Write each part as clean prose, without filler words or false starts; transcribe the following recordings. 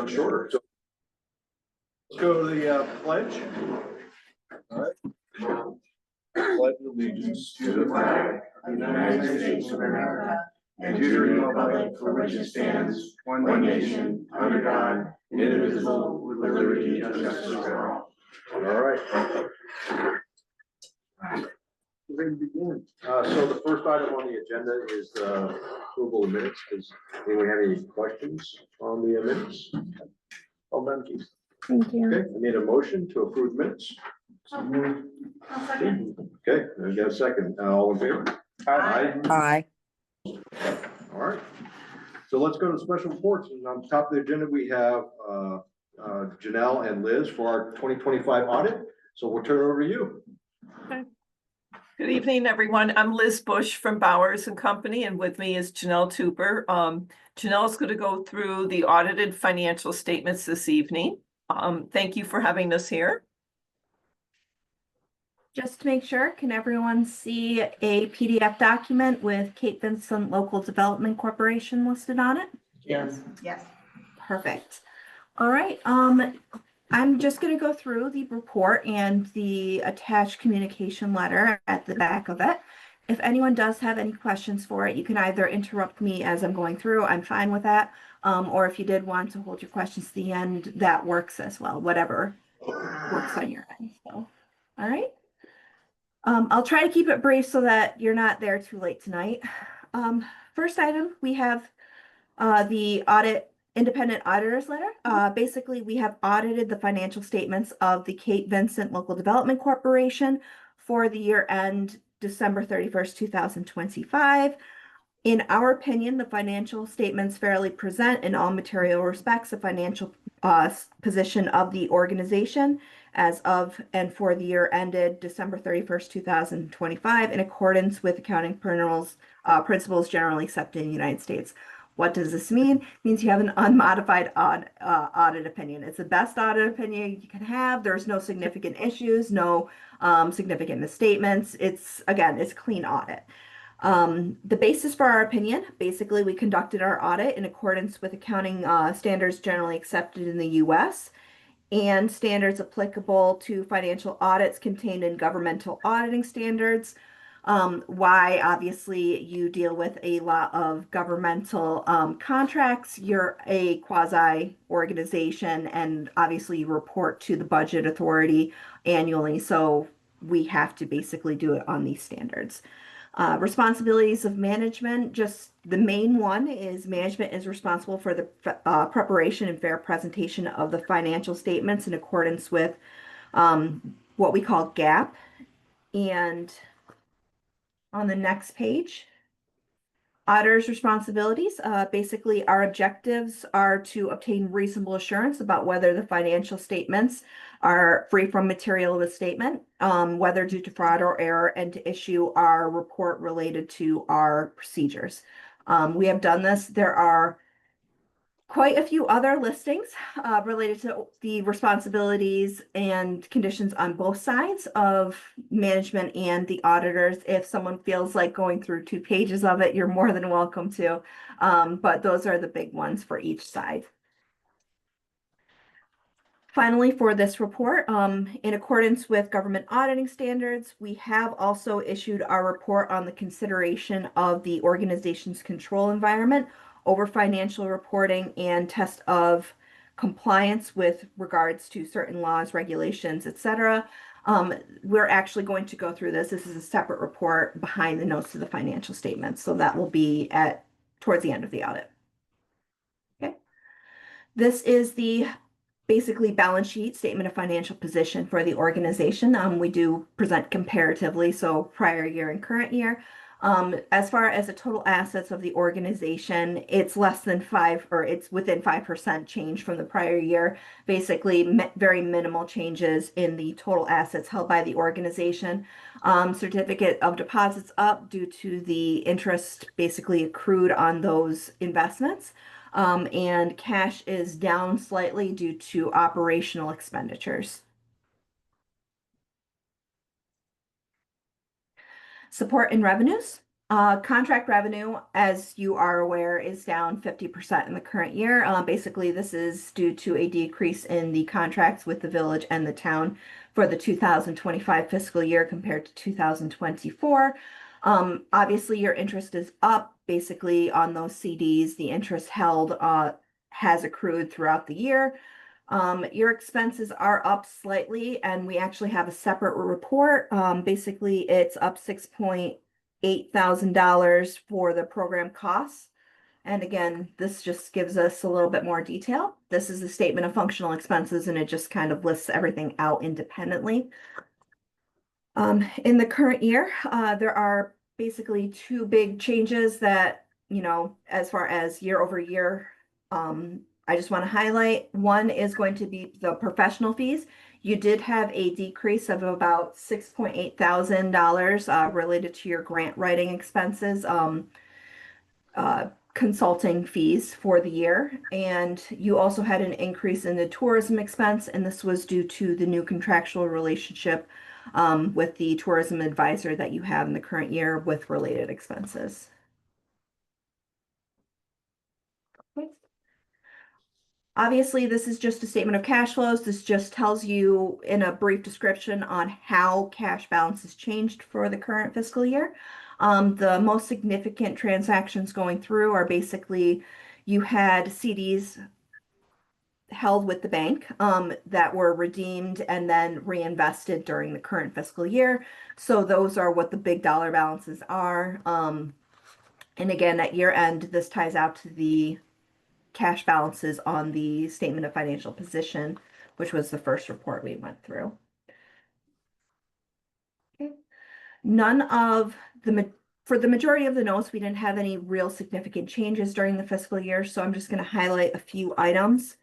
none shorter. So let's go to the pledge. All right. Pledge allegiance to the flag of the United States of America and to the republic for which it stands, one nation, under God, indivisible, with liberty and justice for all. All right. We're going to begin. So the first item on the agenda is approval of minutes. Does anyone have any questions on the minutes? Oh, Madam Keith. Thank you. Okay, I need a motion to approve minutes. I'll second. Okay, I got a second. All in favor? Aye. Aye. All right. So let's go to special reports. And on top of the agenda, we have Janelle and Liz for our 2025 audit. So we'll turn it over to you. Okay. Good evening, everyone. I'm Liz Bush from Bowers and Company, and with me is Janelle Tupper. Janelle's going to go through the audited financial statements this evening. Thank you for having us here. Just to make sure, can everyone see a PDF document with Cape Vincent Local Development Corporation listed on it? Yes. Yes. Perfect. All right. I'm just going to go through the report and the attached communication letter at the back of it. If anyone does have any questions for it, you can either interrupt me as I'm going through. I'm fine with that. Or if you did want to hold your questions to the end, that works as well. Whatever works on your end. So, all right. I'll try to keep it brief so that you're not there too late tonight. First item, we have the independent auditor's letter. Basically, we have audited the financial statements of the Cape Vincent Local Development Corporation for the year end December 31st, 2025. In our opinion, the financial statements fairly present in all material respects the financial position of the organization as of and for the year ended December 31st, 2025, in accordance with accounting principles generally accepted in the United States. What does this mean? It means you have an unmodified audit opinion. It's the best audit opinion you can have. There's no significant issues, no significant misstatements. It's a clean audit. The basis for our opinion, basically we conducted our audit in accordance with accounting standards generally accepted in the US and standards applicable to financial audits contained in governmental auditing standards. Why obviously you deal with a lot of governmental contracts. You're a quasi organization and obviously you report to the budget authority annually. So we have to basically do it on these standards. Responsibilities of management, just the main one is management is responsible for the preparation and fair presentation of the financial statements in accordance with what we call GAAP. And on the next page, auditor's responsibilities. Basically, our objectives are to obtain reasonable assurance about whether the financial statements are free from material misstatement, whether due to fraud or error, and to issue our report related to our procedures. We have done this. There are quite a few other listings related to the responsibilities and conditions on both sides of management and the auditors. If someone feels like going through 2 pages of it, you're more than welcome to. But those are the big ones for each side. Finally, for this report, in accordance with government auditing standards, we have also issued our report on the consideration of the organization's control environment over financial reporting and test of compliance with regards to certain laws, regulations, etc. We're actually going to go through this. This is a separate report behind the notes to the financial statements. So that will be towards the end of the audit. Okay. This is the basically balance sheet statement of financial position for the organization. We do present comparatively, so prior year and current year. As far as the total assets of the organization, it's less than 5, or it's within 5% change from the prior year. Basically, very minimal changes in the total assets held by the organization. Certificate of deposits up due to the interest basically accrued on those investments. And cash is down slightly due to operational expenditures. Support and revenues. Contract revenue, as you are aware, is down 50% in the current year. Basically, this is due to a decrease in the contracts with the village and the town for the 2025 fiscal year compared to 2024. Obviously, your interest is up basically on those CDs. The interest held has accrued throughout the year. Your expenses are up slightly, and we actually have a separate report. Basically, it's up $6,800 for the program costs. And again, this just gives us a little bit more detail. This is a statement of functional expenses, and it just kind of lists everything out independently. In the current year, there are basically two big changes that, as far as year over year, I just want to highlight. One is going to be the professional fees. You did have a decrease of about $6,800 related to your grant writing expenses, consulting fees for the year. And you also had an increase in the tourism expense, and this was due to the new contractual relationship with the tourism advisor that you have in the current year with related expenses. Obviously, this is just a statement of cash flows. This just tells you in a brief description on how cash balance has changed for the current fiscal year. The most significant transactions going through are basically you had CDs held with the bank that were redeemed and then reinvested during the current fiscal year. So those are what the big dollar balances are. And again, at year end, this ties out to the cash balances on the statement of financial position, which was the first report we went through. Okay. For the majority of the notes, we didn't have any real significant changes during the fiscal year, so I'm just going to highlight a few items.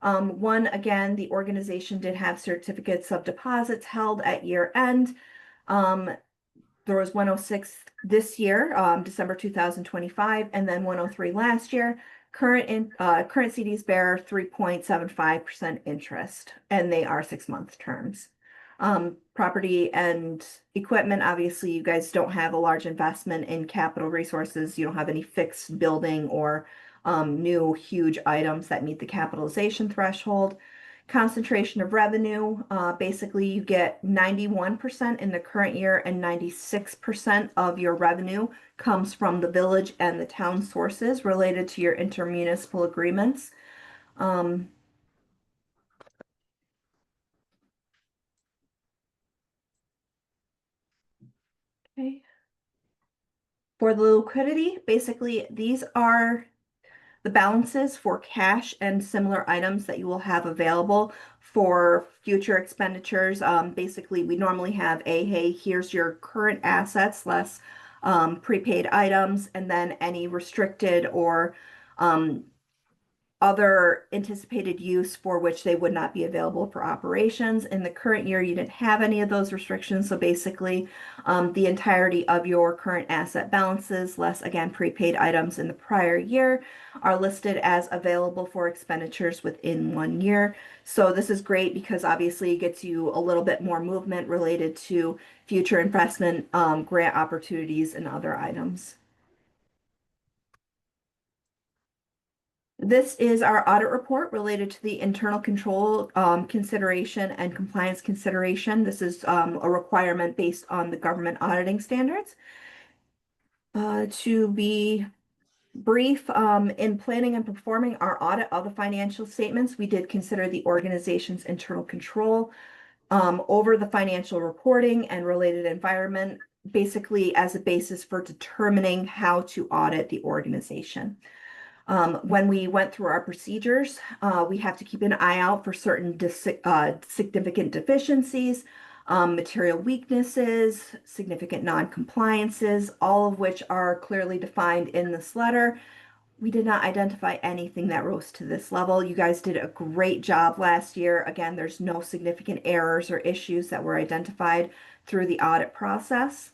One, again, the organization did have certificates of deposits held at year end. There was 106 this year, December 2025, and then 103 last year. Current CDs bear 3.75% interest, and they are 6-month terms. Property and equipment, obviously, you guys don't have a large investment in capital resources. You don't have any fixed building or new huge items that meet the capitalization threshold. Concentration of revenue, basically you get 91% in the current year, and 96% of your revenue comes from the village and the town sources related to your intermunicipal agreements. Okay. For the liquidity, basically these are the balances for cash and similar items that you will have available for future expenditures. Basically, we normally have hey, here's your current assets less prepaid items, and then any restricted or other anticipated use for which they would not be available for operations. In the current year, you didn't have any of those restrictions. So basically, the entirety of your current asset balances, less again prepaid items in the prior year, are listed as available for expenditures within 1 year. So this is great because obviously it gets you a little bit more movement related to future investment, grant opportunities, and other items. This is our audit report related to the internal control consideration and compliance consideration. This is a requirement based on the government auditing standards. To be brief, in planning and performing our audit of the financial statements, we did consider the organization's internal control over the financial reporting and related environment, basically as a basis for determining how to audit the organization. When we went through our procedures, we have to keep an eye out for certain significant deficiencies, material weaknesses, significant non-compliances, all of which are clearly defined in this letter. We did not identify anything that rose to this level. You guys did a great job last year. Again, there's no significant errors or issues that were identified through the audit process.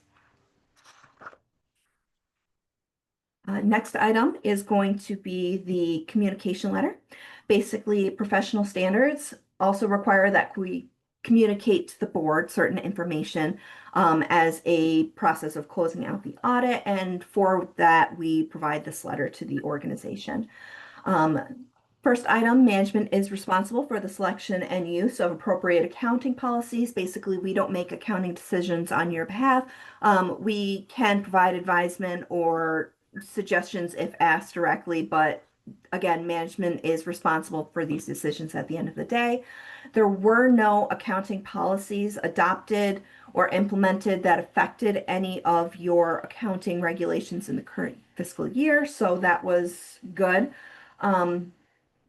Next item is going to be the communication letter. Basically, professional standards also require that we communicate to the board certain information as a process of closing out the audit. And for that, we provide this letter to the organization. First item, management is responsible for the selection and use of appropriate accounting policies. Basically, we don't make accounting decisions on your behalf. We can provide advisement or suggestions if asked directly, but again, management is responsible for these decisions at the end of the day. There were no accounting policies adopted or implemented that affected any of your accounting regulations in the current fiscal year, so that was good.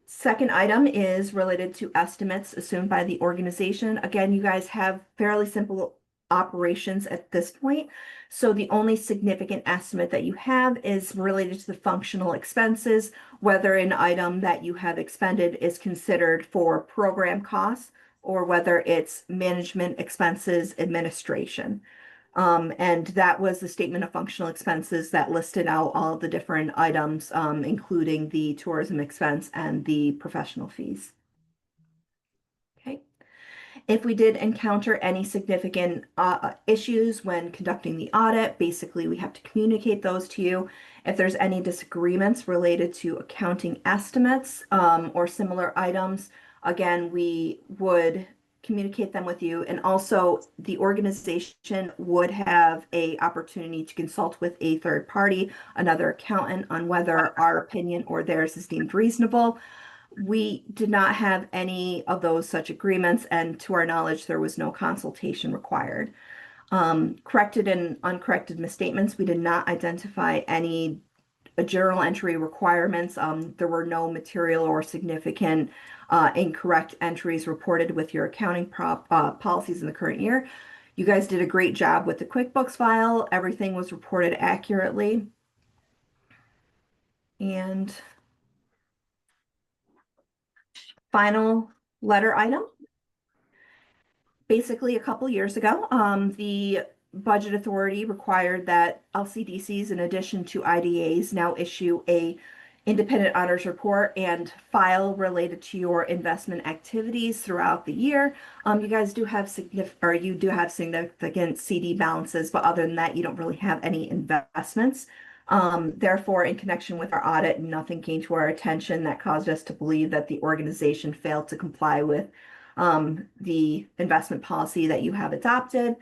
Second item is related to estimates assumed by the organization. Again, you guys have fairly simple operations at this point. So the only significant estimate that you have is related to the functional expenses, whether an item that you have expended is considered for program costs or whether it's management expenses administration. And that was the statement of functional expenses that listed out all of the different items, including the tourism expense and the professional fees. Okay. If we did encounter any significant issues when conducting the audit, basically we have to communicate those to you. If there's any disagreements related to accounting estimates or similar items, again, we would communicate them with you. And also the organization would have a opportunity to consult with a third party, another accountant, on whether our opinion or theirs is deemed reasonable. We did not have any of those such agreements, and to our knowledge, there was no consultation required. Corrected and uncorrected misstatements, we did not identify any journal entry requirements. There were no material or significant incorrect entries reported with your accounting policies in the current year. You guys did a great job with the QuickBooks file. Everything was reported accurately. And final letter item. Basically, a couple years ago, the Budget Authority required that LCDCs, in addition to IDAs, now issue a independent auditors report and file related to your investment activities throughout the year. You guys do have significant CD balances, but other than that, you don't really have any investments. Therefore, in connection with our audit, nothing came to our attention that caused us to believe that the organization failed to comply with the investment policy that you have adopted.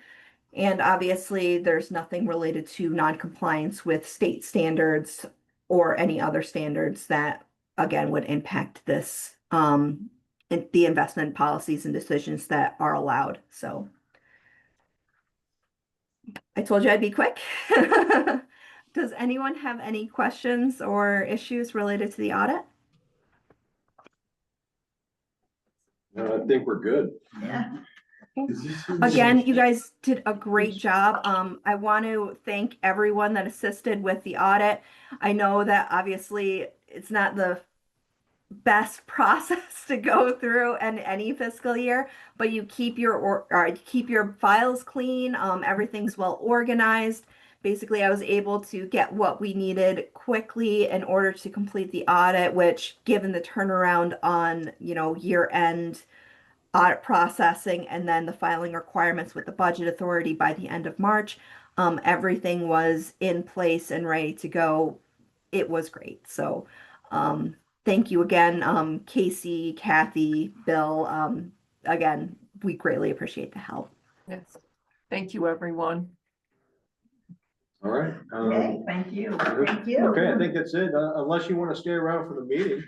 And obviously, there's nothing related to non-compliance with state standards or any other standards that, again, would impact this, the investment policies and decisions that are allowed. So I told you I'd be quick. Does anyone have any questions or issues related to the audit? I think we're good. Yeah. Again, you guys did a great job. I want to thank everyone that assisted with the audit. I know that obviously it's not the best process to go through in any fiscal year, but you keep your files clean. Everything's well organized. Basically, I was able to get what we needed quickly in order to complete the audit, which, given the turnaround on, year-end audit processing and then the filing requirements with the Budget Authority by the end of March, everything was in place and ready to go. It was great. So thank you again, Casey, Kathy, Bill. Again, we greatly appreciate the help. Yes. Thank you, everyone. All right. Okay, thank you. Thank you. Okay, I think that's it, unless you want to stay around for the meeting.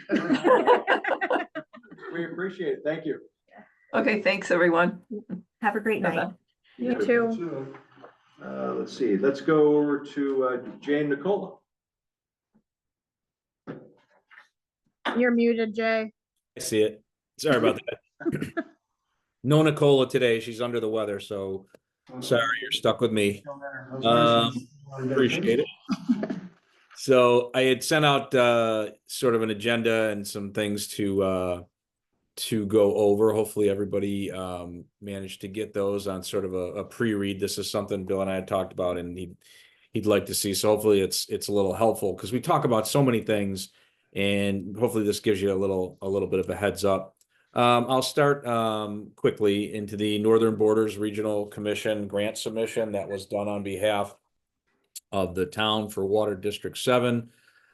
We appreciate it. Thank you. Okay, thanks, everyone. Have a great night. Bye-bye. You too. Let's see, let's go over to Jane Nicola. You're muted, Jay. I see it. Sorry about that. No Nicola today. She's under the weather, so sorry, you're stuck with me. Appreciate it. So I had sent out sort of an agenda and some things to go over. Hopefully everybody managed to get those on sort of a pre-read. This is something Bill and I had talked about and he'd like to see. So hopefully it's a little helpful because we talk about so many things, and hopefully this gives you a little bit of a heads up. I'll start quickly into the Northern Borders Regional Commission grant submission that was done on behalf of the town for Water District 7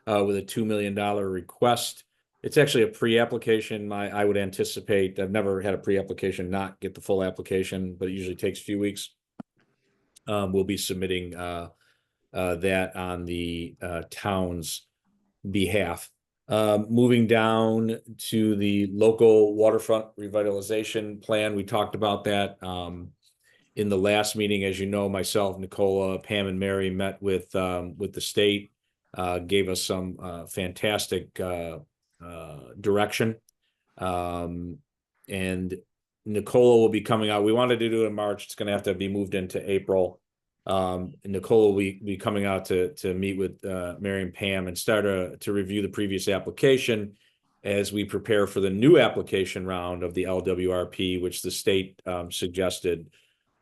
with a $2 million request. It's actually a pre-application. I would anticipate, I've never had a pre-application not get the full application, but it usually takes a few weeks. We'll be submitting that on the town's behalf. Moving down to the local waterfront revitalization plan, we talked about that in the last meeting. As you know, myself, Nicola, Pam, and Mary met with the state, gave us some fantastic direction, and Nicola will be coming out. We wanted to do it in March. It's going to have to be moved into April. Nicola will be coming out to meet with Mary and Pam and start to review the previous application as we prepare for the new application round of the LWRP, which the state suggested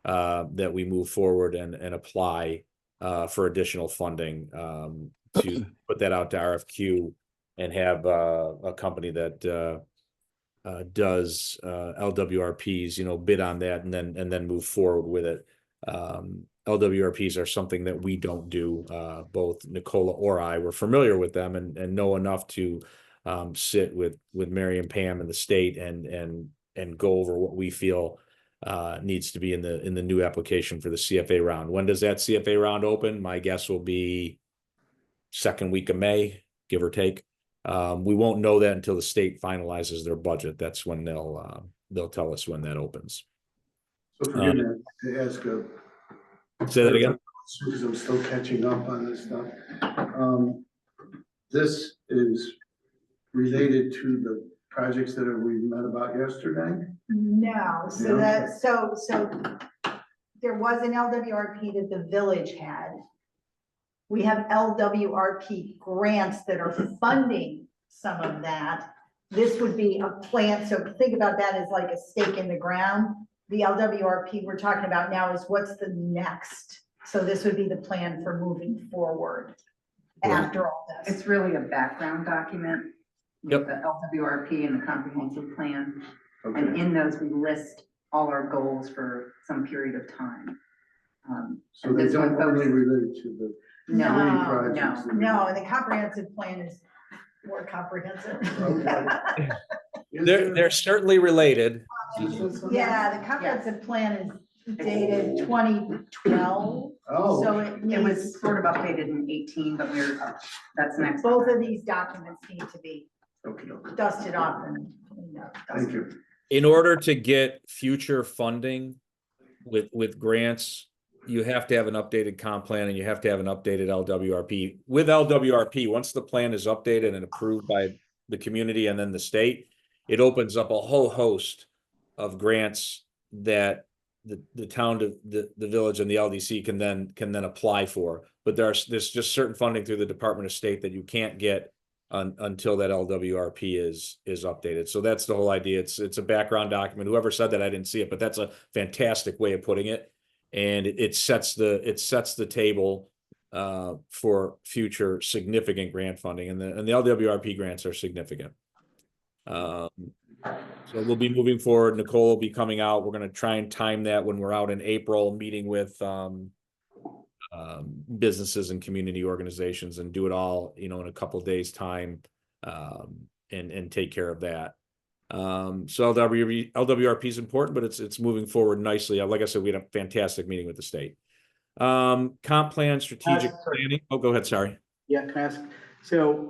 that we move forward and apply for additional funding to put that out to RFQ and have a company that does LWRPs, bid on that and then move forward with it. LWRPs are something that we don't do. Both Nicola or I were familiar with them and know enough to sit with Mary and Pam and the state and go over what we feel needs to be in the new application for the CFA round. When does that CFA round open? My guess will be second week of May, give or take. We won't know that until the state finalizes their budget. That's when they'll tell us when that opens. So forgive me to ask Say that again. because I'm still catching up on this stuff. This is related to the projects that we met about yesterday? No, so Yeah. so there was an LWRP that the village had. We have LWRP grants that are funding some of that. This would be a plan, so think about that as like a stake in the ground. The LWRP we're talking about now is what's the next? So this would be the plan for moving forward after all this. It's really a background document. Yep. With the LWRP and the comprehensive plan. And Okay, in those, we list all our goals for some period of time. so and they this one don't only focuses- relate to the No, green No, projects. No, and the comprehensive plan is more comprehensive. Okay. Is They're certainly related. Yeah, the comprehensive plan is dated 2012, Oh, so it It needs, was sort of updated in 18, but that's next. both of these documents need to be okay, okay. dusted off and cleaned up. Thank you. In order to get future funding with grants, you have to have an updated comp plan and you have to have an updated LWRP. With LWRP, once the plan is updated and approved by the community and then the state, it opens up a whole host of grants that the town, the village and the LDC can then apply for. But there's just certain funding through the Department of State that you can't get until that LWRP is updated. So that's the whole idea. It's a background document. Whoever said that, I didn't see it, but that's a fantastic way of putting it. And it sets the table for future significant grant funding, and the LWRP grants are significant. So we'll be moving forward. Nicole will be coming out. We're going to try and time that when we're out in April, meeting with businesses and community organizations, and do it all, in a couple of days' time, and take care of that. So LWRP is important, but it's moving forward nicely. Like I said, we had a fantastic meeting with the state. Comp plan, strategic planning. Oh, go ahead. Sorry. Yeah, can I ask? So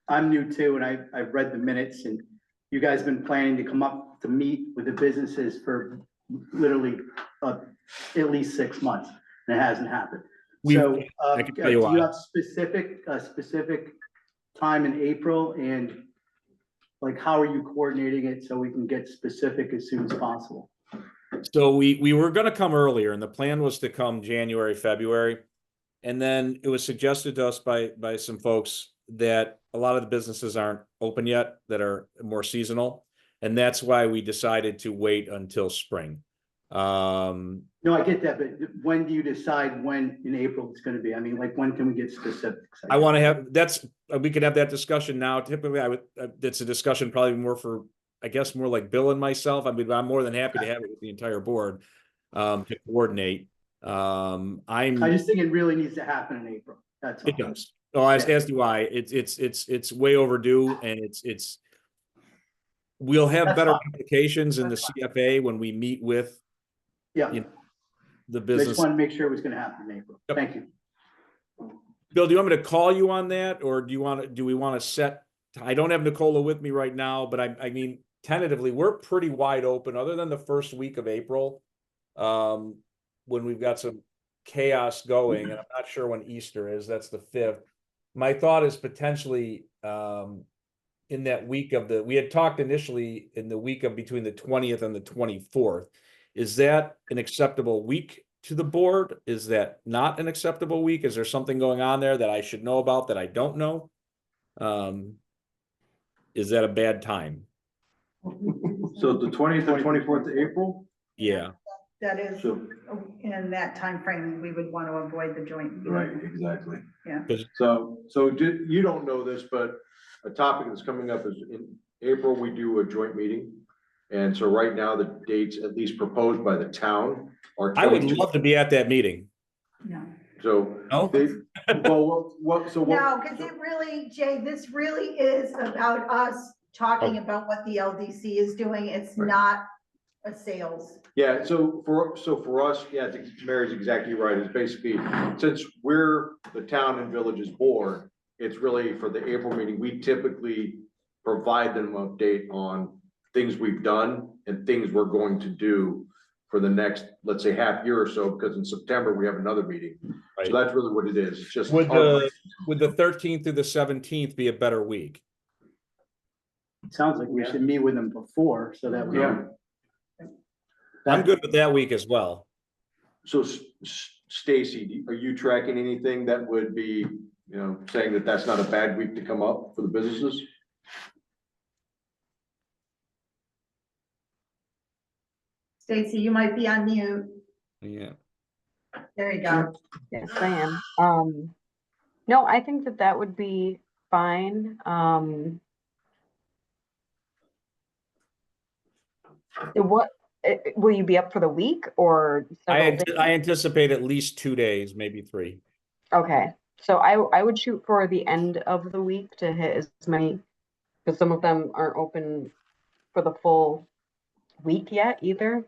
I'm new too, and I've read the minutes, and you guys have been planning to come up to meet with the businesses for literally at least 6 months, and it hasn't happened. So I can tell you do why. you have specific time in April, and like how are you coordinating it so we can get specific as soon as possible? So we were going to come earlier, and the plan was to come January, February. And then it was suggested to us by some folks that a lot of the businesses aren't open yet that are more seasonal. And that's why we decided to wait until spring. No, I get that, but when do you decide when in April it's going to be? I mean, like, when can we get specifics? I want to have, we could have that discussion now. Typically, it's a discussion probably more for I guess more like Bill and myself. I mean, I'm more than happy to have it with the entire board, to coordinate. I just think it really needs to happen in April. That's all. It does. Oh, as do I. It's way overdue, and we'll have That's better fine. applications in the That's fine. CFA when we meet with Yeah, you know, the I just business. wanted to make sure it was gonna happen in April. Yep. Thank you. Bill, do you want me to call you on that, or do we want to set? I don't have Nicola with me right now, but I mean, tentatively, we're pretty wide open, other than the first week of April, when we've got some chaos going, and I'm not sure when Easter is. That's the 5th. My thought is potentially in that week of we had talked initially in the week of between the 20th and the 24th. Is that an acceptable week to the board? Is that not an acceptable week? Is there something going on there that I should know about that I don't know? Is that a bad time? So the 20th and 24th of April? Yeah. That is, So, in that time frame, we would want to avoid the joint. meeting. right, exactly. Yeah. So you don't know this, but a topic that's coming up is in April, we do a joint meeting. And so right now, the dates at least proposed by the town are. I would 22. love to be at that meeting. No. So, No? well, what? No, because it really, Jay, this really is about us talking about what the LDC is doing. It's Right. not a sales. Yeah, so for us, yeah, I think Mary's exactly right. It's basically, since we're the town and villages board, it's really for the April meeting, we typically provide them an update on things we've done and things we're going to do for the next, let's say, half year or so, because in September, we have another meeting. Right. So that's really what it is. It's just. Would the 13th through the 17th be a better week? Sounds like we should meet with them before, so that we. Yeah. I'm good with that week as well. So Stacy, are you tracking anything that would be, saying that that's not a bad week to come up for the businesses? Stacy, you might be on mute. Yeah. There you go. Yes, I am. No, I think that would be fine. Will you be up for the week or several days? I anticipate at least 2 days, maybe 3. Okay, so I would shoot for the end of the week to hit as many, because some of them aren't open for the full week yet either.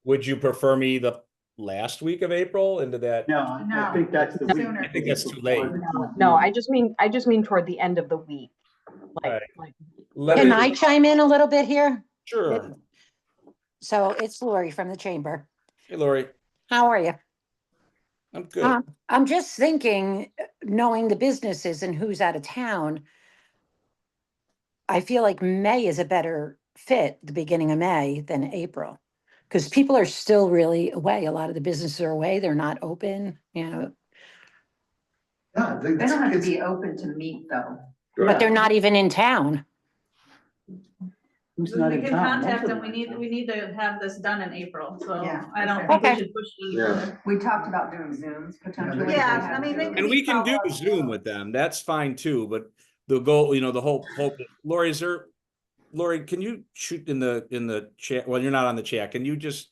Would you prefer me the last week of April into that? No, I No. think that's the week. Sooner. I think that's too late. No, I just mean toward the end of the week. Right. Like Can I chime in a little bit here? Sure. So it's Lori from the chamber. Hey, Lori, How are you? I'm good. I'm just thinking, knowing the businesses and who's out of town, I feel like May is a better fit, the beginning of May, than April. Because people are still really away. A lot of the businesses are away. They're not open, They don't have to be open to meet though. but they're not even in town. Who's not We in can town? contact Most them. of We need to have this done in April, so Yeah. I don't think we Okay. should push any Yeah. further. We talked about doing Zooms potentially. Yeah, I mean, they could And we can do follow up. Zoom with them. That's fine too, but the goal, the whole hope, Lori, can you shoot in the chat? Well, you're not on the chat. Can you just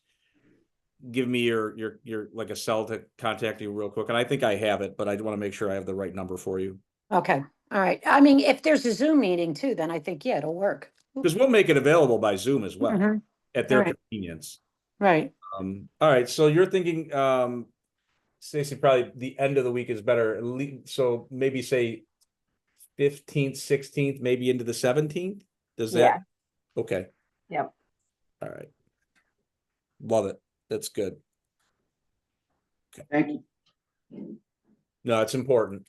give me your like a cell to contact you real quick? And I think I have it, but I want to make sure I have the right number for you. Okay, all right. I mean, if there's a Zoom meeting too, then I think, yeah, it'll work. Because we'll make it available by Zoom as well Mhm. at their All right. convenience. Right. All right. So you're thinking, Stacy, probably the end of the week is better. So maybe say 15th, 16th, maybe into the 17th. Does that? Yeah. Okay. Yep. All right. Love it. That's good. Thank you. No, it's important.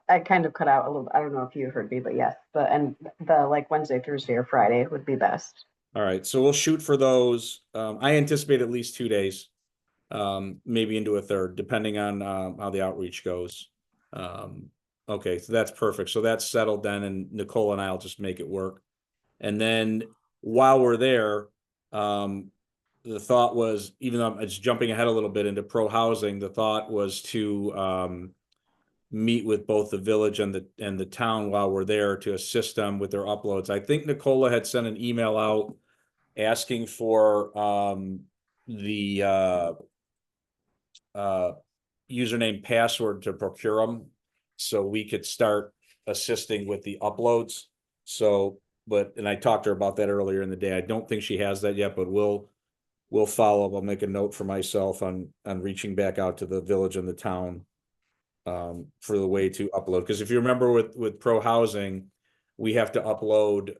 I kind of cut out a little. I don't know if you heard me, but yes, the like Wednesday, Thursday, or Friday would be best. All right. So we'll shoot for those. I anticipate at least 2 days, maybe into a third, depending on how the outreach goes. Okay, so that's perfect. So that's settled then, and Nicole and I'll just make it work. And then while we're there, the thought was, even though it's jumping ahead a little bit into pro housing, the thought was to meet with both the village and the town while we're there to assist them with their uploads. I think Nicola had sent an email out asking for the username password to procure them, so we could start assisting with the uploads. So, and I talked to her about that earlier in the day. I don't think she has that yet, but we'll follow up. I'll make a note for myself on reaching back out to the village and the town for the way to upload. Because if you remember with pro housing, we have to upload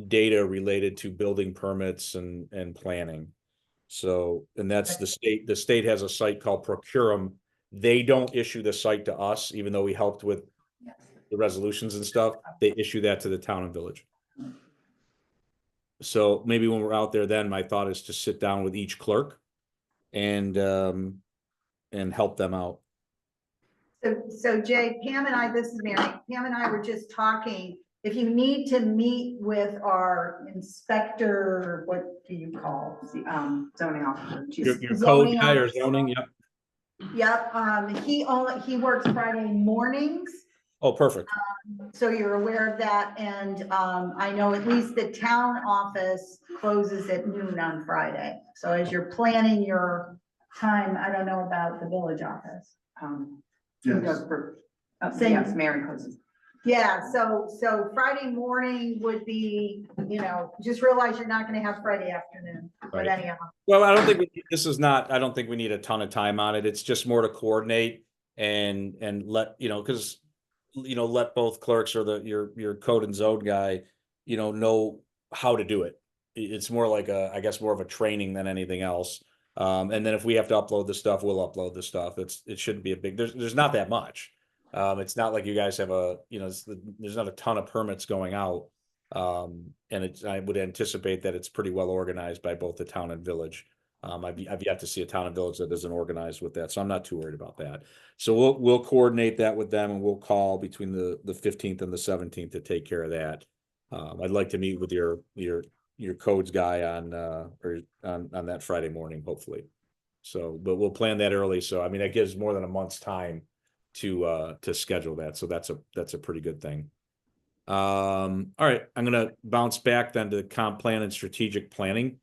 data related to building permits and planning. So, and that's the state has a site called Procurum. They don't issue the site to us, even though we helped with the resolutions and stuff. They issue that to the town and village. So maybe when we're out there, then my thought is to sit down with each clerk and help them out. So Jay, Pam and I, this is Mary, Pam and I were just talking, if you need to meet with our inspector, what do you call? Zoning officer. Your code Zoning guy or officer. zoning, yep. Yep, he works Friday mornings, Oh, perfect. so you're aware of that, and, I know at least the town office closes at noon on Friday. So as you're planning your time, I don't know about the village office. Who Yes. does for, Same. yes, Mary closes. Yeah, so Friday morning would be, just realize you're not gonna have Friday afternoon, but Right. anyhow. Well, I don't think I don't think we need a ton of time on it. It's just more to coordinate and let, because, let both clerks or your code and zone guy, know how to do it. It's more like I guess more of a training than anything else. And then if we have to upload the stuff, we'll upload the stuff. It shouldn't be a big, there's not that much. It's not like you guys have there's not a ton of permits going out. And I would anticipate that it's pretty well organized by both the town and village. I've yet to see a town and village that isn't organized with that, so I'm not too worried about that. So we'll coordinate that with them, and we'll call between the 15th and the 17th to take care of that. I'd like to meet with your codes guy on that Friday morning, hopefully. So, but we'll plan that early. So, I mean, that gives more than a month's time to schedule that. So that's a pretty good thing. All right, I'm gonna bounce back then to comp plan and strategic planning.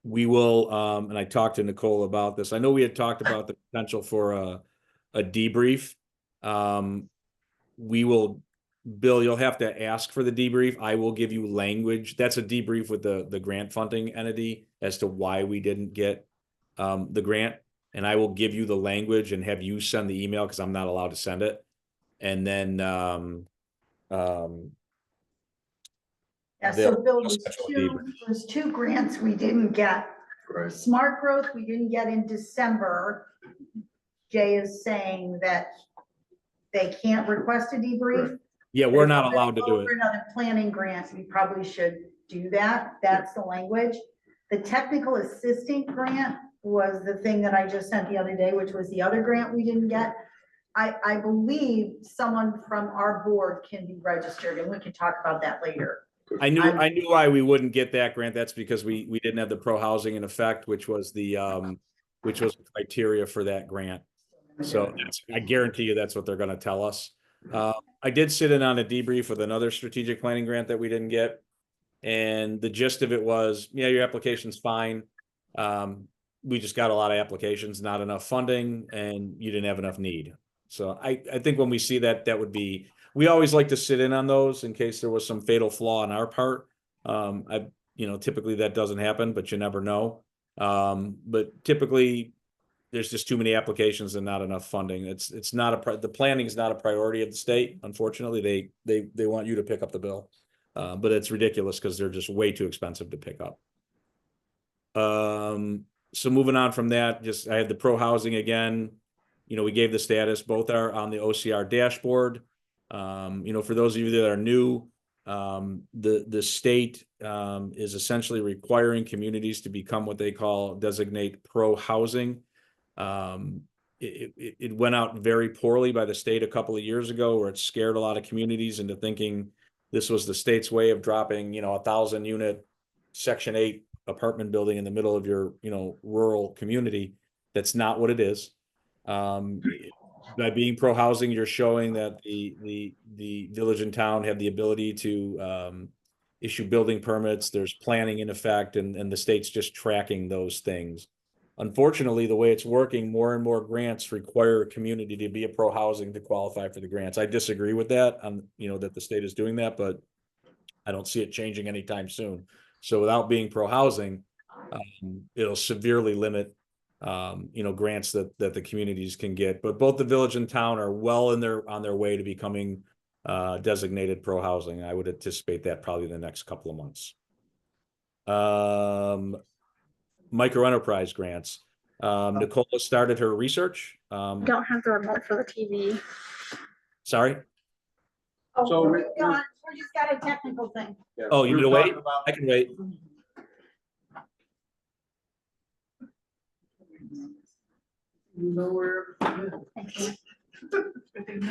We will, and I talked to Nicole about this. I know we had talked about the potential for a debrief. We will, Bill, you'll have to ask for the debrief. I will give you language. That's a debrief with the grant funding entity as to why we didn't get the grant. And I will give you the language and have you send the email because I'm not allowed to send it. And then Yeah, so Bill, they'll schedule a debrief. there's two grants we didn't get. Right. Smart growth, we didn't get in December. Jay is saying that they can't request a debrief. Yeah, we're not allowed to do it. For another planning grant, we probably should do that. That's the language. The technical assistant grant was the thing that I just sent the other day, which was the other grant we didn't get. I believe someone from our board can be registered, and we can talk about that later. I knew why we wouldn't get that grant. That's because we didn't have the pro housing in effect, which was the criteria for that grant. So I guarantee you that's what they're going to tell us. I did sit in on a debrief with another strategic planning grant that we didn't get. And the gist of it was, yeah, your application's fine. We just got a lot of applications, not enough funding, and you didn't have enough need. So I think when we see that, would be, we always like to sit in on those in case there was some fatal flaw on our part. Typically that doesn't happen, but you never know. But typically there's just too many applications and not enough funding. It's not the planning is not a priority of the state. Unfortunately, they want you to pick up the bill. But it's ridiculous because they're just way too expensive to pick up. So moving on from that, I had the pro housing again. We gave the status, both are on the OCR dashboard. For those of you that are new, the state is essentially requiring communities to become what they call designate pro housing. It went out very poorly by the state a couple of years ago, where it scared a lot of communities into thinking this was the state's way of dropping, 1,000 unit Section 8 apartment building in the middle of your, rural community. That's not what it is. By being pro-housing, you're showing that the village and town have the ability to issue building permits. There's planning in effect, and the state's just tracking those things. Unfortunately, the way it's working, more and more grants require a community to be a pro-housing to qualify for the grants. I disagree with that, that the state is doing that, but I don't see it changing anytime soon. So without being pro-housing, it'll severely limit grants that the communities can get. But both the village and town are well on their way to becoming designated pro-housing. I would anticipate that probably in the next couple of months. Micro enterprise grants. Nicole started her research. Don't have the remote for the TV. Sorry. So We just got a technical thing. Oh, you need to wait? I can wait.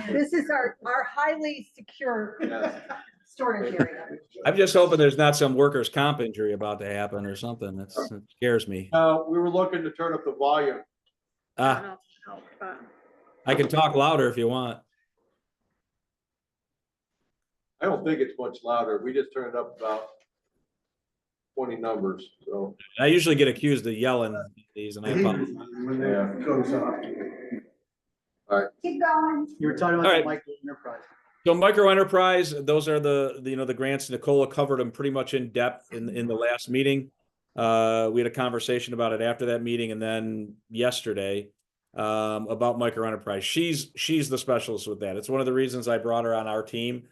This is our highly secure storage area. I'm just hoping there's not some workers' comp injury about to happen or something. That scares me. we were looking to turn up the volume. I can talk louder if you want. I don't think it's much louder. We just turned it up about 20 numbers, so. I usually get accused of yelling these, and I apologize. Keep going. You were talking All about right. the micro enterprise. So micro enterprise, those are the grants. Nicola covered them pretty much in depth in the last meeting. We had a conversation about it after that meeting, and then yesterday about micro enterprise. She's the specialist with that. It's one of the reasons I brought her on our team,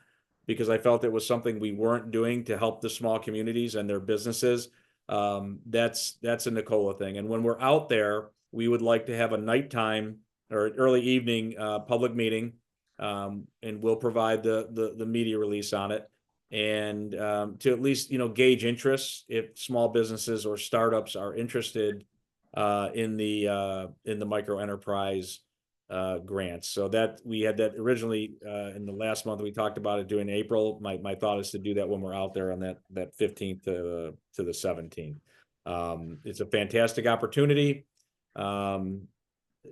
because I felt it was something we weren't doing to help the small communities and their businesses. That's a Nicola thing. And when we're out there, we would like to have a nighttime or early evening public meeting, and we'll provide the media release on it, and to at least gauge interest if small businesses or startups are interested in the micro enterprise grants. So that we had that originally in the last month. We talked about it during April. My thought is to do that when we're out there on that 15th to the 17th. It's a fantastic opportunity.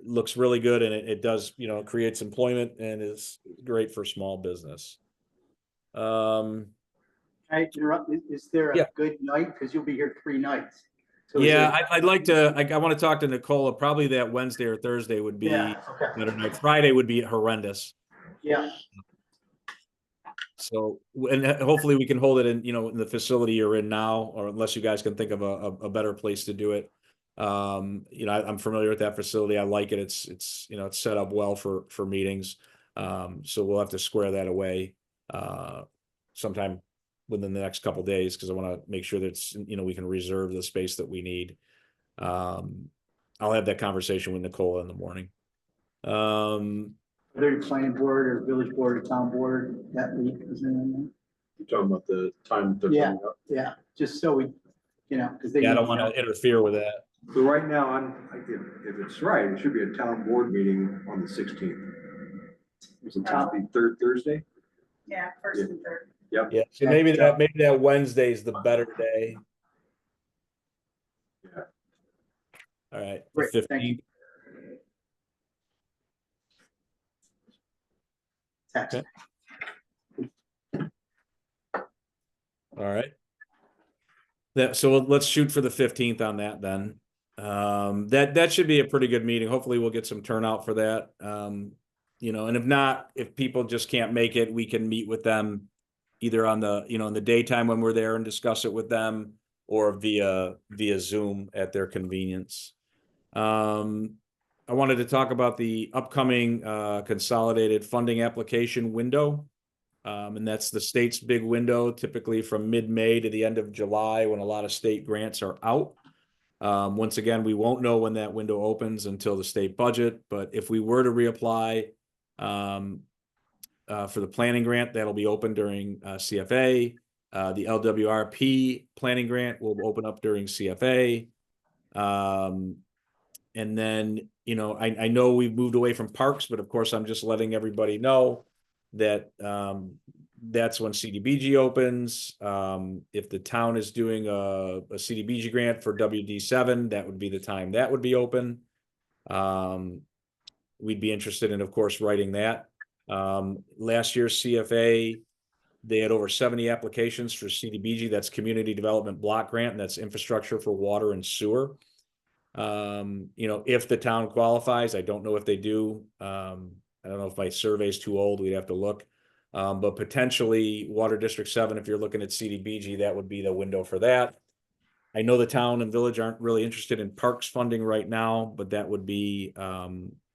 Looks really good, and it does creates employment and is great for small business. Can I interrupt? Is there a good night? Because you'll be here 3 nights. So I'd like to. I want to talk to Nicola. Probably that Wednesday or Thursday would be better night. Friday would be horrendous. Yeah. So, and hopefully we can hold it in in the facility you're in now, or unless you guys can think of a better place to do it. I'm familiar with that facility. I like it. It's set up well for meetings. So we'll have to square that away sometime within the next couple of days, because I want to make sure that we can reserve the space that we need. I'll have that conversation with Nicola in the morning. Whether you're planning board or village board or town board that week, is there anything? You're talking about the time they're Yeah. coming up. Yeah, just so we, because they. I don't want to interfere with that. So right now, if it's right, it should be a town board meeting on the 16th. Is it top the third Thursday? Yeah, first and third. Yep. Yeah. So maybe that Wednesday is the better day. Yeah. All right. Great, The thank you. 15th. Text. Okay. All right. So let's shoot for the 15th on that then. That should be a pretty good meeting. Hopefully we'll get some turnout for that. And if not, if people just can't make it, we can meet with them either on the, in the daytime when we're there and discuss it with them, or via Zoom at their convenience. I wanted to talk about the upcoming consolidated funding application window. And that's the state's big window, typically from mid-May to the end of July, when a lot of state grants are out. Once again, we won't know when that window opens until the state budget, but if we were to reapply for the planning grant, that'll be open during CFA. The LWRP planning grant will open up during CFA. And then, I know we've moved away from parks, but of course, I'm just letting everybody know that that's when CDBG opens. If the town is doing a CDBG grant for WD7, that would be the time that would be open. we'd be interested in, of course, writing that. Last year's CFA, they had over 70 applications for CDBG, that's Community Development Block Grant, and that's infrastructure for water and sewer. You know, if the town qualifies, I don't know if they do. I don't know if my survey's too old, we'd have to look. But potentially Water District 7, if you're looking at CDBG, that would be the window for that. I know the town and village aren't really interested in parks funding right now, but that would be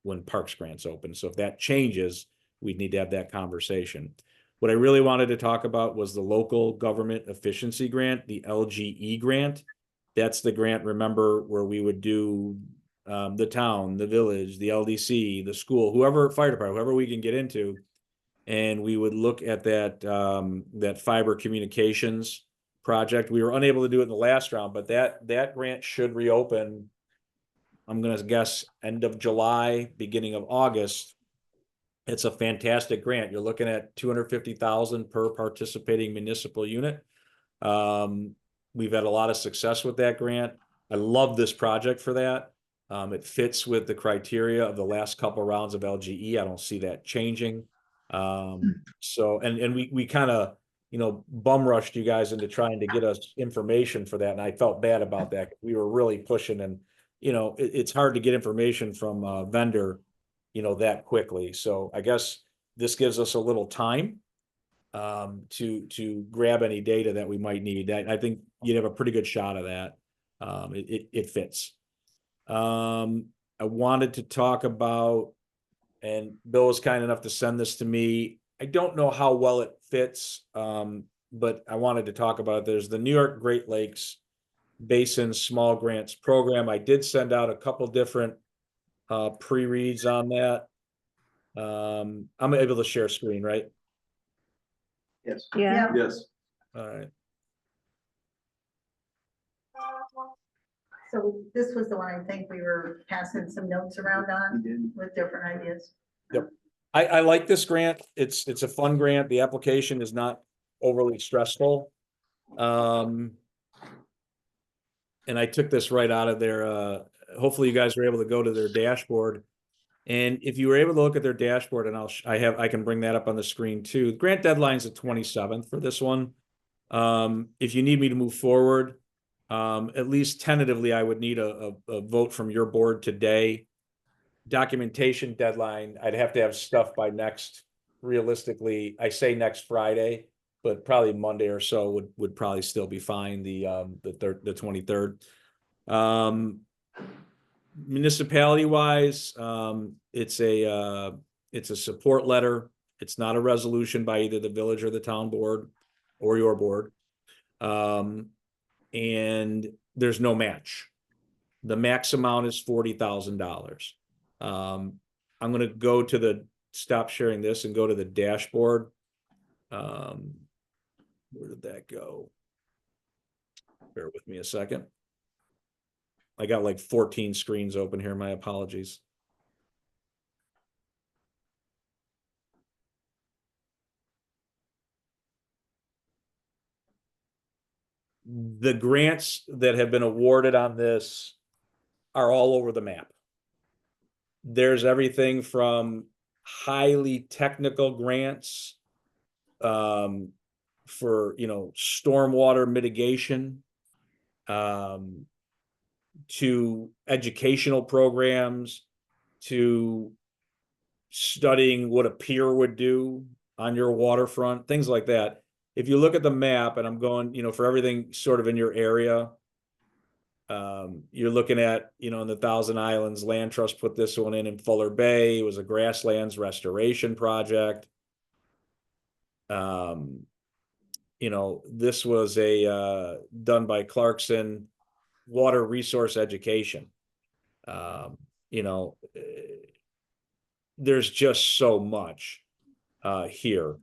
when parks grants open. So if that changes, we'd need to have that conversation. What I really wanted to talk about was the local government efficiency grant, the LGE grant. That's the grant, remember, where we would do the town, the village, the LDC, the school, whoever, fire department, whoever we can get into. And we would look at that, that fiber communications project. We were unable to do it in the last round, but that grant should reopen, I'm gonna guess, end of July, beginning of August. It's a fantastic grant. You're looking at 250,000 per participating municipal unit. We've had a lot of success with that grant. I love this project for that. It fits with the criteria of the last couple of rounds of LGE. I don't see that changing. So, and we kind of, you know, bum rushed you guys into trying to get us information for that. And I felt bad about that. We were really pushing, and, you know, it's hard to get information from a vendor, you know, that quickly. So I guess this gives us a little time to grab any data that we might need. I think you'd have a pretty good shot of that. It fits. I wanted to talk about, and Bill was kind enough to send this to me. I don't know how well it fits, but I wanted to talk about it. There's the New York Great Lakes Basin Small Grants Program. I did send out a couple different pre-reads on that. I'm able to share screen, right? Yes. Yeah. Yes. All right. So this was the one I think we were passing some notes around on with different ideas. Yep. I like this grant. It's a fun grant. The application is not overly stressful. And I took this right out of their, hopefully you guys were able to go to their dashboard. And if you were able to look at their dashboard, and I can bring that up on the screen too. Grant deadline's the 27th for this one. If you need me to move forward, at least tentatively, I would need a vote from your board today. Documentation deadline, I'd have to have stuff by realistically, I say next Friday, but probably Monday or so would probably still be fine, the 23rd. Municipality wise, it's a support letter. It's not a resolution by either the village or the town board or your board. And there's no match. The max amount is $40,000. I'm going to go to stop sharing this and go to the dashboard. Where did that go? Bear with me a second. I got like 14 screens open here. My apologies. The grants that have been awarded on this are all over the map. There's everything from highly technical grants for, you know, stormwater mitigation, to educational programs, to studying what a pier would do on your waterfront, things like that. If you look at the map, and I'm going, you know, for everything sort of in your area, you're looking at, you know, in the Thousand Islands, Land Trust put this one in Fuller Bay. It was a grasslands restoration project. You know, this was done by Clarkson, water resource education. You know, there's just so much here.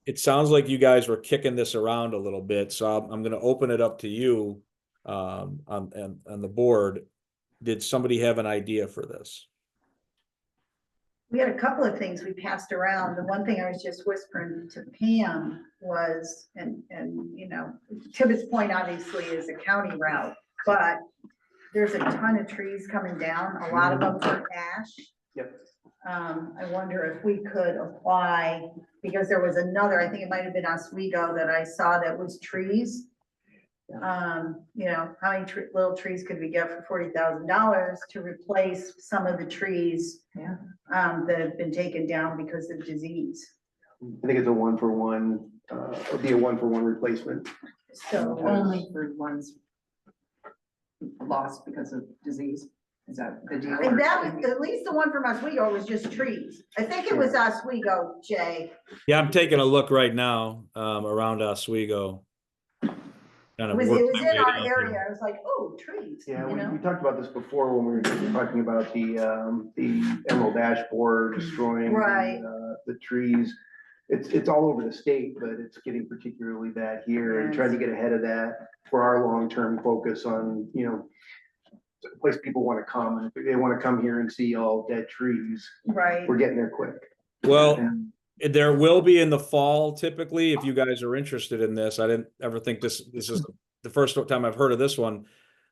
It sounds like you guys were kicking this around a little bit, so I'm going to open it up to you on the board. Did somebody have an idea for this? We had a couple of things we passed around. The one thing I was just whispering to Pam was, and you know, Tibbetts Point obviously is a county route, but there's a ton of trees coming down, a lot of them are ash. Yep. I wonder if we could apply, because there was another, I think it might have been Oswego that I saw that was trees. You know, how many little trees could we get for $40,000 to replace some of the trees? Yeah. That have been taken down because of disease. I think it's a 1-for-1, it'll be a 1-for-1 replacement. So Only for ones lost because of disease. Is that the deal? and that was, at least the one from Oswego was just trees. I think it was Oswego, Jay. Yeah, I'm taking a look right now, around Oswego. Kind It of was work in my way our down here. area. I was like, oh, trees, Yeah, you we know? talked about this before when we were talking about the emerald ash borer destroying Right. the trees. It's all over the state, but it's getting particularly bad here, and trying to get ahead of that for our long-term focus on, you know, a place people want to come, and if they want to come here and see all dead trees, Right. we're getting there quick. Well, And there will be in the fall typically, if you guys are interested in this. I didn't ever think this is the first time I've heard of this one.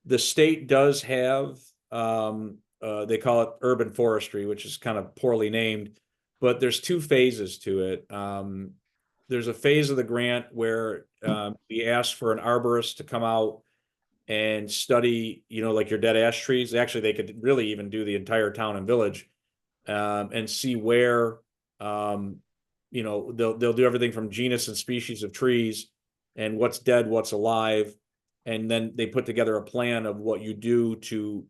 The state does have, they call it urban forestry, which is kind of poorly named, but there's 2 phases to it. There's a phase of the grant where we ask for an arborist to come out and study, you know, like your dead ash trees. Actually, they could really even do the entire town and village, and see where, you know, they'll do everything from genus and species of trees and what's dead, what's alive. And then they put together a plan of what you do to,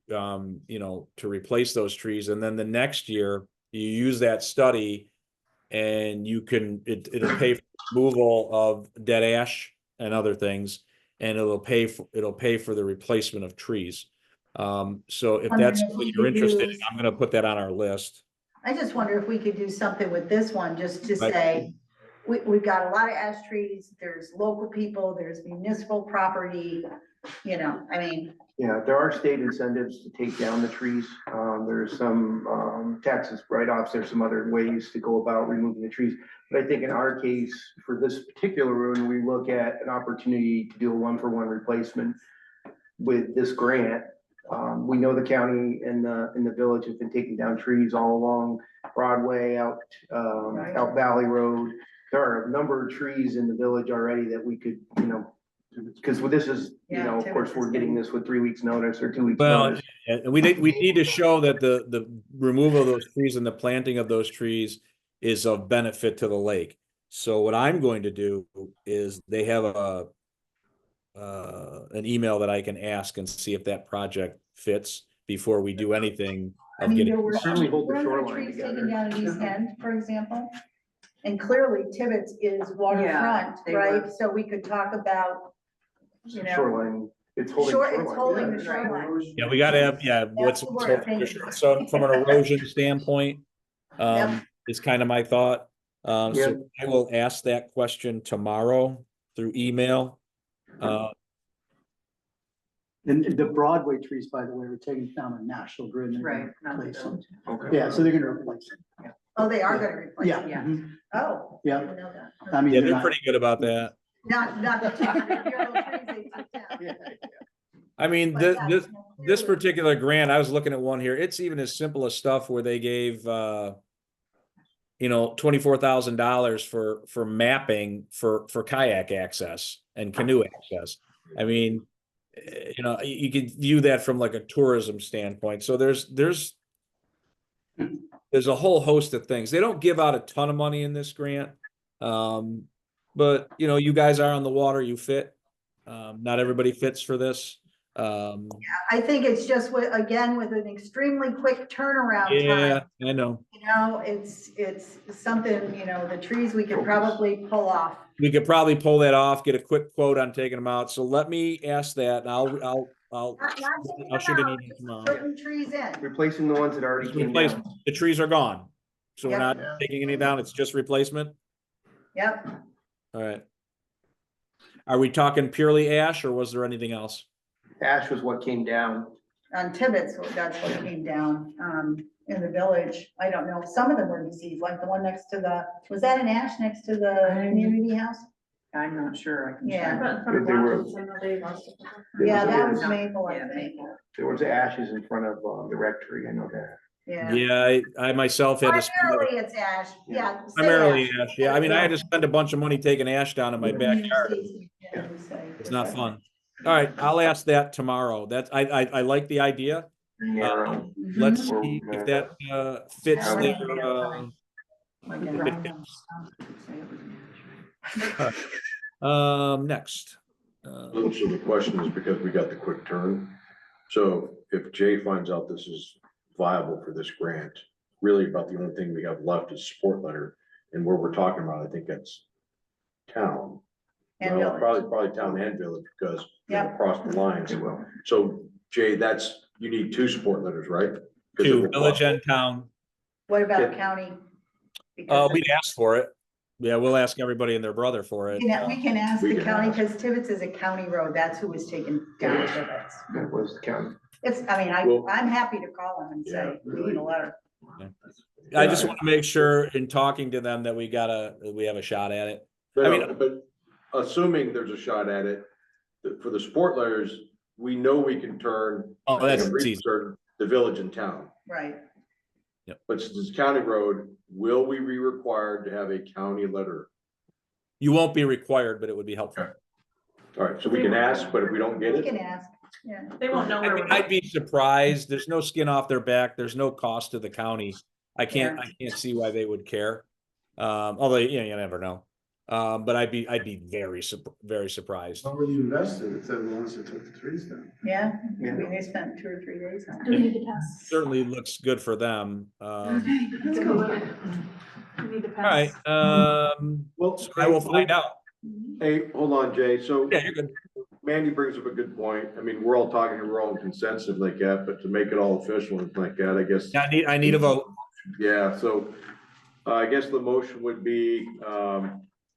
you know, to replace those trees. And then the next year you use that study and you can, it'll pay for removal of dead ash and other things. And it'll pay for the replacement of trees. So if Wondering that's if what we you're could interested in, use- I'm gonna put that on our list. I just wonder if we could do something with this one, just to Right. say, we've got a lot of ash trees, there's local people, there's municipal property, you know, I mean, yeah, there are state incentives to take down the trees. There's some taxes write-offs. There's some other ways to go about removing the trees. But I think in our case, for this particular one, we look at an opportunity to do a 1-for-1 replacement with this grant. We know the county and the village have been taking down trees all along Broadway, out Valley Road. There are a number of trees in the village already that we could, you know, because this is, you Yeah, know, of course, we're getting this with 3 weeks notice or 2 weeks Well, notice. and we need to show that the removal of those trees and the planting of those trees is of benefit to the lake. So what I'm going to do is they have an email that I can ask and see if that project fits before we do anything I of mean, getting. there were Certainly hold the weren't there shoreline trees together. taken down in East End, for example. And clearly Tibbetts is waterfront, they right? were. So we could talk about, you know, Shoreline, it's holding. it's holding the shoreline. Yeah, we gotta have, That's the word, thank you. so from an erosion standpoint, Yep. is kind of my thought. Yeah. So I will ask that question tomorrow through email. And the Broadway trees, by the way, were taken down on National Grid. and they're Right, gonna not the replace them. village. Yeah, so they're gonna replace them. Oh, they are gonna replace Yeah. it. Yeah. mhm. Oh. I Yeah. didn't know that. I mean, Yeah, they're they're not- pretty good about that. Not the 200-year-old trees they took down. Yeah. I mean, But yeah, this clearly. particular grant, I was looking at one here, it's even as simple as stuff where they gave, you know, $24,000 for mapping for kayak access and canoe access. I mean, you know, you could view that from like a tourism standpoint. So there's a whole host of things. They don't give out a ton of money in this grant. But you know, you guys are on the water, you fit. Not everybody fits for this. I think it's just with an extremely quick turnaround Yeah, time. I know. You know, it's something, you know, the trees we could probably pull off. We could probably pull that off, get a quick quote on taking them out. So let me ask that and I'll Not taking I'll them shoot an out, email just tomorrow. putting trees in. Replacing the ones that already Just came replace, down. the trees are gone. So we're Yep. not taking any down, it's just replacement? Yep. All right. Are we talking purely ash or was there anything else? Ash was what came down. On Tibbetts, that's what came down, in the village. I don't know. Some of them were diseased, like the one next to was that an ash next to the community house? I'm not sure. I can Yeah. check. They were- Yeah, that was Yeah. Maple, I Yeah, think. Maple. There was ashes in front of the rectory, I know that. Yeah. Yeah, I myself had to. Primarily it's ash, yeah. say Primarily ash. ash, yeah. I mean, I had to spend a bunch of money taking ash down in my backyard. Yeah, we say. It's not fun. All right, I'll ask that tomorrow. That's, I like the idea. Narrow. Let's Or, see if that fits Yeah. their, next. So the question is, because we got the quick turn, so if Jay finds out this is viable for this grant, really about the only thing we have left is support letter, and where we're talking about, I think that's town. And Well, village. probably town and village, because they're Yep. across the lines. It will. So Jay, you need 2 support letters, right? 'Cause it To will village cost- and town. What about Yeah. county? Because We'd ask for it. Yeah, we'll ask everybody and their brother for it. we can ask We the can county, ask. because Tibbetts is a county road, that's who was taken down Tibbetts. That was the county. It's, I mean, Well- I'm happy to call them and say, Yeah. we need a letter. I just want to make sure in talking to them that we have a shot at it. But, I mean- but assuming there's a shot at it, for the support letters, we know we can turn. Oh, that's we can easy. turn the village and town. Right. But since it's county road, will we be required to have a county letter? You won't be required, but it would be helpful. All right, so we can ask, but if we don't get We it, can ask, yeah. They won't know where we're. I'd be surprised. There's no skin off their back. There's no cost to the county. I can't see why they would care. Although, you never know. But I'd be very surprised. Already invested, if they once they took the trees down. Yeah, I Yeah. mean, they spent 2 or 3 days on Do it. we need to pass? Certainly looks good for them. All Okay, let's go. We need to right, pass. well, so I will find out. Hey, hold on, Jay, so Yeah, you're good. Mandy brings up a good point. I mean, we're all talking, we're all in consensus like that, but to make it all official and like that, I guess. I need a vote. Yeah, so I guess the motion would be,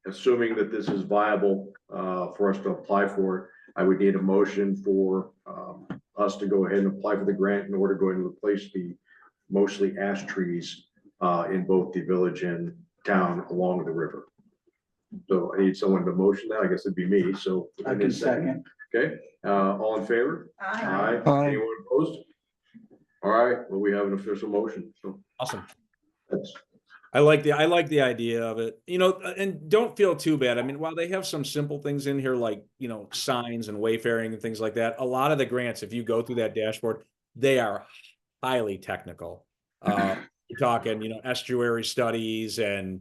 assuming that this is viable for us to apply for it, I would need a motion for us to go ahead and apply for the grant in order to go ahead and replace the mostly ash trees in both the village and town along the river. So I need someone to motion that. I guess it'd be me, so. I can second. Okay, all in favor? Aye. Anyone opposed? All right, well, we have an official motion, so Awesome. that's. I like the idea of it, and don't feel too bad. I mean, while they have some simple things in here, like, signs and wayfaring and things like that, a lot of the grants, if you go through that dashboard, they are highly technical. You're talking, estuary studies and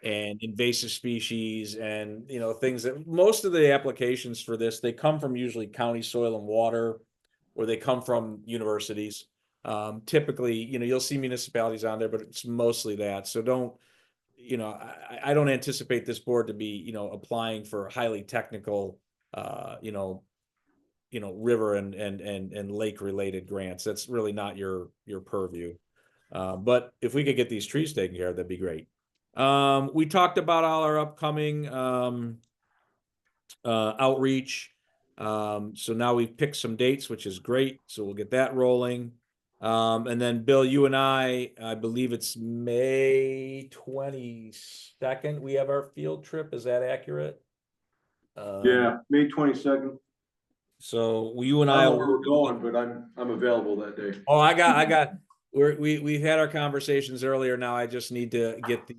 invasive species and, things that most of the applications for this, they come from usually county soil and water, or they come from universities. Typically, you'll see municipalities on there, but it's mostly that. So don't, I don't anticipate this board to be, applying for highly technical, river and lake related grants. That's really not your purview. But if we could get these trees taken care of, that'd be great. We talked about all our upcoming, outreach. So now we've picked some dates, which is great. So we'll get that rolling. And then Bill, you and I believe it's May 22nd. We have our field trip. Is that accurate? Yeah, May 22nd. So you and I I don't know will where we're going, but I'm available that day. Oh, we've had our conversations earlier. Now I just need to get the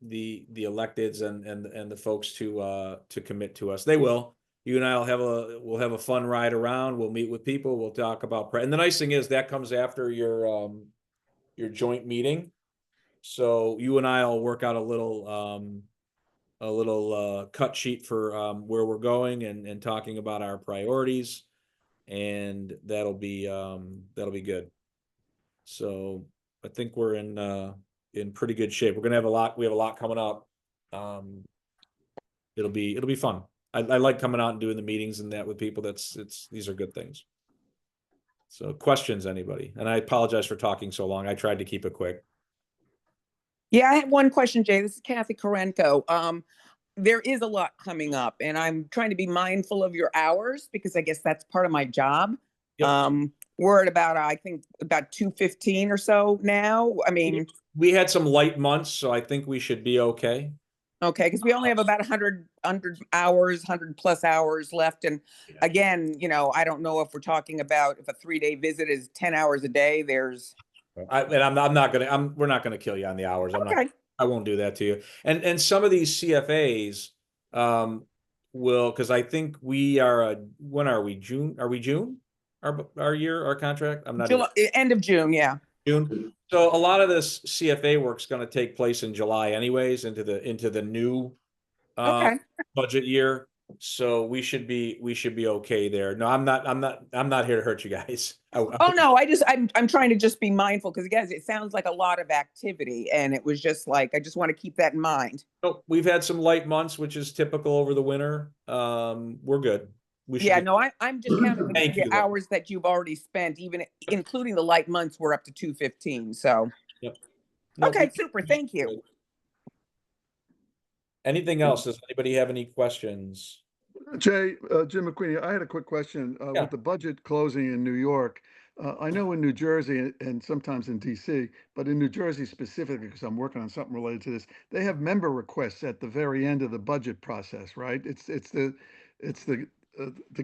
electeds and the folks to commit to us. They will. You and I we'll have a fun ride around. We'll meet with people. We'll talk about and the nice thing is that comes after your joint meeting. So you and I will work out a little cut sheet for where we're going and talking about our priorities, and that'll be good. So I think we're in pretty good shape. We're gonna have a lot. We have a lot coming up. It'll be fun. I like coming out and doing the meetings and that with people. These are good things. So questions, anybody? And I apologize for talking so long. I tried to keep it quick. Yeah, I have one question, Jay. This is Kathy Korenko. There is a lot coming up, and I'm trying to be mindful of your hours because I guess that's part of my job. Yep. We're at I think about 2:15 or so now. I mean, we had some light months, so I think we should be okay. Okay, because we only have about 100 hours, 100+ hours left. And again, I don't know if we're talking about if a 3-day visit is 10 hours a day, there's. We're not gonna kill you on the hours. Okay. I won't do that to you. And some of these CFAs, because I think we are, when are we? June? Are we June? Our contract? I'm not even. End of June, yeah. June. So a lot of this CFA work's gonna take place in July anyways, into the new Okay. budget year. So we should be okay there. No, I'm not here to hurt you guys. Oh no, I'm trying to just be mindful because again, it sounds like a lot of activity, and it was just like I just want to keep that in mind. So we've had some light months, which is typical over the winter. We're good. We should Yeah, be. no, I'm just counting Thank the you, though. hours that you've already spent, even including the light months, we're up to 215. So Yep. No, okay, super. Thank you. Anything else? Does anybody have any questions? Jay, Jim McQueenie, I had a quick question. Yeah. With the budget closing in New York, I know in New Jersey and sometimes in DC, but in New Jersey specifically, because I'm working on something related to this, they have member requests at the very end of the budget process, right? It's the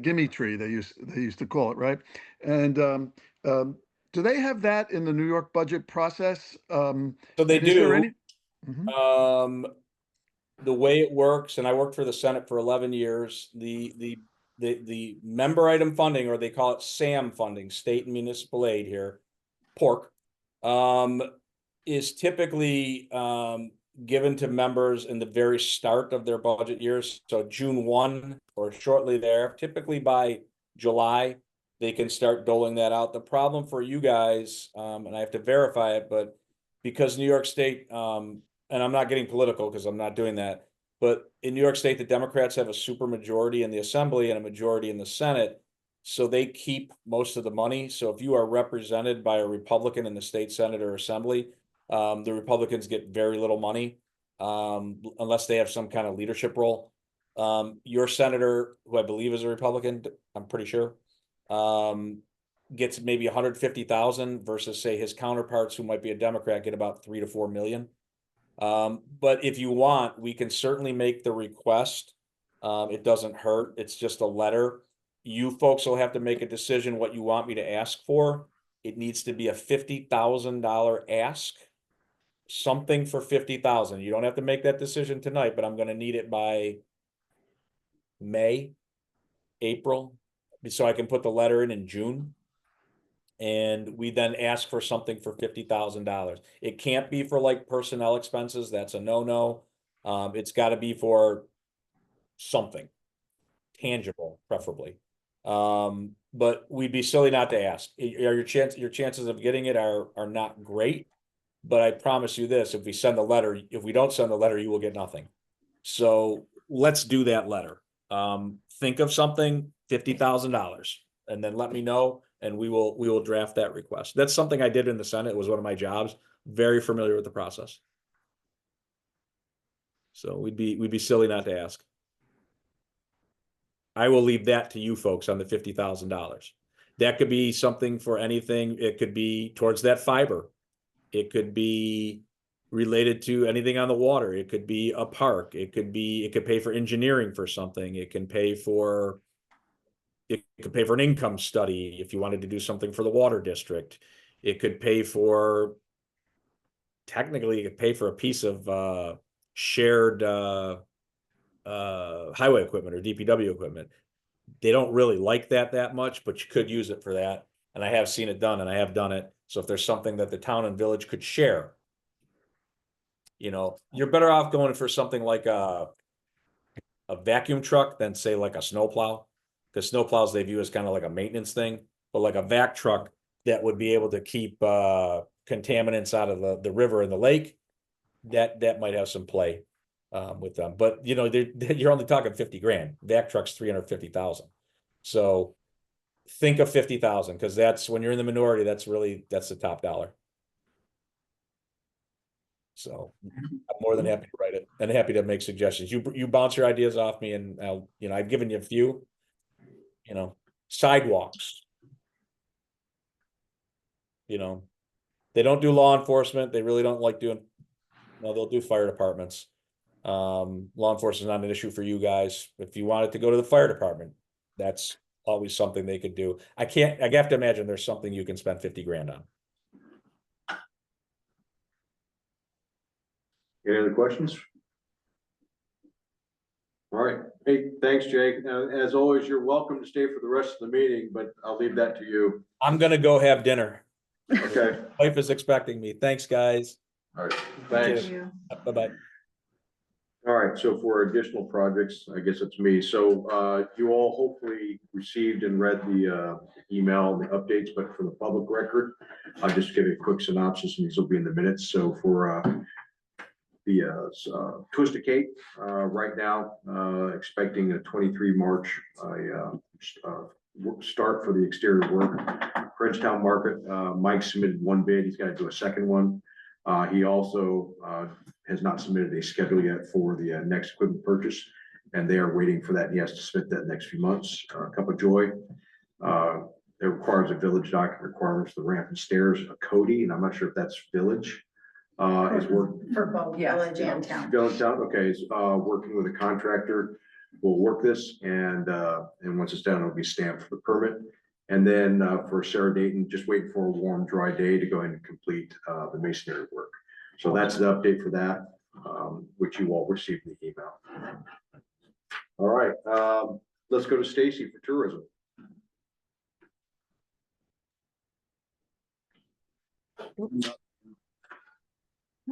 gimme tree they used to call it, right? And do they have that in the New York budget process? So they and is there do. any? Mhm. The way it works, and I worked for the Senate for 11 years, the member item funding, or they call it SAM funding, state and municipal aid here, pork, is typically given to members in the very start of their budget years. So June 1 or shortly there, typically by July, they can start doling that out. The problem for you guys, and I have to verify it, but because New York State, and I'm not getting political because I'm not doing that, but in New York State, the Democrats have a super majority in the Assembly and a majority in the Senate. So they keep most of the money. So if you are represented by a Republican in the state Senate or Assembly, the Republicans get very little money, unless they have some kind of leadership role. Your senator, who I believe is a Republican, I'm pretty sure, gets maybe 150,000 versus say his counterparts who might be a Democrat get about 3 to 4 million. But if you want, we can certainly make the request. It doesn't hurt. It's just a letter. You folks will have to make a decision what you want me to ask for. It needs to be a $50,000 ask. Something for 50,000. You don't have to make that decision tonight, but I'm going to need it by May, April, so I can put the letter in June. And we then ask for something for $50,000. It can't be for like personnel expenses. That's a no-no. It's got to be for something tangible, preferably. But we'd be silly not to ask. Your chances of getting it are not great. But I promise you this: if we don't send the letter, you will get nothing. So let's do that letter. Think of something, $50,000, and then let me know, and we will draft that request. That's something I did in the Senate. It was one of my jobs. Very familiar with the process. So we'd be silly not to ask. I will leave that to you folks on the $50,000. That could be something for anything. It could be towards that fiber. It could be related to anything on the water. It could be a park. It could pay for engineering for something. It could pay for an income study if you wanted to do something for the water district. It could pay for, technically, it could pay for a piece of shared highway equipment or DPW equipment. They don't really like that much, but you could use it for that. And I have seen it done, and I have done it. So if there's something that the town and village could share, you're better off going for something like a vacuum truck than say like a snowplow, because snowplows they view as kind of like a maintenance thing, but like a vac truck that would be able to keep contaminants out of the river and the lake, that might have some play with them. But you're only talking 50 grand. Vac truck's 350,000. So think of 50,000, because that's when you're in the minority, that's the top dollar. So I'm more than happy to write it and happy to make suggestions. You bounce your ideas off me, and I've given you a few, sidewalks. They don't do law enforcement. They really don't like doing, they'll do fire departments. Law enforcement is not an issue for you guys. If you wanted to go to the fire department, that's always something they could do. I have to imagine there's something you can spend 50 grand on. Any other questions? All right. Hey, thanks, Jake. As always, you're welcome to stay for the rest of the meeting, but I'll leave that to you. I'm gonna go have dinner. Okay. Wife is expecting me. Thanks, guys. All right. Thanks. Bye-bye. All right. So for additional projects, I guess it's me. So you all hopefully received and read the email, the updates, but for the public record, I'll just give a quick synopsis and these will be in the minutes. So for the Twisted Cape, right now, expecting a 23 March, start for the exterior work. Frenchtown Market, Mike submitted one bid. He's got to do a second one. He also has not submitted a schedule yet for the next equipment purchase, and they are waiting for that. He has to submit that next few months. Cup of Joy, it requires a village document requirements for the ramp and stairs. A Cody, and I'm not sure if that's village. Is working For both village and town. village town. Okay, is working with a contractor. We'll work this, and once it's done, it'll be stamped for the permit. And then for Sarah Dayton, just waiting for a warm, dry day to go ahead and complete the masonry work. So that's the update for that, which you all received in the email. All right, let's go to Stacy for tourism.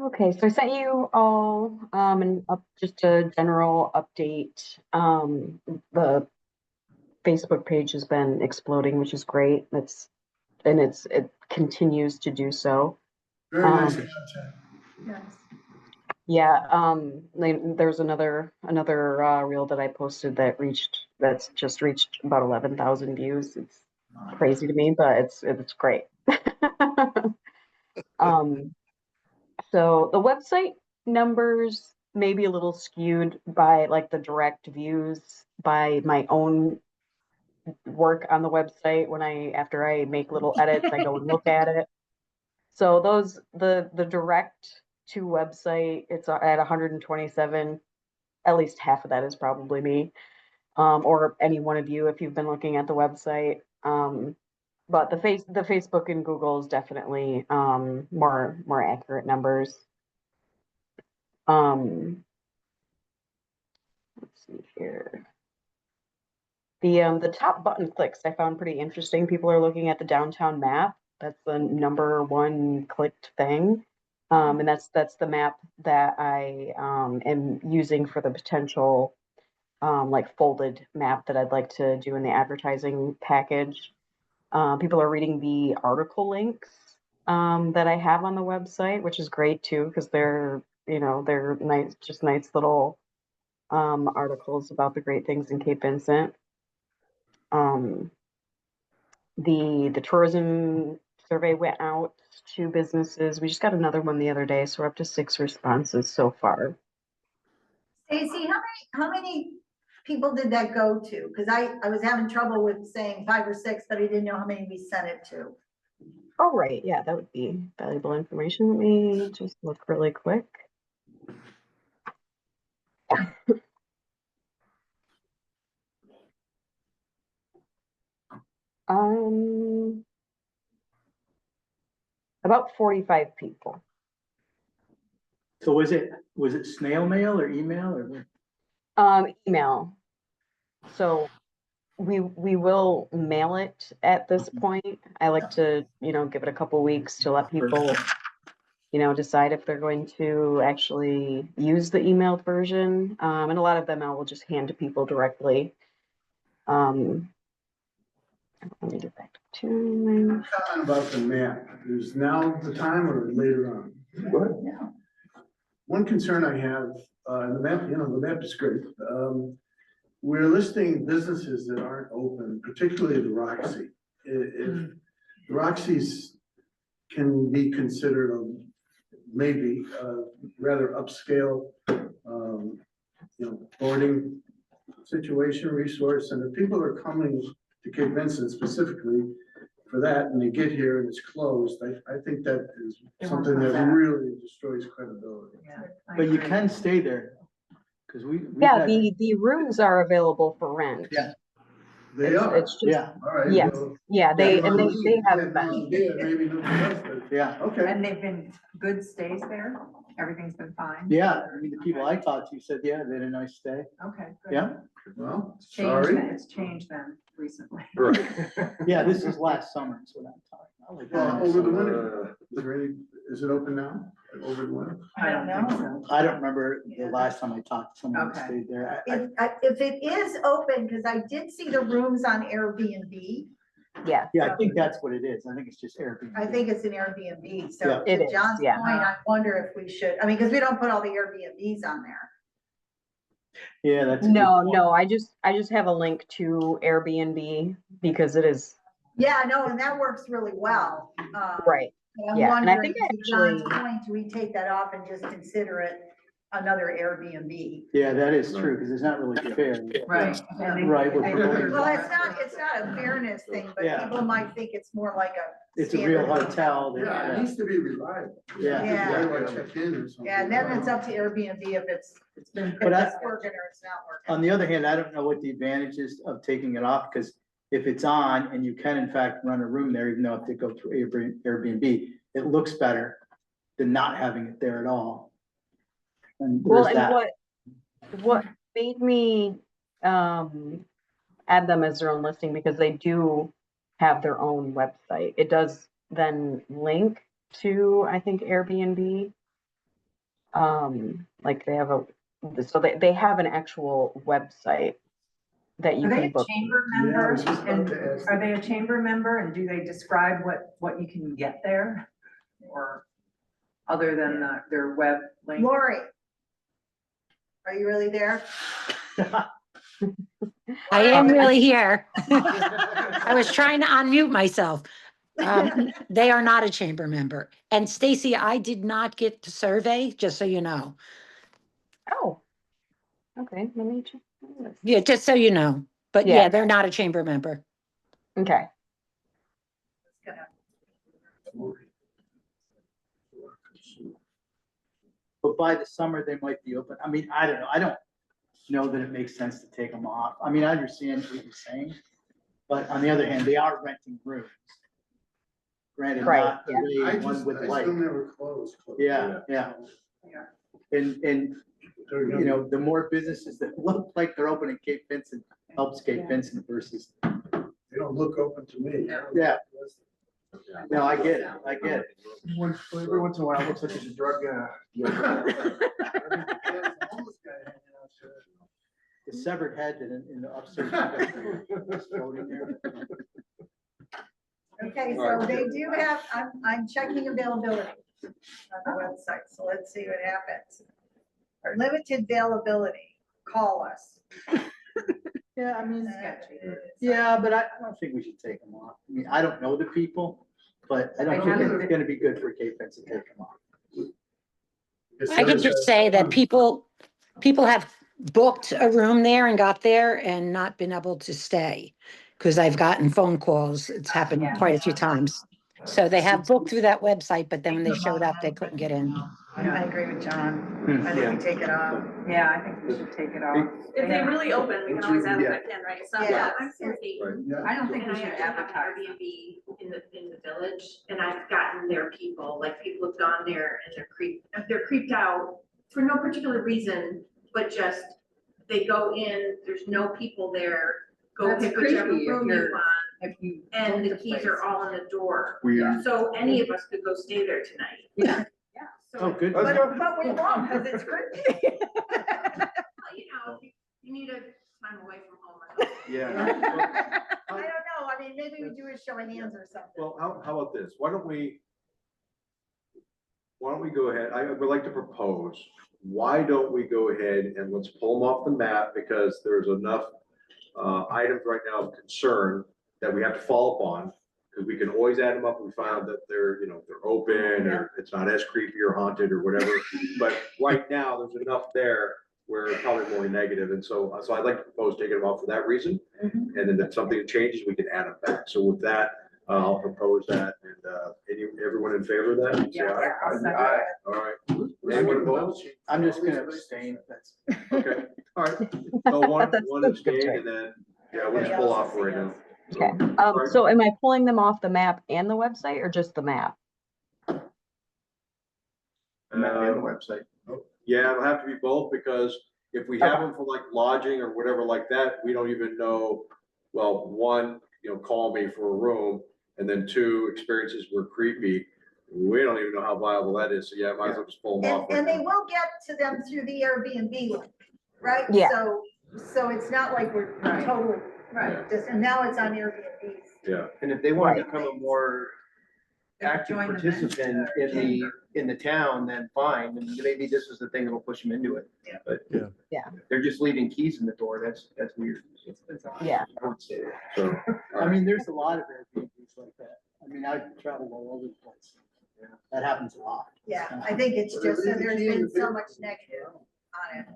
Okay, so I sent you all just a general update. The Facebook page has been exploding, which is great. It continues to do so. Very nice content. Yes. Yeah, there's another reel that I posted that's just reached about 11,000 views. It's crazy to me, but it's great. So the website numbers may be a little skewed by like the direct views by my own work on the website. After I make little edits, I go and look at it. So the direct to website, it's at 127. At least half of that is probably me, or any one of you if you've been looking at the website. But the Facebook and Google is definitely more accurate numbers. Let's see here. The top button clicks I found pretty interesting. People are looking at the downtown map. That's the #1 clicked thing. And that's the map that I am using for the potential like folded map that I'd like to do in the advertising package. People are reading the article links that I have on the website, which is great too, because they're nice, just nice little articles about the great things in Cape Vincent. The tourism survey went out to businesses. We just got another one the other day, so we're up to 6 responses so far. Stacy, how many people did that go to? Because I was having trouble with saying 5 or 6, but I didn't know how many we sent it to. Oh, right. Yeah, that would be valuable information. Let me just look really quick. About 45 people. So was it snail mail or email or? Email. So we will mail it at this point. I like to, give it a couple weeks to let people, decide if they're going to actually use the emailed version. And a lot of them I will just hand to people directly. Let me get back to my Comment about the map. Is now the time or later on? What? One concern I have, the map is great. We're listing businesses that aren't open, particularly the Roxy. If the Roxy's can be considered maybe rather upscale, boarding situation resource, and if people are coming to Cape Vincent specifically for that, and they get here and it's closed, I think that is something that really destroys credibility. Yeah, But you can stay there Because we've Yeah, had- the rooms are available for rent. Yeah. They It's- are. it's just- Yeah, All right. Yes, well, yeah, they have been. Maybe nobody else, but, yeah, okay. And they've been good stays there? Everything's been fine? yeah. I mean, the people I talked to said, yeah, they had a nice stay. Okay. good. Yeah, Well, It's changed sorry. then- It's changed then recently. Right. yeah, this is last summer, is what I'm talking about. Like, Well, over the winter, is it open now, over the winter? I don't think so. I don't remember the last time I talked to someone who Okay. stayed there. If it is open, because I did see the rooms on Airbnb, Yeah, Yeah, I think that's what it is. I think it's just Airbnb. I think it's an Airbnb, so Yeah. It to is, John's yeah. point, I wonder if we should, I mean, because we don't put all the Airbnbs on there. Yeah, that's. a good no, point. no, I just have a link to Airbnb because it is, Yeah, no, and that works really well. right. I'm Yeah, and I wondering, think to John's actually- point, do we take that off and just consider it another Airbnb? Yeah, that is true, because it's not really fair. Right. And they- Right, we're they- promoting- Well, it's not a fairness thing, but Yeah. people might think it's more like a. It's a real standard hotel. that- Yeah, it needs to be reliable. Yeah. Yeah. Like check in or something. Yeah, and then it's up to Airbnb if it's But I- working or it's not working. On the other hand, I don't know what the advantage is of taking it off, because if it's on and you can in fact run a room there, even though if they go through Airbnb, it looks better than not having it there at all. And Well, there's and that. what made me add them as their own listing, because they do have their own website. It does then link to, I think, Airbnb. Like they have so they have an actual website that you Are they can a book. chamber Yeah, I member? was just about And to ask are they a chamber member and do they describe what you can get there? Or other than their web link? Lori, are you really there? I am really here. I was trying to unmute myself. They are not a chamber member. And Stacy, I did not get the survey, just so you know. Oh, okay, let me check this. Yeah, just so you know. But Yeah. yeah, they're not a chamber member. Okay. But by the summer, they might be open. I mean, I don't know. I don't know that it makes sense to take them off. I mean, I understand what you're saying. But on the other hand, they are renting rooms. Granted, Right, not the I way one just, would I like. still never close. Yeah, yeah. And, you know, the more businesses that look like they're open in Cape Vincent helps Cape Vincent versus, They don't look open to me. yeah. No, I get it. I get it. Every once in a while, it looks like there's a drug, deal. The severed head in the upstairs. Floating there. Okay, so they do have, I'm checking availability on the website, so let's see what happens. Limited availability, call us. Yeah, I mean, Sketchy. yeah, but I don't think we should take them off. I mean, I don't know the people, but I don't think it's gonna be good for Cape Vincent to take them off. I could just say that people have booked a room there and got there and not been able to stay. Because I've gotten phone calls. It's happened Yeah. quite a few times. So they have booked through that website, but then when they showed up, they couldn't get in. I agree with John. Hmm. I think we take it off. Yeah, I think we should take it off. If they really open, we can always add it Yeah. back in, right? So Yeah. I'm 14. Right. I don't think And we I should actually have an advertise. Airbnb in the village, and I've gotten their people, like people have gone there and they're creeped out for no particular reason, but just they go in, there's no people there, go That's pick whichever creepy if room you you're- want, If you and the book keys place. are all in the door. Weird. So any of us could go stay there tonight. Yeah. Yeah. Oh, So, good. But we won't, because it's creepy. well, you need a time away from home or something. Yeah. I don't know, I mean, maybe we do a show of hands or something. Well, how about this? Why don't we go ahead? I would like to propose, why don't we go ahead and let's pull them off the map, because there's enough items right now of concern that we have to follow up on, because we can always add them up and we find out that they're open, or it's not as creepy or haunted or whatever. But right now, there's enough there where it's probably more negative. And so I'd like to propose taking them off for that reason. And then if something changes, we can add them back. So with that, I'll propose that, and, everyone in favor of that? Say aye. Aye. All right. Anyone opposed? I'm just gonna abstain, that's. Okay, all right. So one That's a good abstain, choice. and then, yeah, we'll just pull off for right now. Okay, All right. so am I pulling them off the map and the website or just the map? And that'll be on the website. Yeah, it'll have to be both, because if we have them for like lodging or whatever like that, we don't even know, well, one, call me for a room, and then two, experiences were creepy. We don't even know how viable that is, so yeah, might as well just pull them off. And they will get to them through the Airbnb link, right? Yeah. So it's not like we're totally, and now it's on Airbnbs. Yeah. And if they want to Right. become a more active Join the participant in the town, then fine, and maybe this is the thing that'll push them into it. Yeah. But Yeah. they're just leaving keys in the door, that's weird. Yeah. I would say that. So, I mean, there's a lot of Airbnbs like that. I mean, I travel all over the place. That happens a lot. Yeah, I think it's just that there's been so much negative on it.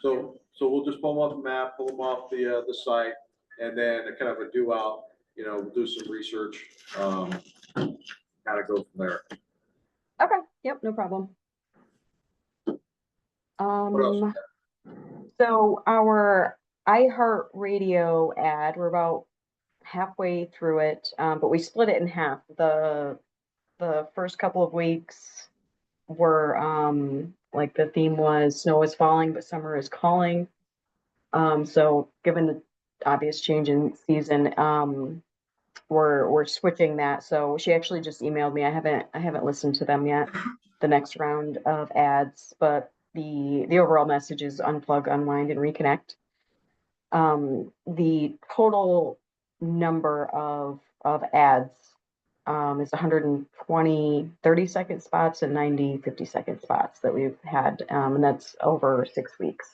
so we'll just pull them off the map, pull them off the site, and then kind of a do out, we'll do some research, kind of go from there. Okay, yep, no problem. What else? So our iHeartRadio ad, we're about halfway through it, but we split it in half. The first couple of weeks were like the theme was snow is falling, but summer is calling. So given the obvious change in season, we're switching that. So she actually just emailed me. I haven't listened to them yet, the next round of ads, but the overall message is unplug, unwind, and reconnect. The total number of ads is 120 30-second spots and 90 50-second spots that we've had, and that's over 6 weeks.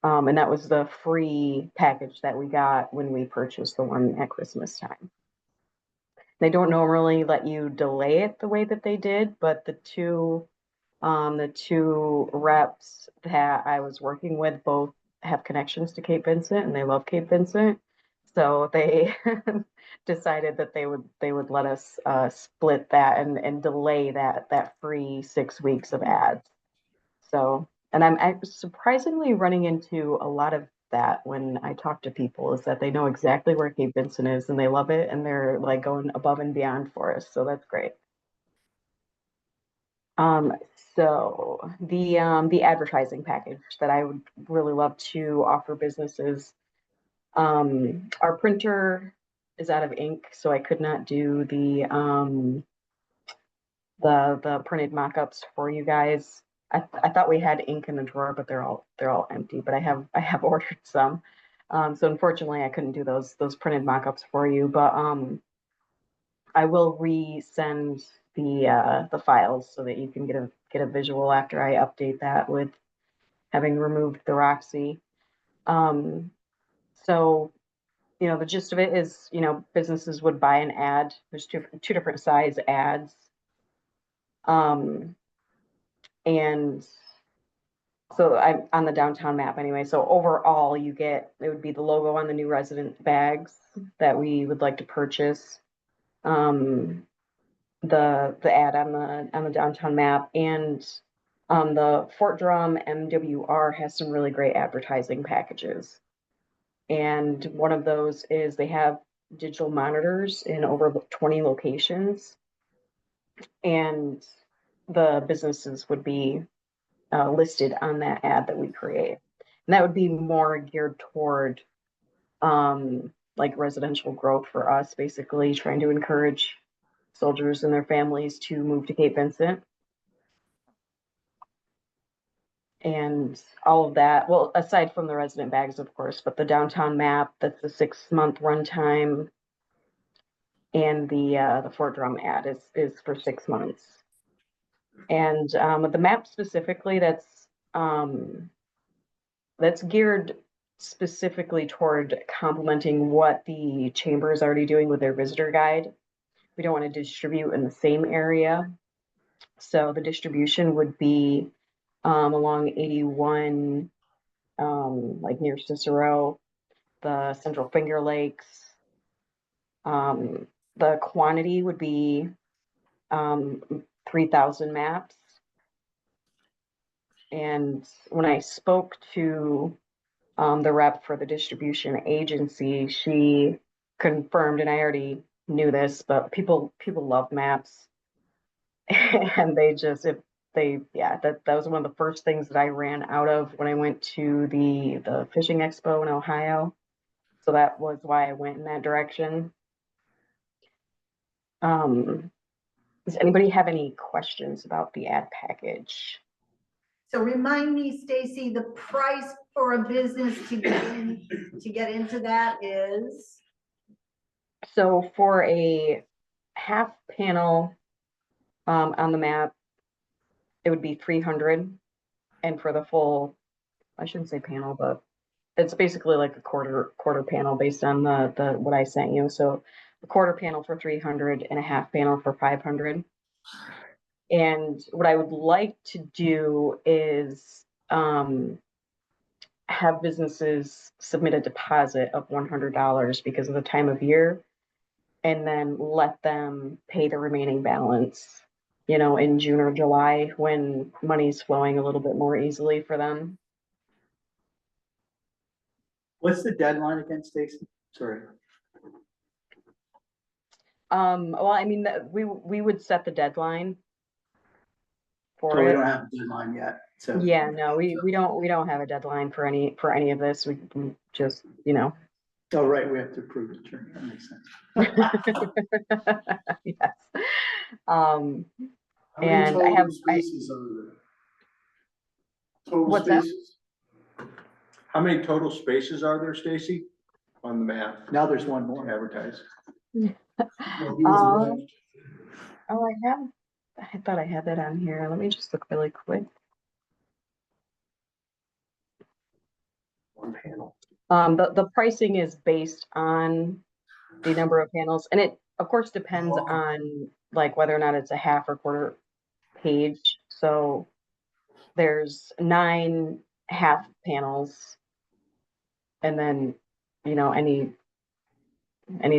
And that was the free package that we got when we purchased the one at Christmas time. They don't normally let you delay it the way that they did, but the two reps that I was working with both have connections to Cape Vincent and they love Cape Vincent. So they decided that they would let us split that and delay that free 6 weeks of ads. So, and I'm surprisingly running into a lot of that when I talk to people, is that they know exactly where Cape Vincent is and they love it and they're like going above and beyond for us. So that's great. So the advertising package that I would really love to offer businesses. Our printer is out of ink, so I could not do the printed mock-ups for you guys. I thought we had ink in the drawer, but they're all empty. But I have ordered some. So unfortunately, I couldn't do those printed mock-ups for you. But I will resend the files so that you can get a visual after I update that with having removed the Roxy. So the gist of it is, businesses would buy an ad. There's two different size ads. And so I'm on the downtown map anyway. So overall it would be the logo on the new resident bags that we would like to purchase. The ad on the downtown map, and the Fort Drum MWR has some really great advertising packages. And one of those is they have digital monitors in over 20 locations, and the businesses would be listed on that ad that we create. And that would be more geared toward like residential growth for us, basically trying to encourage soldiers and their families to move to Cape Vincent. And all of that, well, aside from the resident bags, of course, but the downtown map, that's the 6-month runtime. And the Fort Drum ad is for 6 months. And with the map specifically, that's geared specifically toward complementing what the chamber is already doing with their visitor guide. We don't want to distribute in the same area. So the distribution would be along 81, like near Cicero, the Central Finger Lakes, the quantity would be 3,000 maps. And when I spoke to the rep for the distribution agency, she confirmed, and I already knew this, but people love maps. And they just, that was one of the first things that I ran out of when I went to the fishing expo in Ohio. So that was why I went in that direction. Does anybody have any questions about the ad package? So remind me, Stacy, the price for a business to get into that is? So for a half panel on the map, it would be 300. And for the full, I shouldn't say panel, but it's basically like a quarter panel based on the what I sent you. So a quarter panel for 300 and a half panel for 500. And what I would like to do is have businesses submit a deposit of $100 because of the time of year, and then let them pay the remaining balance, in June or July when money's flowing a little bit more easily for them. What's the deadline again, Stacy? Sorry. Well, I mean, we would set the deadline for So we it. don't have a deadline yet, so. Yeah, no, we don't have a deadline for any of this. We just, Oh, right, we have to approve it, sure, that makes sense. yes. How many And I total have, spaces are there? Total What's that? spaces? How many total spaces are there, Stacy, on the map Now there's one more. advertised? Well, who was left? I thought I had that on here. Let me just look really quick. One panel. The pricing is based on the number of panels, and it of course depends on like whether or not it's a half or quarter page. So there's 9 half panels, and then any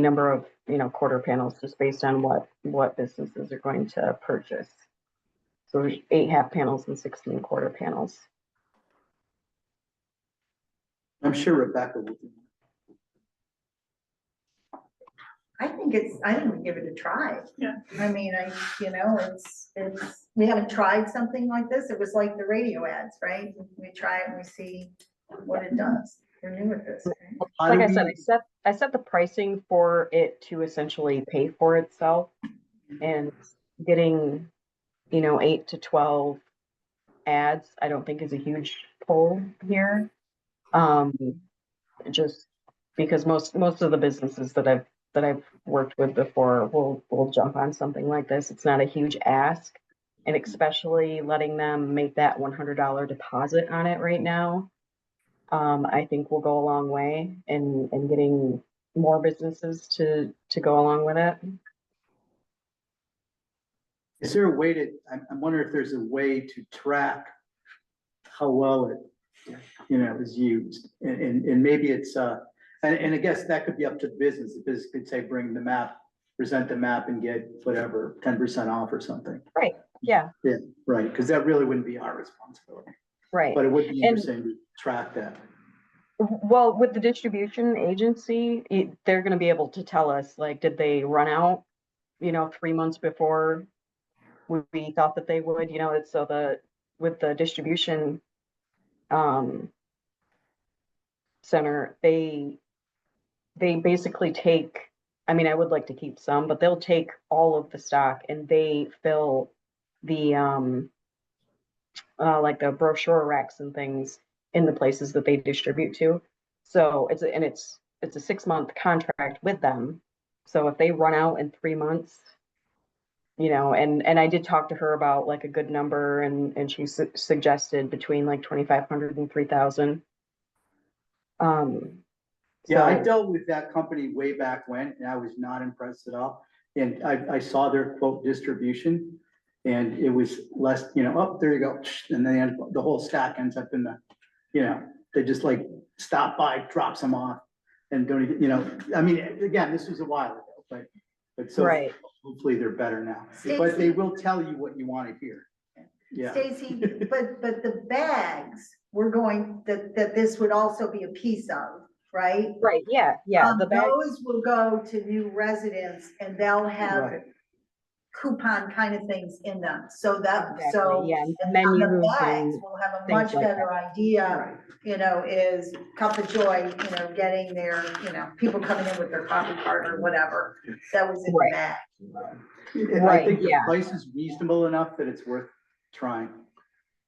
number of quarter panels just based on what businesses are going to purchase. So there's 8 half panels and 16 quarter panels. I'm sure Rebecca will do. I think we give it a try. Yeah. I mean, we haven't tried something like this. It was like the radio ads, right? We try it and we see what it does. We're new at this. Right? Like I said, I set the pricing for it to essentially pay for itself, and getting 8 to 12 ads I don't think is a huge pull here. Just because most of the businesses that I've worked with before will jump on something like this. It's not a huge ask, and especially letting them make that $100 deposit on it right now, I think will go a long way in getting more businesses to go along with it. Is there a way I'm wondering if there's a way to track how well it, is used, and maybe it's, and I guess that could be up to the business. The business could say, bring the map, present the map and get whatever, 10% off or something. Right, yeah. Yeah, right, because that really wouldn't be our responsibility. Right. But it would be interesting to track that. Well, with the distribution agency, they're going to be able to tell us, like, did they run out, 3 months before we thought that they would, so with the distribution center, they basically take, I mean, I would like to keep some, but they'll take all of the stock and they fill the like the brochure racks and things in the places that they distribute to. So it's a 6-month contract with them. So if they run out in 3 months, and I did talk to her about like a good number, and she suggested between like 2,500 and 3,000. Yeah, I dealt with that company way back when, and I was not impressed at all. And I saw their quote distribution, and it was less, oh, there you go. And then the whole stack ends up in the, they just like stop by, drop some off, and don't even, I mean, again, this was a while ago, but But so Right. hopefully they're better now, Stacy. but they will tell you what you want to hear. Yeah. Stacy, but the bags, we're going, that this would also be a piece of, right? Right, yeah, the bag, Those will go to new residents and they'll have Right. coupon kind of things in them, so that, exactly, so. yeah, On the menus bags, and we'll have a things much like better idea, you know, is Cup of Joy, you know, getting their, you know, people coming in with their coffee cart or whatever, that was in the Right. bag. I Right, think the yeah. price is reasonable enough that it's worth trying.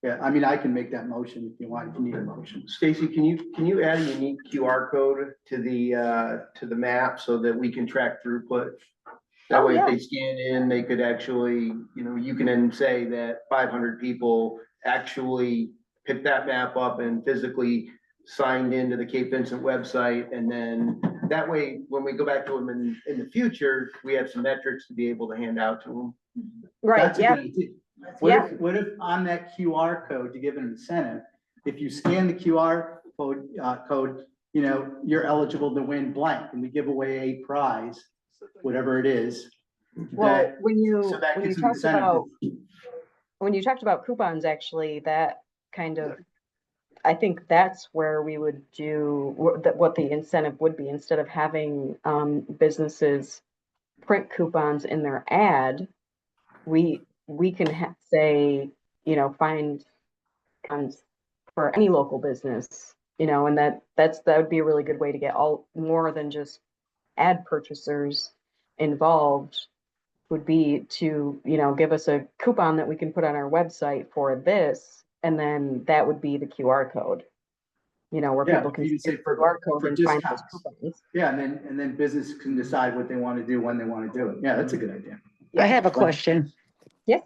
Yeah, I mean, I can make that motion if you want, if you need a motion. Stacy, can you add a unique QR code to the map so that we can track throughput? That Oh, way, if yeah. they scan in, they could actually, you know, you can then say that 500 people actually picked that map up and physically signed into the Cape Vincent website. And then that way, when we go back to them in the future, we have some metrics to be able to hand out to them. Right, That's a yeah, good idea. Yeah. What if on that QR code to give an incentive, if you scan the QR code, you know, you're eligible to win blank, and we give away a prize, whatever it is. well, that- so that gives an incentive. when you talked about coupons, actually, that kind of, I think that's where we would do, what the incentive would be, instead of having, businesses print coupons in their ad, we can say, you know, find coupons for any local business, you know, and that would be a really good way to get all, more than just ad purchasers involved, would be to, you know, give us a coupon that we can put on our website for this, and then that would be the QR code, you know, where Yeah, people can you see say the QR code for and find those discounts. coupons. Yeah, and then business can decide what they want to do, when they want to do it. Yeah, that's a good idea. I have a question. Yeah.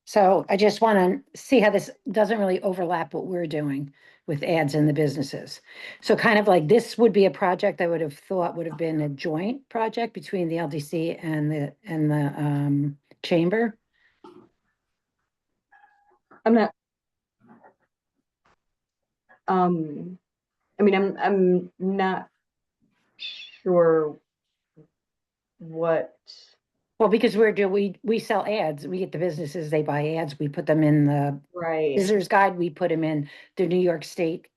So I just want to see how this doesn't really overlap what we're doing with ads in the businesses. So kind of like this would be a project I would have thought would have been a joint project between the LDC and the chamber. I'm not. I mean, I'm not sure what. Well, because we sell ads, we get the businesses, they buy ads, we put them in the Right. visitor's guide, we put them in the New York State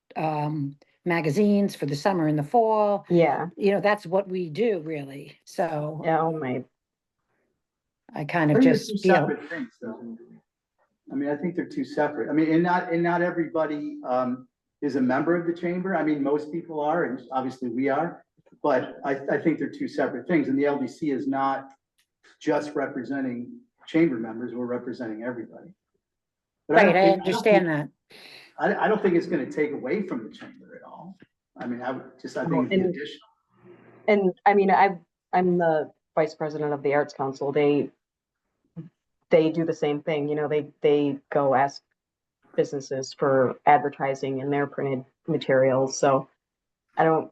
magazines for the summer and the fall. Yeah. You know, that's what we do really. So Yeah. Oh my. I kind I of think they're just two feel, separate things, though. I mean, I think they're two separate. I mean, and not everybody is a member of the chamber. I mean, most people are, and obviously we are. But I think they're two separate things, and the LDC is not just representing chamber members. We're representing everybody. But right, I don't understand think- that. I don't think it's going to take away from the chamber at all. I mean, I think it'd be additional. And I mean, I'm the vice president of the Arts Council. They do the same thing, you know, they go ask businesses for advertising in their printed materials. So I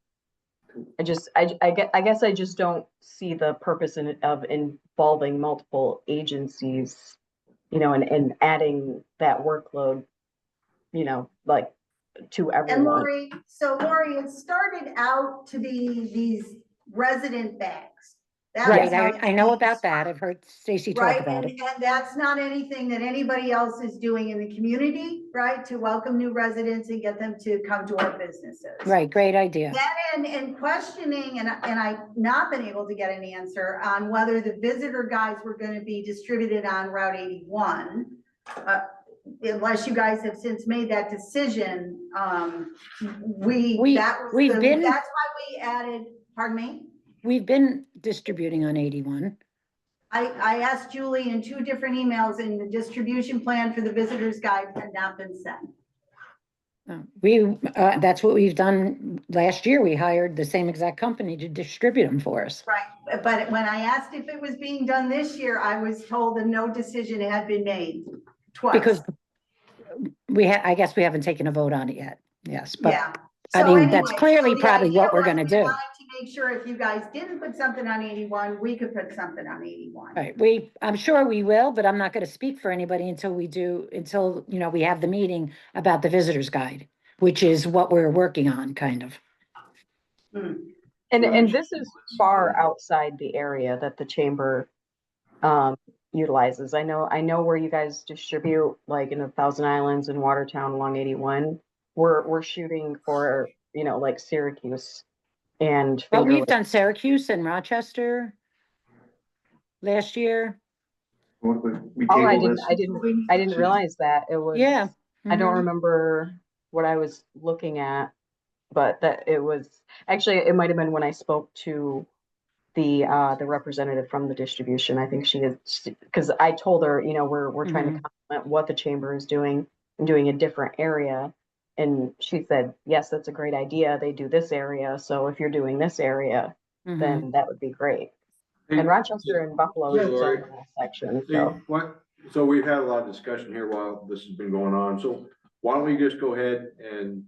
guess I just don't see the purpose of involving multiple agencies, you know, and adding that workload, you know, like to And everyone. Lori, it started out to be these resident bags. That Right, was how I know it about that. I've heard Stacy talk Right, about and, it. and that's not anything that anybody else is doing in the community, right, to welcome new residents and get them to come to our businesses. Right, great idea. Then in questioning, and I've not been able to get an answer on whether the visitor guides were gonna be distributed on Route 81. Unless you guys have since made that decision, We've been- that's why we added, pardon me? We've been distributing on 81. I asked Julie in 2 different emails, and the distribution plan for the visitor's guide had not been sent. That's what we've done last year. We hired the same exact company to distribute them for us. Right, but when I asked if it was being done this year, I was told that no decision had been made twice. Because I guess we haven't taken a vote on it yet. Yes, but Yeah. I So mean, that's anyway, clearly so the probably idea what we're was gonna we do. wanted to make sure if you guys didn't put something on 81, we could put something on 81. Right, I'm sure we will, but I'm not gonna speak for anybody until you know, we have the meeting about the visitor's guide, which is what we're working on, kind of. And this is far outside the area that the chamber utilizes. I know where you guys distribute, like in the Thousand Islands and Watertown along 81. We're shooting for, you know, like Syracuse and Well, Finger we've Lakes. done Syracuse and Rochester last year. We Oh, table this. I didn't realize that it was. Yeah. I don't Mhm. remember what I was looking at, but that it was actually, it might have been when I spoke to the representative from the distribution. I think she is, because I told her, you know, we're trying to complement what the chamber is doing and doing a different area. And she said, yes, that's a great idea. They do this area. So if you're doing this area, Mhm. then that would be great. Hey, And Rochester and Buffalo yeah, is its Lori. own little section, See, so. so we've had a lot of discussion here while this has been going on, so why don't we just go ahead and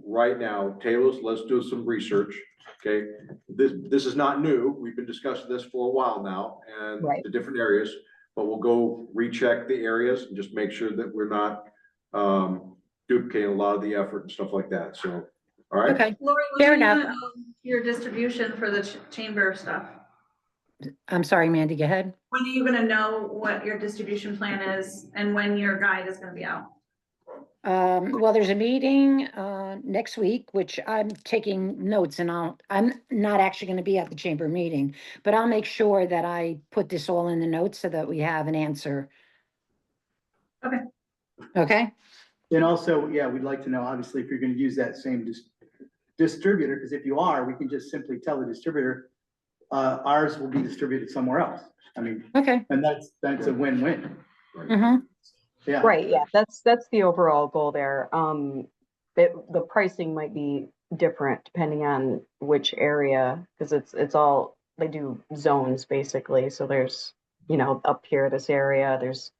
right now, tables, let's do some research, okay? This is not new, we've been discussing this for a while now, and Right. the different areas, but we'll go recheck the areas and just make sure that we're not duplicating a lot of the effort and stuff like that, so, all right? Okay, Lori, fair when are you enough. gonna know your distribution for the chamber stuff? I'm sorry, Mandy, go ahead. When are you gonna know what your distribution plan is and when your guide is gonna be out? Well, there's a meeting next week, which I'm taking notes, and I'm not actually going to be at the chamber meeting, but I'll make sure that I put this all in the notes so that we have an answer. Okay. Okay, And also, yeah, we'd like to know, obviously, if you're gonna use that same distributor, because if you are, we can just simply tell the distributor, ours will be distributed somewhere else. I mean, okay. and that's a win-win. Mm-hmm. Yeah. Right, yeah, that's the overall goal there. The pricing might be different depending on which area, because it's all, they do zones basically. So there's, you know, up here, this area, there's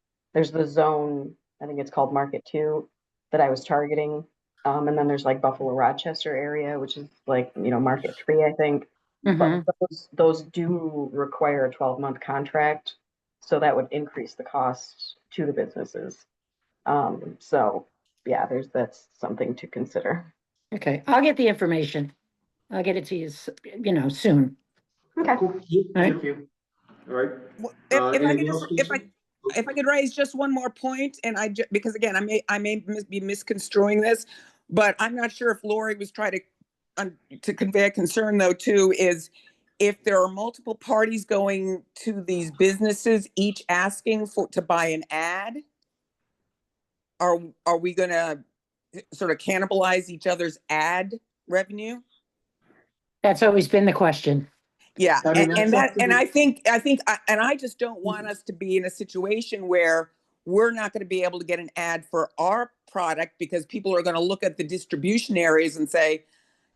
the zone, I think it's called Market 2 that I was targeting. And then there's like Buffalo Rochester area, which is like, you know, Market 3, I think. Mm-hmm. But those do require a 12-month contract, so that would increase the cost to the businesses. So yeah, that's something to consider. Okay, I'll get the information. I'll get it to you, you know, soon. Okay. Cool. Thank you. All right. Well, if I could Anything just, else, if Lisa? I could raise just one more point, and because again, I may be misconstruing this, but I'm not sure if Lori was trying to convey a concern though too, is if there are multiple parties going to these businesses, each asking to buy an ad, are we gonna sort of cannibalize each other's ad revenue? That's always been the question. Yeah, I mean, and that's up to and the- I think, and I just don't want us to be in a situation where we're not going to be able to get an ad for our product because people are going to look at the distribution areas and say,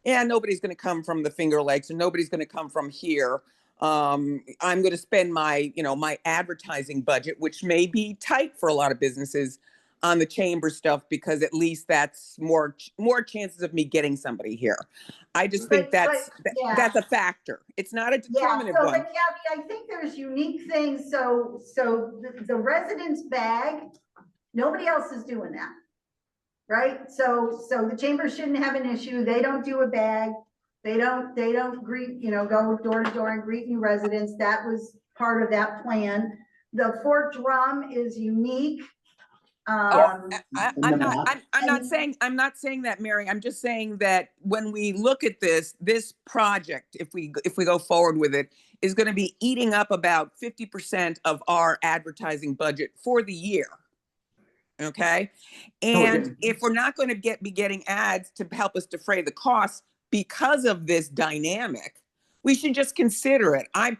yeah, nobody's going to come from the Finger Lakes or nobody's going to come from here. I'm going to spend my, you know, my advertising budget, which may be tight for a lot of businesses, on the chamber stuff because at least that's more chances of me getting somebody here. I just think that's a factor. It's not a determinative So, one. but Kathy, I think there's unique things. So the residence bag, nobody else is doing that. Right? So the chamber shouldn't have an issue. They don't do a bag. They don't greet, you know, go door to door and greet new residents. That was part of that plan. The Fort Drum is unique. I'm not saying that, Mary. I'm just saying that when we look at this project, if we go forward with it, is going to be eating up about 50% of our advertising budget for the year. Okay. And if we're not going to be getting ads to help us defray the costs because of this dynamic, we should just consider it. I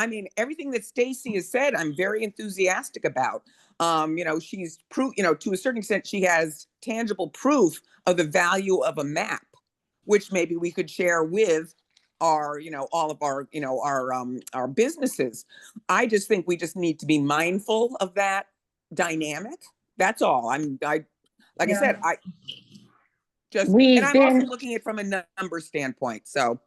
mean, everything that Stacy has said, I'm very enthusiastic about. You know, she's you know, to a certain extent, she has tangible proof of the value of a map, which maybe we could share with our, you know, all of our, you know, our businesses. I just think we just need to be mindful of that dynamic. That's all. I said, and I'm also looking at it from a number standpoint. So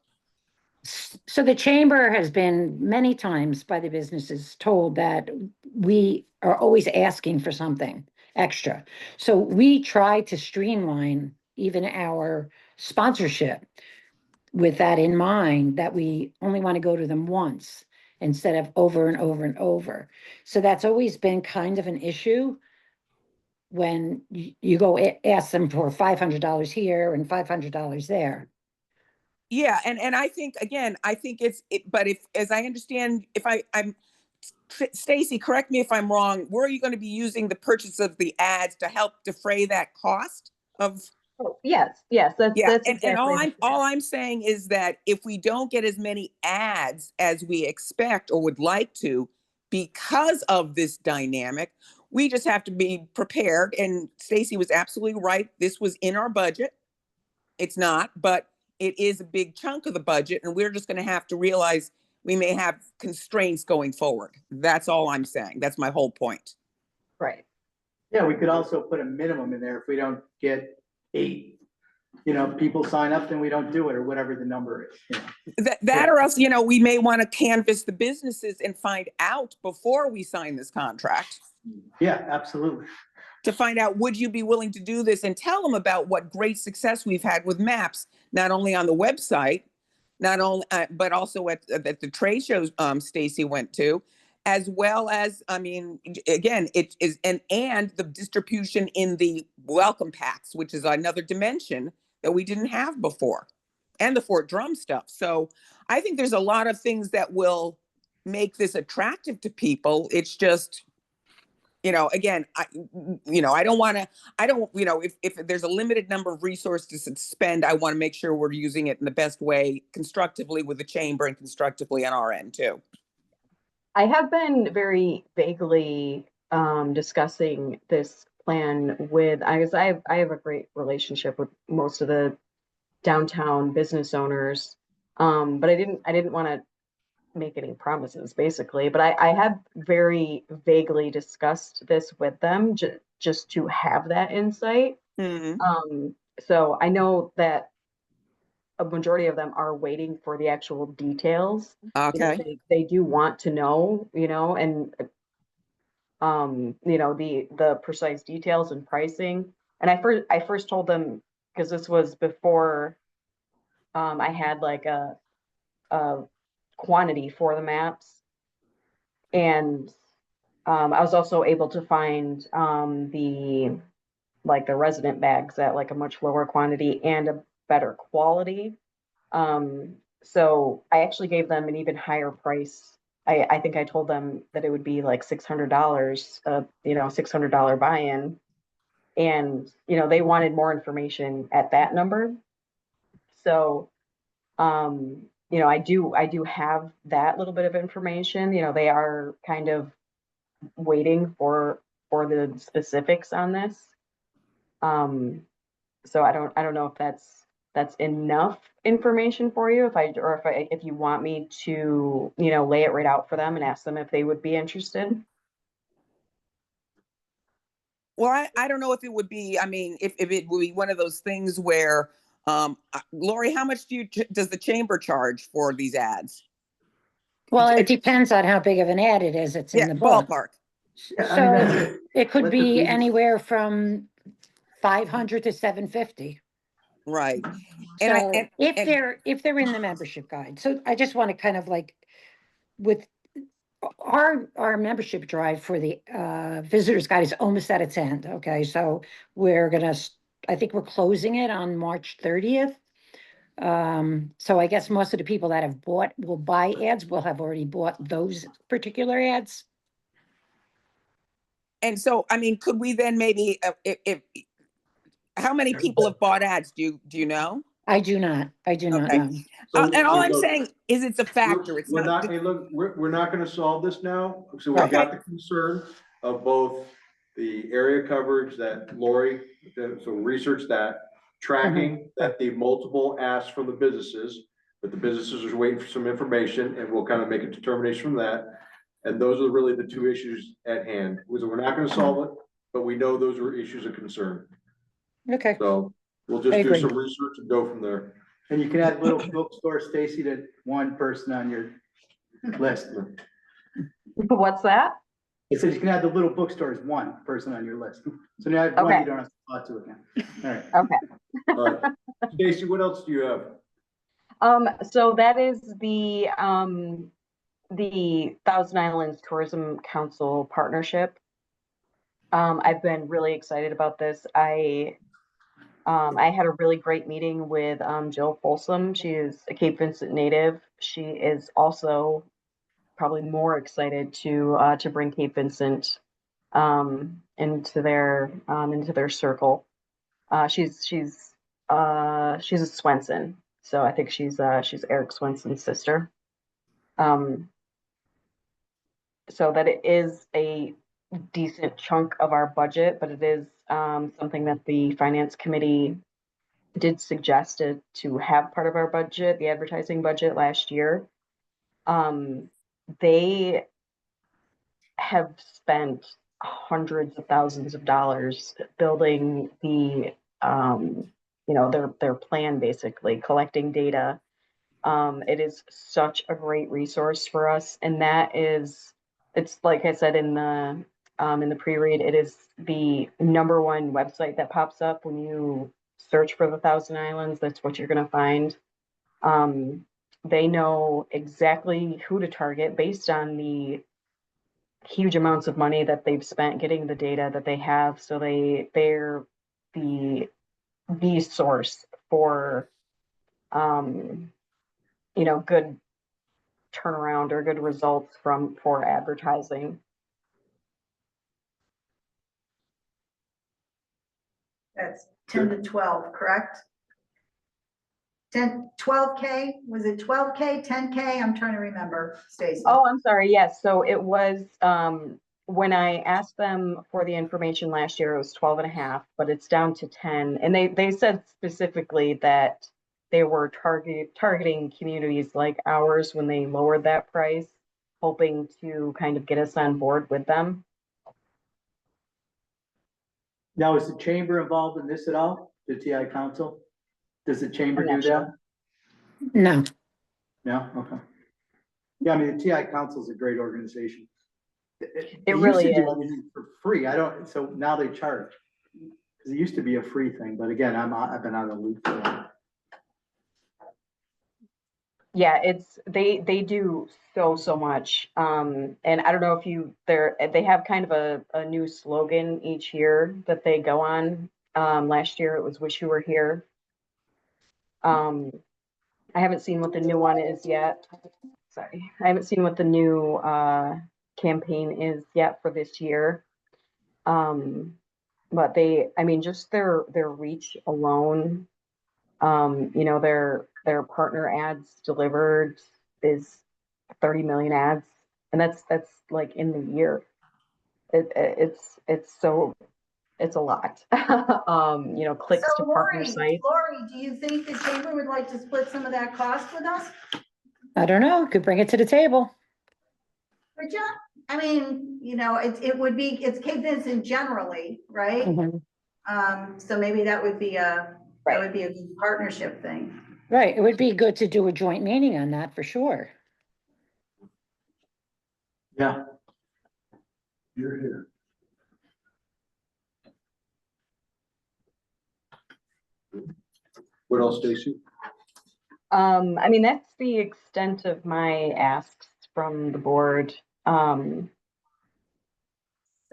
the chamber has been many times by the businesses told that we are always asking for something extra. So we try to streamline even our sponsorship. with that in mind, that we only want to go to them once instead of over and over and over. So that's always been kind of an issue when you go ask them for $500 here and $500 there. Yeah, and I think, again, I think but if, as I understand, I'm, Stacy, correct me if I'm wrong, were you going to be using the purchase of the ads to help defray that cost of? Oh, yes, that's And exactly. all I'm saying is that if we don't get as many ads as we expect or would like to, because of this dynamic, we just have to be prepared. And Stacy was absolutely right. This was in our budget. It's not, but it is a big chunk of the budget, and we're just going to have to realize we may have constraints going forward. That's all I'm saying. That's my whole point. Right. Yeah, we could also put a minimum in there. If we don't get 8, people sign up, then we don't do it, or whatever the number is. That or else, we may want to canvass the businesses and find out before we sign this contract. Yeah, absolutely. To find out, would you be willing to do this, and tell them about what great success we've had with maps, not only on the website, not only, but also at the trade shows Stacy went to, as well as, I mean, again, it is, and the distribution in the welcome packs, which is another dimension that we didn't have before, and the Fort Drum stuff. So I think there's a lot of things that will make this attractive to people. It's just, again, I don't want to, if there's a limited number of resources to spend, I want to make sure we're using it in the best way, constructively with the chamber and constructively on our end too. I have been very vaguely discussing this plan with, I have a great relationship with most of the downtown business owners, but I didn't want to make any promises, basically. But I have very vaguely discussed this with them just to have that insight. So I know that a majority of them are waiting for the actual details. Okay. They do want to know, and the precise details and pricing. And I first told them, because this was before I had like a quantity for the maps, and I was also able to find the resident bags at like a much lower quantity and a better quality. So I actually gave them an even higher price. I think I told them that it would be like $600, $600 buy-in. And, they wanted more information at that number. So, I do have that little bit of information. They are kind of waiting for the specifics on this. So I don't know if that's enough information for you, if you want me to, lay it right out for them and ask them if they would be interested. Well, I don't know if it would be, I mean, if it would be one of those things where, Lori, how much does the chamber charge for these ads? Well, it depends on how big of an ad it is. It's in the book. Ballpark. So it could be anywhere from 500 to 750. Right. So if they're in the membership guide. So I just want to kind of like, with our membership drive for the visitors guide is almost at its end. Okay, so I think we're closing it on March 30th. So I guess most of the people that will buy ads will have already bought those particular ads. And so, I mean, could we then maybe, how many people have bought ads? Do you know? I do not know. And all I'm saying is it's a factor. We're not going to solve this now. So we've got the concern of both the area coverage that Lori, so research that, tracking that the multiple asks from the businesses, but the businesses are waiting for some information, and we'll kind of make a determination from that. And those are really the two issues at hand. We're not going to solve it, but we know those are issues of concern. Okay. So we'll just do some research and go from there. And you can add little bookstore, Stacy, to one person on your list. What's that? It says you can add the little bookstore as one person on your list. So now you don't have to talk to again. All right. Okay. All right. Stacy, what else do you have? So that is the Thousand Islands Tourism Council partnership. I've been really excited about this. I had a really great meeting with Jill Folsom. She is a Cape Vincent native. She is also probably more excited to bring Cape Vincent into their circle. She's a Swenson, so I think she's Eric Swenson's sister. So that it is a decent chunk of our budget, but it is something that the finance committee did suggest to have part of our budget, the advertising budget last year. They have spent hundreds of thousands of dollars building the their plan, basically collecting data. It is such a great resource for us, and it's like I said in the pre-read, it is the #1 website that pops up when you search for the Thousand Islands. That's what you're going to find. They know exactly who to target based on the huge amounts of money that they've spent getting the data that they have. So they're the source for good turnaround or good results for advertising. That's 10 to 12, correct? 12K, was it 12K, 10K? I'm trying to remember, Stacy. Oh, I'm sorry. Yes. So it was, when I asked them for the information last year, it was 12.5, but it's down to 10. And they said specifically that they were targeting communities like ours when they lowered that price, hoping to kind of get us on board with them. Now, is the chamber involved in this at all? The TI council? Does the chamber do that? No. No? Okay. Yeah, I mean, the TI council is a great organization. They really used to do is. everything for free. So now they charge. Because it used to be a free thing, but again, I've been out of the loop for that. Yeah, they do so much. And I don't know if they have kind of a new slogan each year that they go on. Last year it was "Wish You Were Here." I haven't seen what the new one is yet. Sorry, I haven't seen what the new campaign is yet for this year. But just their reach alone, their partner ads delivered is 30 million ads, and that's like in the year. It's a lot. Clicks to partner sites. Lori, do you think the chamber would like to split some of that cost with us? I don't know. Could bring it to the table. Would you? I mean, it's Cape Vincent generally, right? Mhm. So maybe that would be a good partnership thing. Right. It would be good to do a joint meeting on that for sure. Yeah. You're here. What else, Stacy? That's the extent of my asks from the board. So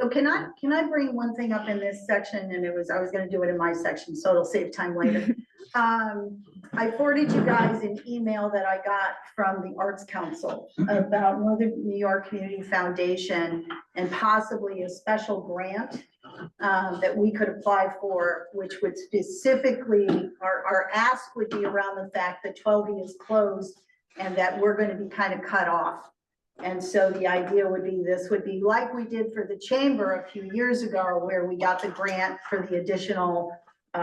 can I bring one thing up in this section, and I was gonna do it in my section, so it'll save time later. I forwarded you guys an email that I got from the Arts Council about Northern New York Community Foundation and possibly a special grant that we could apply for, which would specifically, our ask would be around the fact that 12E is closed and that we're gonna be kind of cut off. And so the idea would be, this would be like we did for the chamber a few years ago, where we got the grant for the additional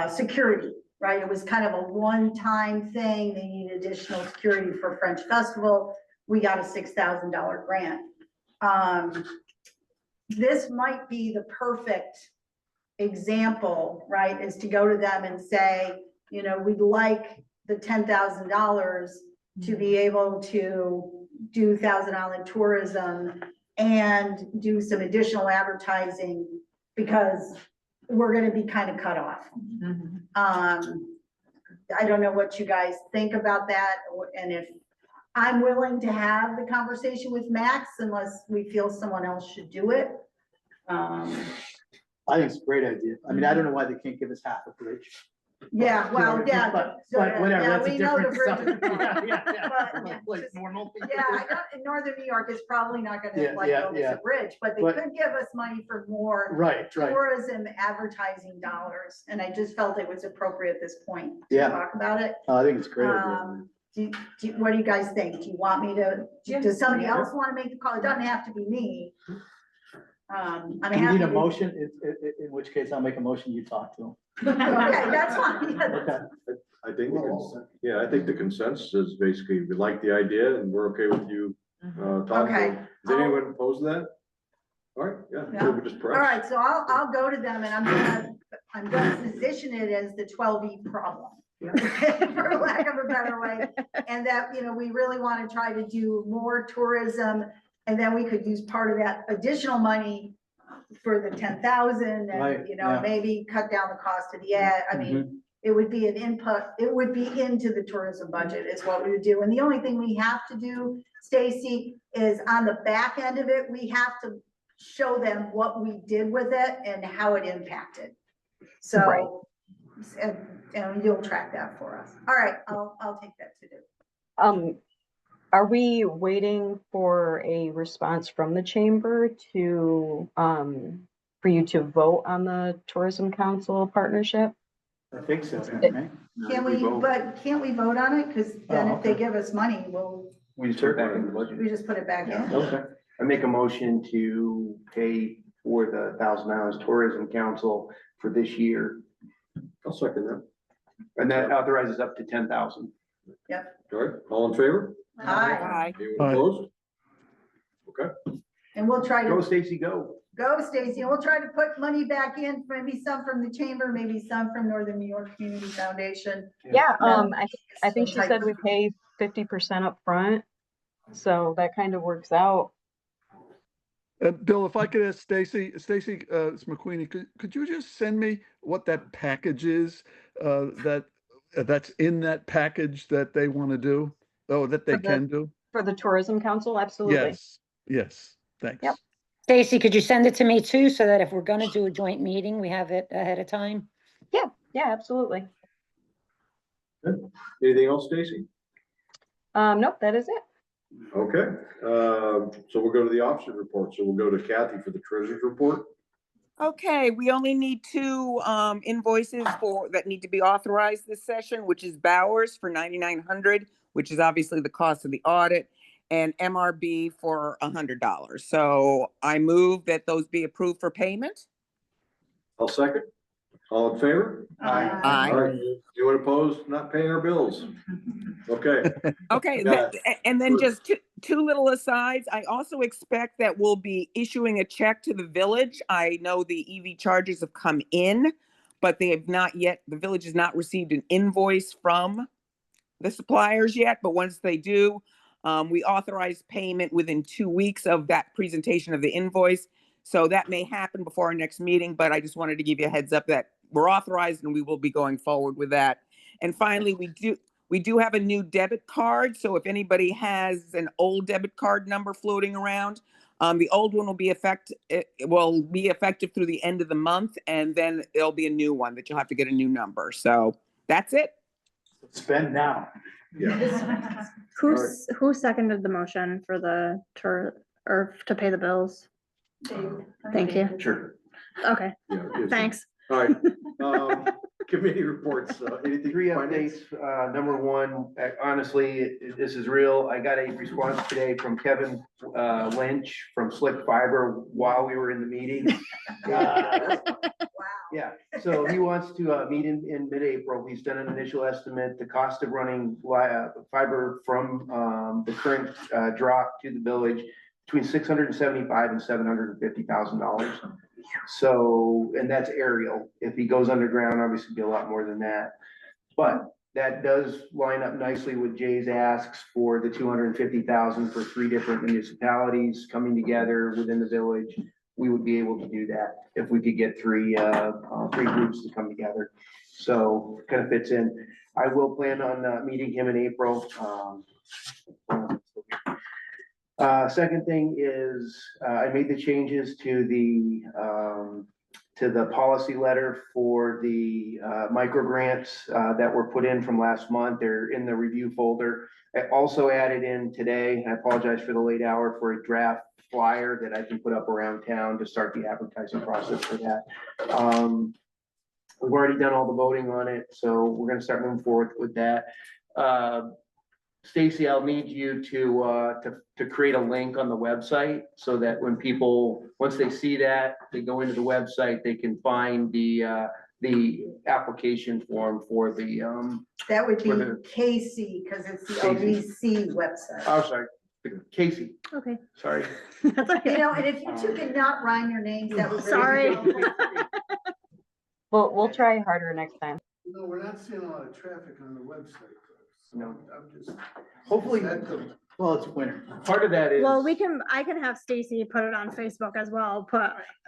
security, right? It was kind of a one-time thing. They need additional security for French Festival. We got a $6,000 grant. This might be the perfect example, right? Is to go to them and say, we'd like the $10,000 to be able to do Thousand Island tourism and do some additional advertising, because we're going to be kind of cut off. I don't know what you guys think about that, and if I'm willing to have the conversation with Max unless we feel someone else should do it. I think it's a great idea. I mean, I don't know why they can't give us half a bridge. Yeah, well, yeah. But whatever, yeah, that's a we know the different bridge subject. is Yeah, yeah, yeah. But, Like normal. yeah, I know in northern New York is probably not gonna Yeah, like yeah, build us yeah. a bridge, but they But- could give us money for more Right, right. tourism advertising dollars, and I just felt it was appropriate at this point to Yeah. talk about it. I think it's a great idea. What do you guys think? Do you want me to, does somebody else want to make the call? It doesn't have to be me. I'm Do you happy need a to- motion? In which case I'll make a motion, you talk to him. Okay, that's fine. Okay. I think, yeah, I think the consensus is basically, we like the idea and we're okay with you, talking. Okay. Is anyone opposed to that? All right, yeah, Yeah. we just All press. right, so I'll go to them and I'm gonna position it as the 12E problem. For lack of a better way, and that, you know, we really want to try to do more tourism, and then we could use part of that additional money for the 10,000 Right, and, you know, yeah. maybe cut down the cost of the ad. I mean, it would be an input, it would be into the tourism budget is what we would do. And the only thing we have to do, Stacy, is on the back end of it, we have to show them what we did with it and how it impacted. So, and you'll track that for us. All right, I'll take that to do. Are we waiting for a response from the chamber to, for you to vote on the Tourism Council partnership? I think so, right? Can't we vote on it? Because then if they okay. give us money, We just put it back in the budget. we just put it back in. Okay. I make a motion to pay for the $1,000 Tourism Council for this year. I'll second that. And that authorizes up to 10,000. All right, all in favor? Aye. Anyone opposed? Okay, And we'll try Go to, Stacy, go. go Stacy, and we'll try to put money back in, maybe some from the chamber, maybe some from Northern New York Community Foundation. Yeah, I think she said we pay 50% up front, so that kind of works out. Bill, if I could ask Stacy, it's McQueenie, could you just send me what that package is, that's in that package that they want to do, that they can do? For the Tourism Council, absolutely. Yes, thanks. Yep. Stacy, could you send it to me too, so that if we're gonna do a joint meeting, we have it ahead of time? Yeah, absolutely. anything else, Stacy? Nope, that is it. Okay, so we'll go to the option report. So we'll go to Kathy for the treasurer's report. Okay, we only need two invoices that need to be authorized this session, which is Bowers for $9,900, which is obviously the cost of the audit, and MRB for $100. So I move that those be approved for payment. I'll second. All in favor? Aye. All right, anyone opposed, not paying our bills? Okay. Okay, Yeah. and then just two little asides. I also expect that we'll be issuing a check to the village. I know the EV charges have come in, but they have not yet, the village has not received an invoice from the suppliers yet, but once they do, we authorize payment within 2 weeks of that presentation of the invoice. So that may happen before our next meeting, but I just wanted to give you a heads up that we're authorized and we will be going forward with that. And finally, we do have a new debit card. So if anybody has an old debit card number floating around, the old one will be effective through the end of the month, and then there'll be a new one that you'll have to get a new number. So that's it. Spend now. Yeah. Who seconded the motion for the or to pay the bills? Thank you. Sure. Okay, Yeah, it's- thanks. All right, committee reports, anything? Three finance? updates. Number one, honestly, this is real. I got a response today from Kevin Lynch from Slick Fiber while we were in the meeting. Yeah, so he wants to meet in mid-April. He's done an initial estimate. The cost of running fiber from the current drop to the village between $675,000 and $750,000. So, and that's aerial. If he goes underground, obviously it'd be a lot more than that. But that does line up nicely with Jay's asks for the $250,000 for 3 different municipalities coming together within the village. We would be able to do that if we could get three groups to come together. So kind of fits in. I will plan on meeting him in April. Second thing is, I made the changes to the policy letter for the micro grants that were put in from last month. They're in the review folder. I also added in today, and I apologize for the late hour, for a draft flyer that I can put up around town to start the advertising process for that. We've already done all the voting on it, so we're gonna start moving forward with that. Stacy, I'll need you to create a link on the website so that when people, once they see that, they go into the website, they can find the application form for the, That would be For the- Casey, because it's the Casey. LDC website. oh, sorry, Casey, Okay. sorry. That's You okay. know, and if you two could not rhyme your names, that would. Sorry. We'll try harder next time. No, we're not seeing a lot of traffic on the website. So No. I'm just. Hopefully, Well, it's winter. part of that is. Well, I can have Stacy put it on Facebook as well,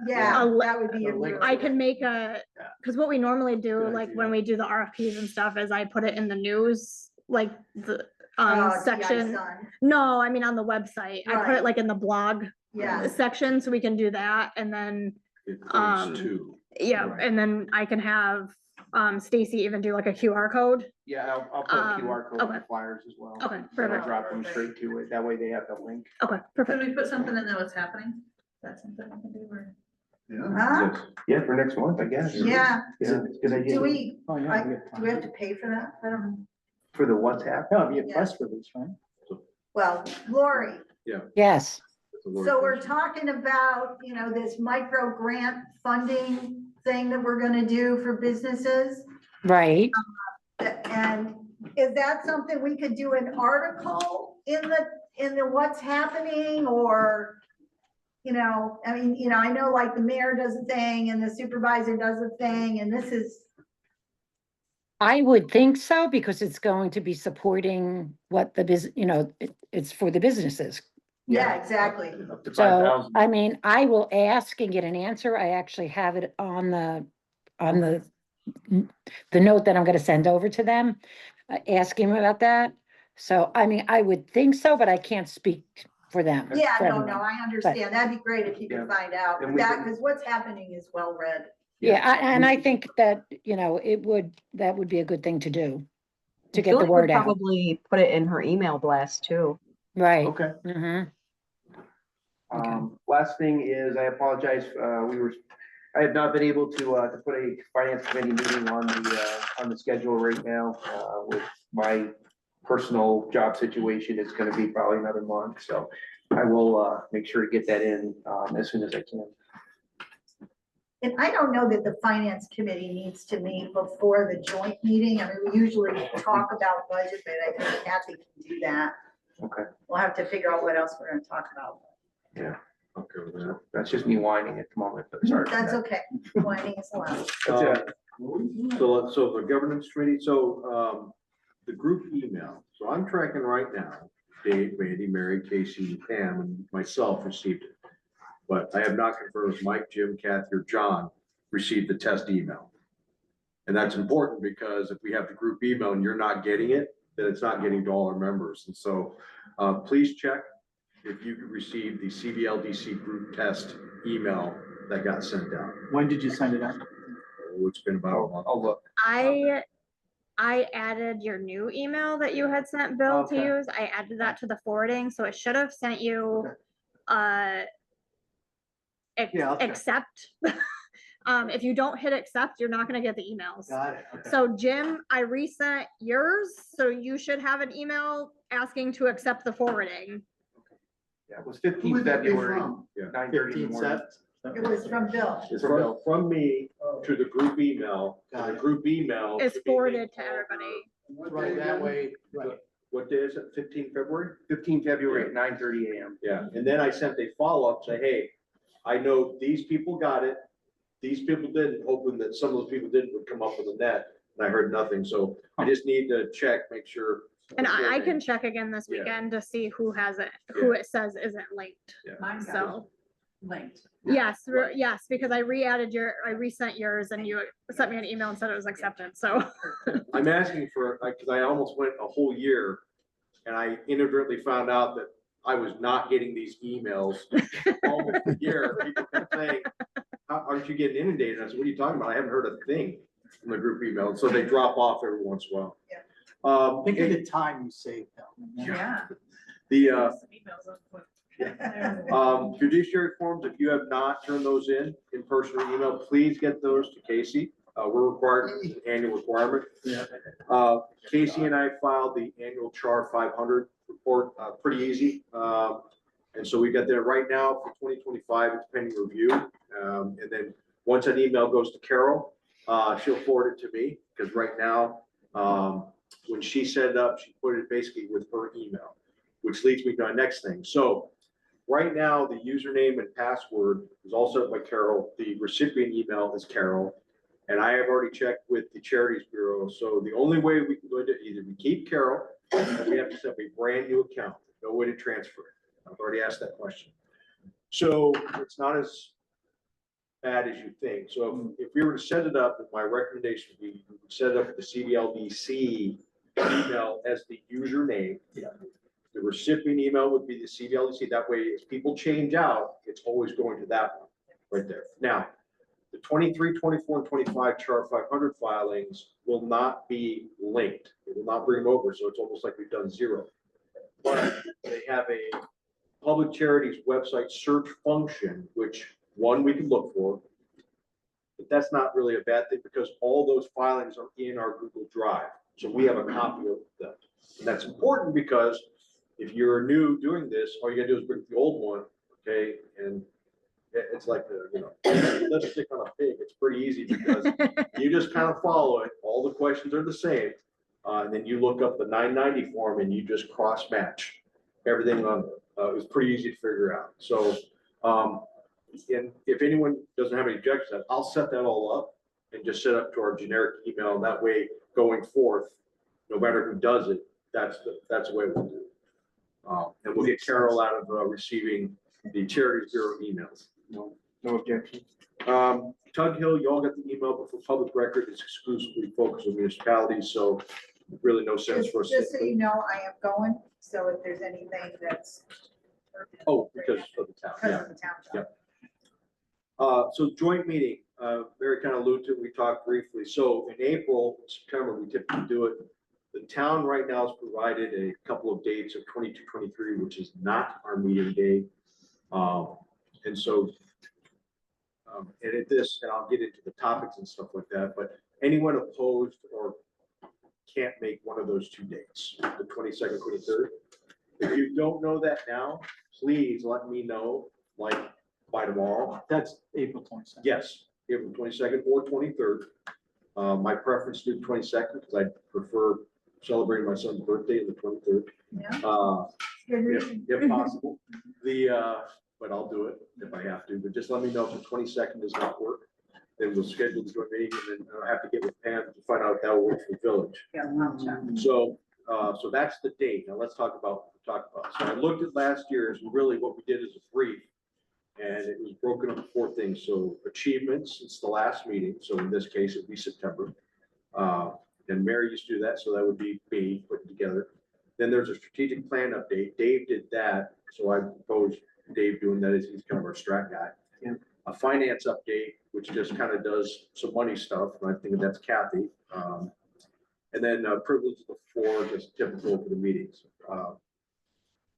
Yeah, A li- that would be. a link. I can make because what we normally do, Good like idea. when we do the RFPs and stuff, is I put it in the news, like the TI section. Sun. No, I mean on the website. I put Right. it like in the blog Yeah, section, so we can do that, and then It Um, points to. yeah, Right. and then I can have Stacy even do like a QR code. Yeah, I'll put a QR code on the okay. flyers as well. Okay, And I'll perfect. drop them straight to it. That way they have the link. Okay, perfect. Could we put something in there what's happening? That's something we can do, or? Yeah. huh? Yes. Yeah, for next month, I guess. Yeah, Because I do did, we, Oh, yeah, do we have to pay for that? I don't know. for the WhatsApp. That'll be a Yeah. press release, right? Well, Lori, Yes, so we're talking about, you know, this micro grant funding thing that we're gonna do for businesses. right. And is that something we could do an article in the what's happening, or, you know, I mean, you know, I know like the mayor does a thing and the supervisor does a thing, and this is, I would think so because it's going to be supporting what it's for the businesses. yeah, exactly. Up to So, 5,000. I mean, I will ask and get an answer. I actually have it on the note that I'm gonna send over to them, asking about that. So, I mean, I would think so, but I can't speak for them. Yeah, for no, everyone. no, I understand. That'd be great if you could Yeah. find out And we that, can- because what's happening is well read. And I think that, that would be a good thing to do, to get the Julie would word out. Probably put it in her email blast too. Right. Okay. Hmm. Okay. Last thing is, I apologize, I have not been able to put a finance committee meeting on the schedule right now, with my personal job situation. It's gonna be probably another month, so I will, make sure to get that in, as soon as I can. And I don't know that the finance committee needs to meet before the joint meeting. I mean, we usually talk about budget, but I think Kathy can do that. Okay. We'll have to figure out what else we're gonna talk about. Yeah, Okay with that. that's just me whining at the moment, but sorry. for That's that. okay. Whining is allowed. So the governance committee, the group email, so I'm tracking right now, Dave, Randy, Mary, Casey, Pam, and myself received it. But I have not confirmed if Mike, Jim, Kathy, or John received the test email. And that's important because if we have the group email and you're not getting it, then it's not getting to all our members. And so please check if you received the CVLDC group test email that got sent out. When did you send it out? Oh, it's been about a month. I'll look. I added your new email that you had sent Bill to Okay. use. I added that to the forwarding, so it should have sent you Yeah, I'll check. accept. If you don't hit accept, you're not gonna get the emails. Got it. Okay. So Jim, I resent yours, so you should have an email asking to accept the forwarding. Yeah, it was Who 15 would that be February, from? 9:30 in the 15 morning. cents? It was from Bill. It's from me to the group email. Got The it. group email. It's should be forwarded to linked everybody. Right, that way, right. What day is it? 15 February? 15 February at 9:30 AM. Yeah, and then I sent a follow-up, say, hey, I know these people got it. These people didn't, hoping that some of those people didn't would come up with a net, and I heard nothing, so I just need to check, make sure. And I can check again this Yeah. weekend to see who has it, who it says isn't linked. Yeah. Mine got it. So, linked. Yes, yes, because I I resent yours and you sent me an email and said it was accepted, so. I'm asking for, because I almost went a whole year and I inadvertently found out that I was not getting these emails almost a year. People kept saying, aren't you getting inundated? I said, what are you talking about? I haven't heard a thing from the group email. So they drop off every once in a while. Think of the time you saved though. Yeah. The, fiduciary forms, if you have not turned those in person or email, please get those to Casey. We're required, it's an annual requirement. Casey and I filed the annual CHAR 500 report, pretty easy. And so we got that right now for 2025, it's pending review. And then once an email goes to Carol, she'll forward it to me, because right now, when she set it up, she put it basically with her email, which leads me to our next thing. So right now, the username and password is all set by Carol. The recipient email is Carol. And I have already checked with the Charities Bureau. So the only way we can go to either we keep Carol, or we have to set up a brand new account. No way to transfer it. I've already asked that question. So it's not as bad as you think. So if we were to set it up, my recommendation would be we would set it up with the CVLDC email as the username. The recipient email would be the CVLDC. That way, as people change out, it's always going to that one right there. Now, the 23, 24, and 25 CHAR 500 filings will not be linked. It will not bring them over. So it's almost like we've done zero. But they have a public charities website search function, which one we can look for. But that's not really a bad thing because all those filings are in our Google Drive. So we have a copy of them. And that's important because if you're new doing this, all you gotta do is bring the old one, okay? And it's like, lipstick on a pig. It's pretty easy because you just kind of follow it. All the questions are the same. And then you look up the 990 form and you just cross match everything on it. It's pretty easy to figure out. So, and if anyone doesn't have any objections, I'll set that all up and just set up to our generic email. And that way going forth, no matter who does it, that's the way we'll do it. And we'll get Carol out of receiving the Charities Bureau emails. No objection. Tug Hill, you all got the email, but for public record, it's exclusively focused on municipalities, so really no sense for us. Just so you know, I am going, so if there's anything that's. Oh, because of the town, Because yeah. of the town. Yep. So joint meeting, Mary kind of alluded to it, we talked briefly. So in April, September, we typically do it. The town right now has provided a couple of dates of 22, 23, which is not our meeting day. And so, and at this, and I'll get into the topics and stuff like that, but anyone opposed or can't make one of those two dates, the 22nd, 23rd. If you don't know that now, please let me know, like by tomorrow. That's April 22nd. Yes, April 22nd or 23rd. My preference is 22nd because I prefer celebrating my son's birthday on the 23rd. Yeah. If possible. But I'll do it if I have to, but just let me know if the 22nd does not work. Then we'll schedule the joint meeting and then I have to get with Pam to find out if that will work for the village. Yeah, I'll check. So, so that's the date. Now let's talk about what we talked about. So I looked at last year's and really what we did is a brief and it was broken up into 4 things. So achievements, it's the last meeting. So in this case, it'd be September. And Mary used to do that. So that would be me putting together. Then there's a strategic plan update. Dave did that. So I proposed Dave doing that as he's kind of our strat guy. Yeah. A finance update, which just kind of does some money stuff. And I think that's Kathy. And then privilege of the floor, just typical for the meetings.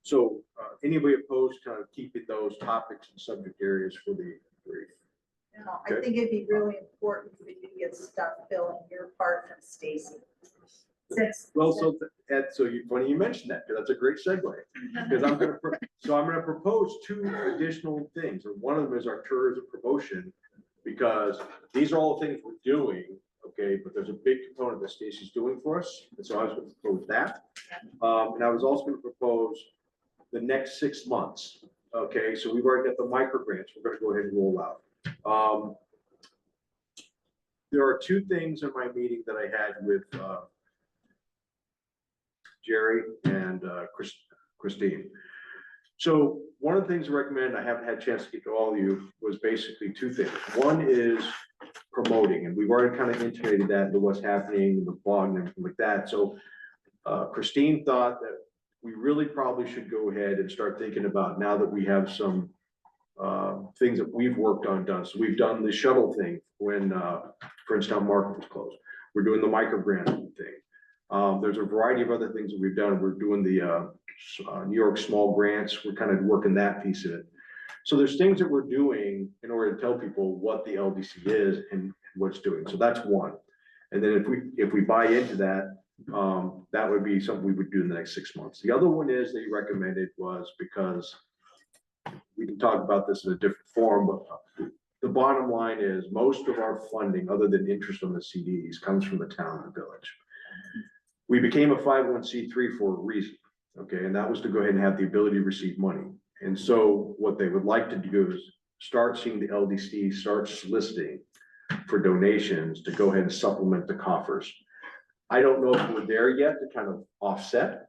So anybody opposed to kind of keeping those topics and subject areas for the brief? I think it'd be really important for you to get stuff filling your part from Stacy. Well, so funny you mentioned that, because that's a great segue. Because I'm gonna propose 2 additional things, and one of them is our tourism promotion, because these are all the things we're doing, okay, but there's a big component that Stacy's doing for us, and so I was gonna propose that. And I was also gonna propose the next 6 months, okay, so we've already got the micro grants, we're gonna go ahead and roll out. There are 2 things in my meeting that I had with Jerry and Christine. So one of the things I recommend, I haven't had a chance to get to all of you, was basically two things. One is promoting, and we've already kind of integrated that into what's happening in the blog and everything like that. So Christine thought that we really probably should go ahead and start thinking about, now that we have some things that we've worked on done. So we've done the shuttle thing when Princeton Market was closed. We're doing the micro grant thing. There's a variety of other things that we've done. We're doing the New York small grants. We're kind of working that piece of it. So there's things that we're doing in order to tell people what the LDC is and what it's doing. So that's one. And then if we buy into that, that would be something we would do in the next 6 months. The other one is that you recommended was, because we can talk about this in a different form, but the bottom line is most of our funding, other than interest on the CDs, comes from the town and the village. We became a 501c3 for a reason, okay? And that was to go ahead and have the ability to receive money. And so what they would like to do is start seeing the LDC start soliciting for donations to go ahead and supplement the coffers. I don't know if we're there yet to kind of offset,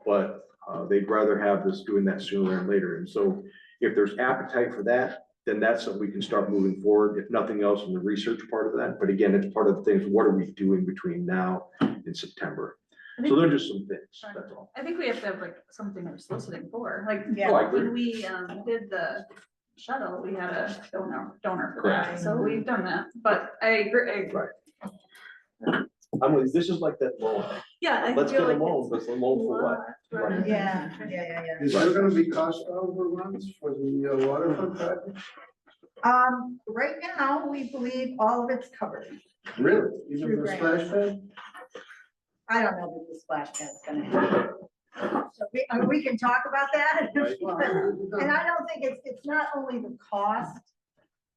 but they'd rather have this doing that sooner than later. And so if there's appetite for that, then that's something we can start moving forward, if nothing else in the research part of that. But again, it's part of the things, what are we doing between now and September? So they're just some things, that's all. I think we have to have like something we're soliciting for, like, Oh, I agree. when we did the shuttle, we had a donor for Correct. that, so we've done that, but I agree. This is like that loan. Yeah. I Let's feel get a like loan, but the loan for what? Right. Yeah. Is there gonna be cost overruns for the waterfront project? Right now, we believe all of it's covered. Really? Even Through the splash pad? I don't know that the splash pad's gonna happen. So we can talk about that. And I don't think it's not only the cost.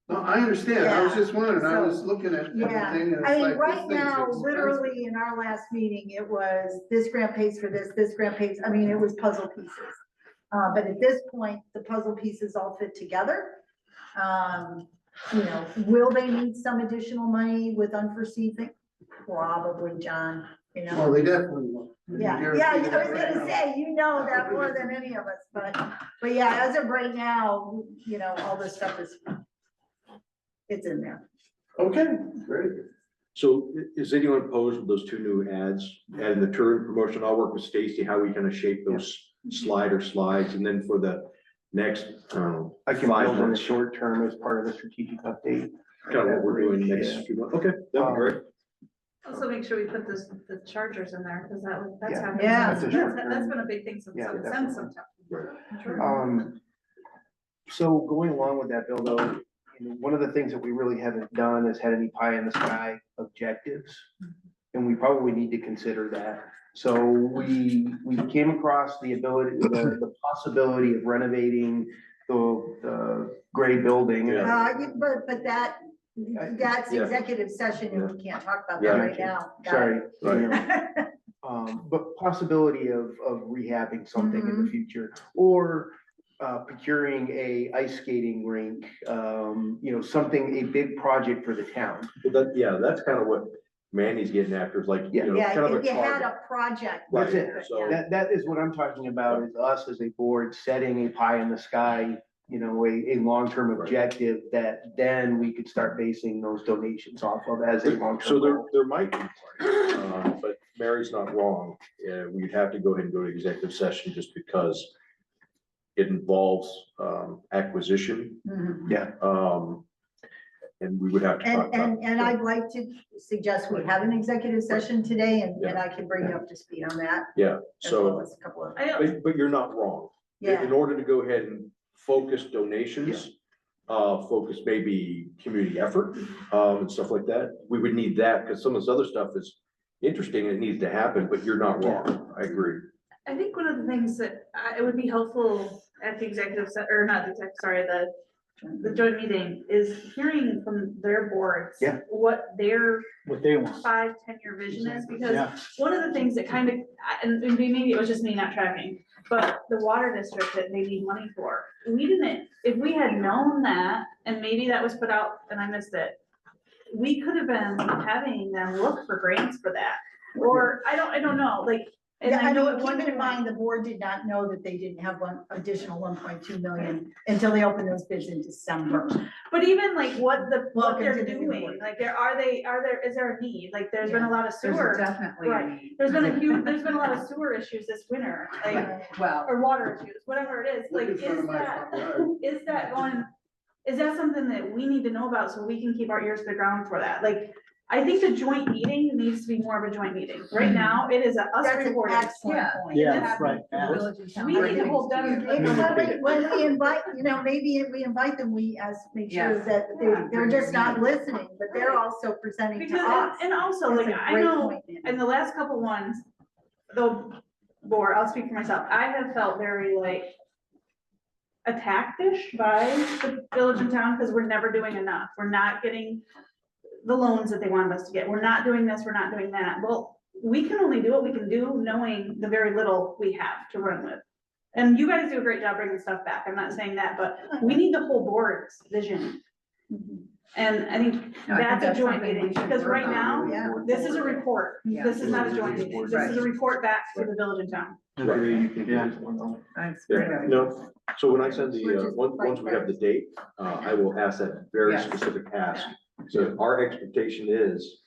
No, I understand. I was Yeah. just wondering. I was So, looking at Yeah, everything and I it's mean, like. right this thing's now, expensive. literally in our last meeting, it was this grant pays for this grant pays, I mean, it was puzzle pieces. But at this point, the puzzle pieces all fit together. You know, will they need some additional money with unforeseen things? Probably, John, you know? Well, they definitely will. Yeah, You're- yeah, I was gonna say, you know that more than any of us, but yeah, as of right now, you know, all this stuff it's in there. Okay, great. So is anyone opposed with those two new ads, adding the tourism promotion? I'll work with Stacy, how we kind of shape those slides, and then for the next, I can 5 build in the months, short term as part of the strategic update. kind of what we're doing next few months. Okay, that'd be great. Also make sure we put the chargers in there, because that's Yeah. happened. Yeah. That's been a big thing since Yeah, some Right. So going along with that, Bill, though, you know, one of the things that we really haven't done is had any pie in the sky objectives. And we probably need to consider that. So we came across the ability, the possibility of renovating the gray building. But that's Yeah. executive session and we can't talk about Yeah. that right now. Got Sorry. it. But possibility of rehabbing something in the future, or procuring a ice skating rink, you know, something, a big project for the town. But that's kind of what Mandy's getting after, is like, you know, Yeah, kind of if a you had target. a project. That's Right, it. so- That is what I'm talking about, is us as a board setting a pie in the sky, you know, a long-term objective that then we could start basing those donations off of as a long-term So goal. there might be, but Mary's not wrong. We'd have to go ahead and go to executive session just because it involves acquisition. Mhm. Yeah. And we would have to talk about. And I'd like to suggest we have an executive session today and I can bring you up to speed on that. Yeah, As well so, as a couple of. but you're not wrong. Yeah. In order to go ahead and focus donations, focus maybe community effort, and stuff like that, we would need that, because some of this other stuff is interesting and it needs to happen, but you're not wrong. I agree. I think one of the things that it would be helpful at the executive or not the executive, sorry, the joint meeting is hearing from their boards. Yeah. What they want. 5-10 year vision is, because Yeah. one of the things that kind of, and maybe it was just me not tracking, but the water district that they need money for, we didn't, if we had known that, and maybe that was put out and I missed it, we could have been having them look for grants for that. Or I don't know, like, And Yeah, I I know mean, at keep one in mind, the board did not know that they didn't have one additional 1.2 million until they opened those bids in December. But even like what Welcome they're to the new doing, board. like is there a need? Like there's been a lot of There's sewer. definitely a Right. need. There's been a lot of sewer issues this winter, like, Well, or water issues, whatever it is, like, is that something that we need to know about so we can keep our ears to the ground for that? Like, I think the joint meeting needs to be more of a joint meeting. Right now, it is us That's an reporting. excellent point. Yeah, right. We need to hold them. Maybe when we invite, maybe if we invite them, we make sure Yes. that they're just not listening, but they're also presenting to Because, us. and also, That's like, a I great know, point, Nancy. in the last couple ones, though, board, I'll speak for myself, I have felt very like attacked-ish by the village and town, because we're never doing enough. We're not getting the loans that they wanted us to get. We're not doing this, we're not doing that. Well, we can only do what we can do, knowing the very little we have to run with. And you guys do a great job bringing stuff back. I'm not saying that, but we need the whole board's vision. And I think No, I think that's a joint something we meeting, should because work right on. now, Yeah. this is a report. Yeah. This is not a joint meeting. This is a report back to the village and town. Yeah. that's Yeah, very. no, so when I send We're the, just once we have the date, I will ask that very Yes. specific ask. So our expectation is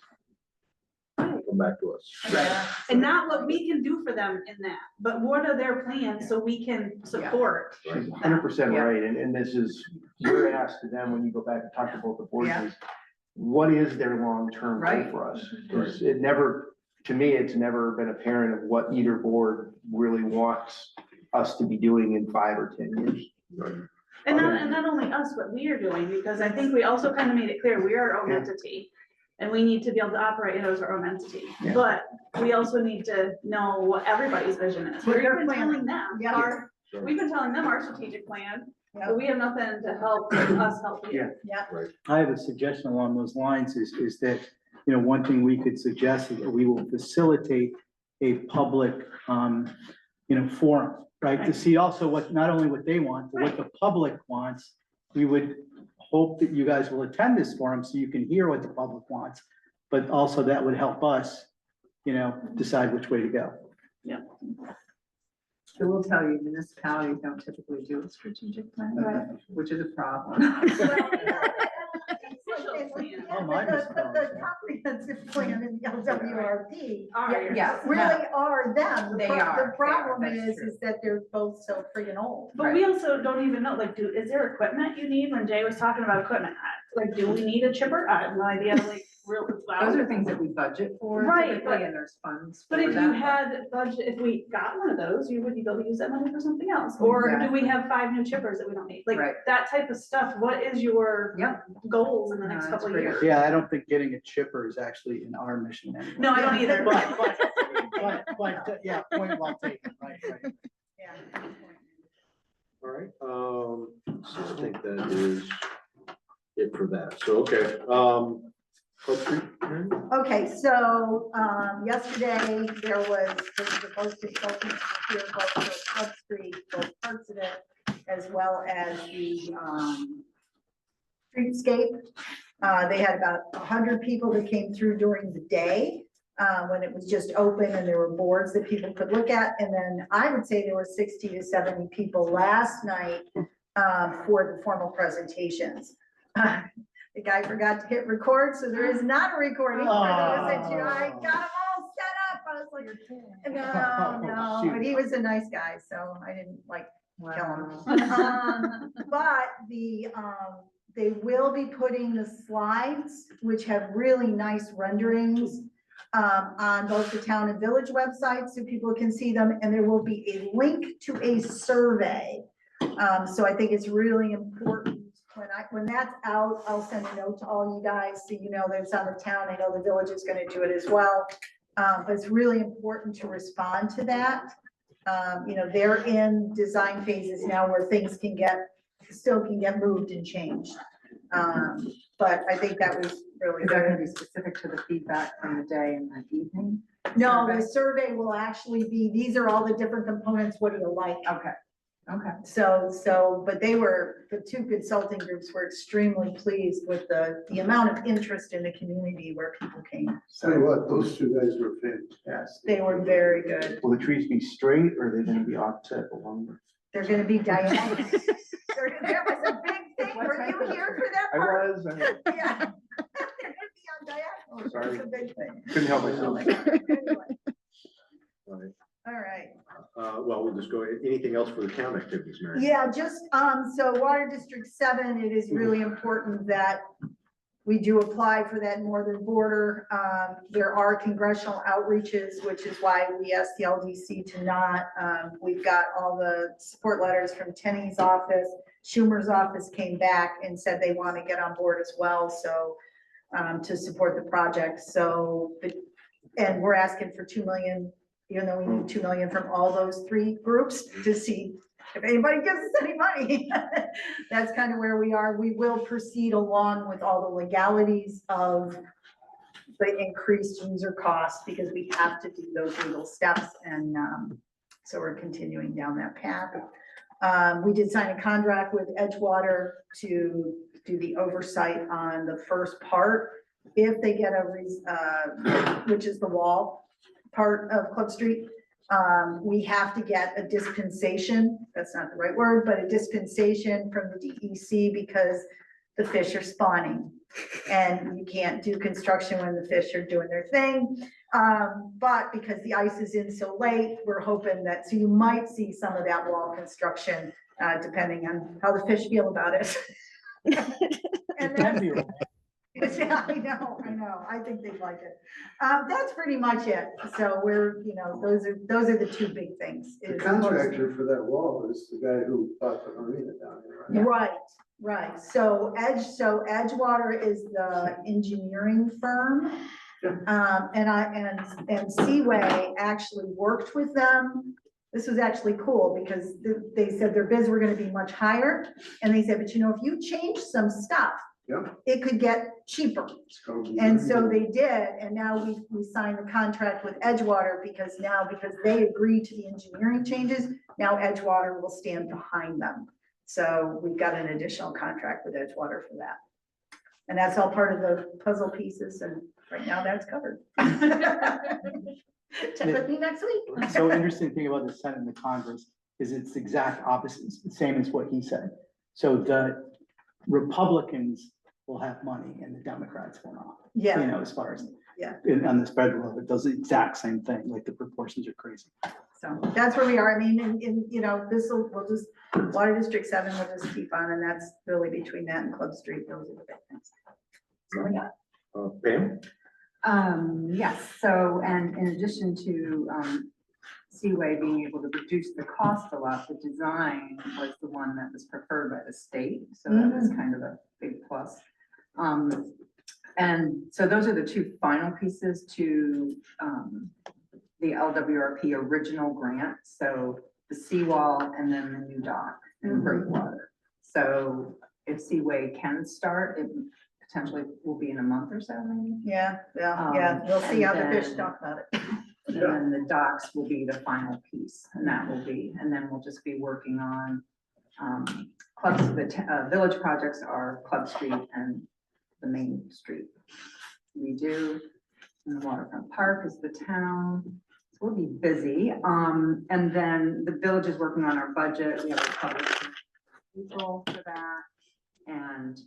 come back to us. Right. And not what we can do for them in that, but what are their plans so we can support. She's 100% Yeah. right, and this is, your ask to them when you go back and talk to both the boards Yeah. is, what is their long-term goal Right. for us? 'Cause it never, to me, it's never been apparent of what either board really wants us to be doing in 5 or 10 years. And not only us, what we are doing, because I think we also kind of made it clear, we are our own entity. And we need to be able to operate as our own entity, Yeah. but we also need to know what everybody's vision is. What We've their been plan telling is. them, Yeah. we've been telling them our strategic plan, Yeah. but we have nothing to help us help you. I have a suggestion along those lines is that, one thing we could suggest is that we will facilitate a public, forum, right? To see also not only what they want, but what the public wants. We would hope that you guys will attend this forum so you can hear what the public wants, but also that would help us, decide which way to go. I will tell you, municipalities don't typically do a strategic plan, Right. which is a problem. Oh, mine is But the comprehensive plan in the LWRP Yes. really are them. They The are. problem That's is that they're both so freaking old. But we also don't even know, like, is there equipment you need? When Jay was talking about equipment, like, do we need a chipper? I have no idea, like, real. Those are things that we budget for Right, typically, but- and there's funds. But for if that, you but- had budget, if we got one of those, you would be able to use that money for something else. Or do we Exactly. have 5 new chippers that we don't need? Like, Right. that type of stuff. What is your Yep. goals in the No, next that's couple of great. years? Yeah, I don't think getting a chipper is actually in our mission anyway. No, I don't either. But, yeah, point well taken, right. Yeah. All right, so I think that is it for that. So, okay, Corp Street, Karen? Okay, so, yesterday, there was both consultants here, both for Club Street, both parts of it, as well as the, streetscape. They had about 100 people that came through during the day, when it was just open and there were boards that people could look at. And then I would say there were 60 to 70 people last night, for the formal presentations. The guy forgot to hit record, so there is not a recording for those that I got them all set up. I was like, no, but he was a nice guy, so I didn't kill him. But they will be putting the slides, which have really nice renderings, on both the town and village websites, so people can see them, and there will be a link to a survey. So I think it's really important, when that's out, I'll send a note to all you guys, so you know that it's on the town. I know the village is gonna do it as well. But it's really important to respond to that. They're in design phases now where things still can get moved and changed. But I think that was really Is that gonna good. be specific to the feedback from the day and the evening? No, the survey will actually be, these are all the different components, what do you like? Okay. Okay. But the two consulting groups were extremely pleased with the amount of interest in the community where people came. Tell you So what, those two guys were fantastic. they were very good. Will the trees be straight or are they gonna be offset along? They're gonna be diagonal. That was a big thing. Were you here for that I part? was, Yeah. They're gonna be on diagonal. Sorry. It's a big thing. couldn't help myself. Anyway, All right. all right. Well, we'll just go, anything else for the town activities, Mary? Yeah, just, so Water District 7, it is really important that we do apply for that northern border. There are congressional outreaches, which is why we asked the LDC to not. We've got all the support letters from Tenney's office. Schumer's office came back and said they want to get on board as well, so to support the project. So, and we're asking for 2 million, even though we need 2 million from all those three groups to see if anybody gives us any money. That's kind of where we are. We will proceed along with all the legalities of the increased user costs because we have to do those legal steps. And so we're continuing down that path. We did sign a contract with Edgewater to do the oversight on the first part. If they get which is the wall part of Club Street, we have to get a dispensation, that's not the right word, but a dispensation from the DEC because the fish are spawning. And you can't do construction when the fish are doing their thing. But because the ice is in so late, we're hoping that, so you might see some of that wall construction, depending on how the fish feel about it. And that's, yeah, I know, I think they'd like it. That's pretty much it. So we're, those are the two big things. The contractor for that wall is the guy who bought the marina down there, right? Right. So Edgewater is the engineering firm. And Seaway actually worked with them. This was actually cool because they said their bids were gonna be much higher. And they said, but if you change some stuff, it could get cheaper. And so they did, and now we signed the contract with Edgewater because they agreed to the engineering changes, now Edgewater will stand behind them. So we've got an additional contract with Edgewater for that. And that's all part of the puzzle pieces, and right now that's covered. Check with me next week. So interesting thing about the Senate and the Congress is it's the exact opposite, it's the same as what he said. So the Republicans will have money and the Democrats will not. Yeah. As far as on the spread level, it does the exact same thing, like the proportions are crazy. So that's where we are. I mean, we'll just, Water District 7 will just keep on, and that's really between that and Club Street, those are the big things. So we got. Pam? Yes, so, and in addition to, Seaway being able to reduce the cost a lot, the design was the one that was preferred by the state, so that was kind of a big plus. And so those are the two final pieces to, the LWRP original grant, so the seawall and then the new dock and breakwater. So if Seaway can start, it potentially will be in a month or so, maybe. Yeah, we'll see how the fish talk about it. And then the docks will be the final piece, and that will be, and then we'll just be working on village projects are Club Street and the main street. We do, and the waterfront park is the town, so we'll be busy. And then the village is working on our budget. We have a public April for that, and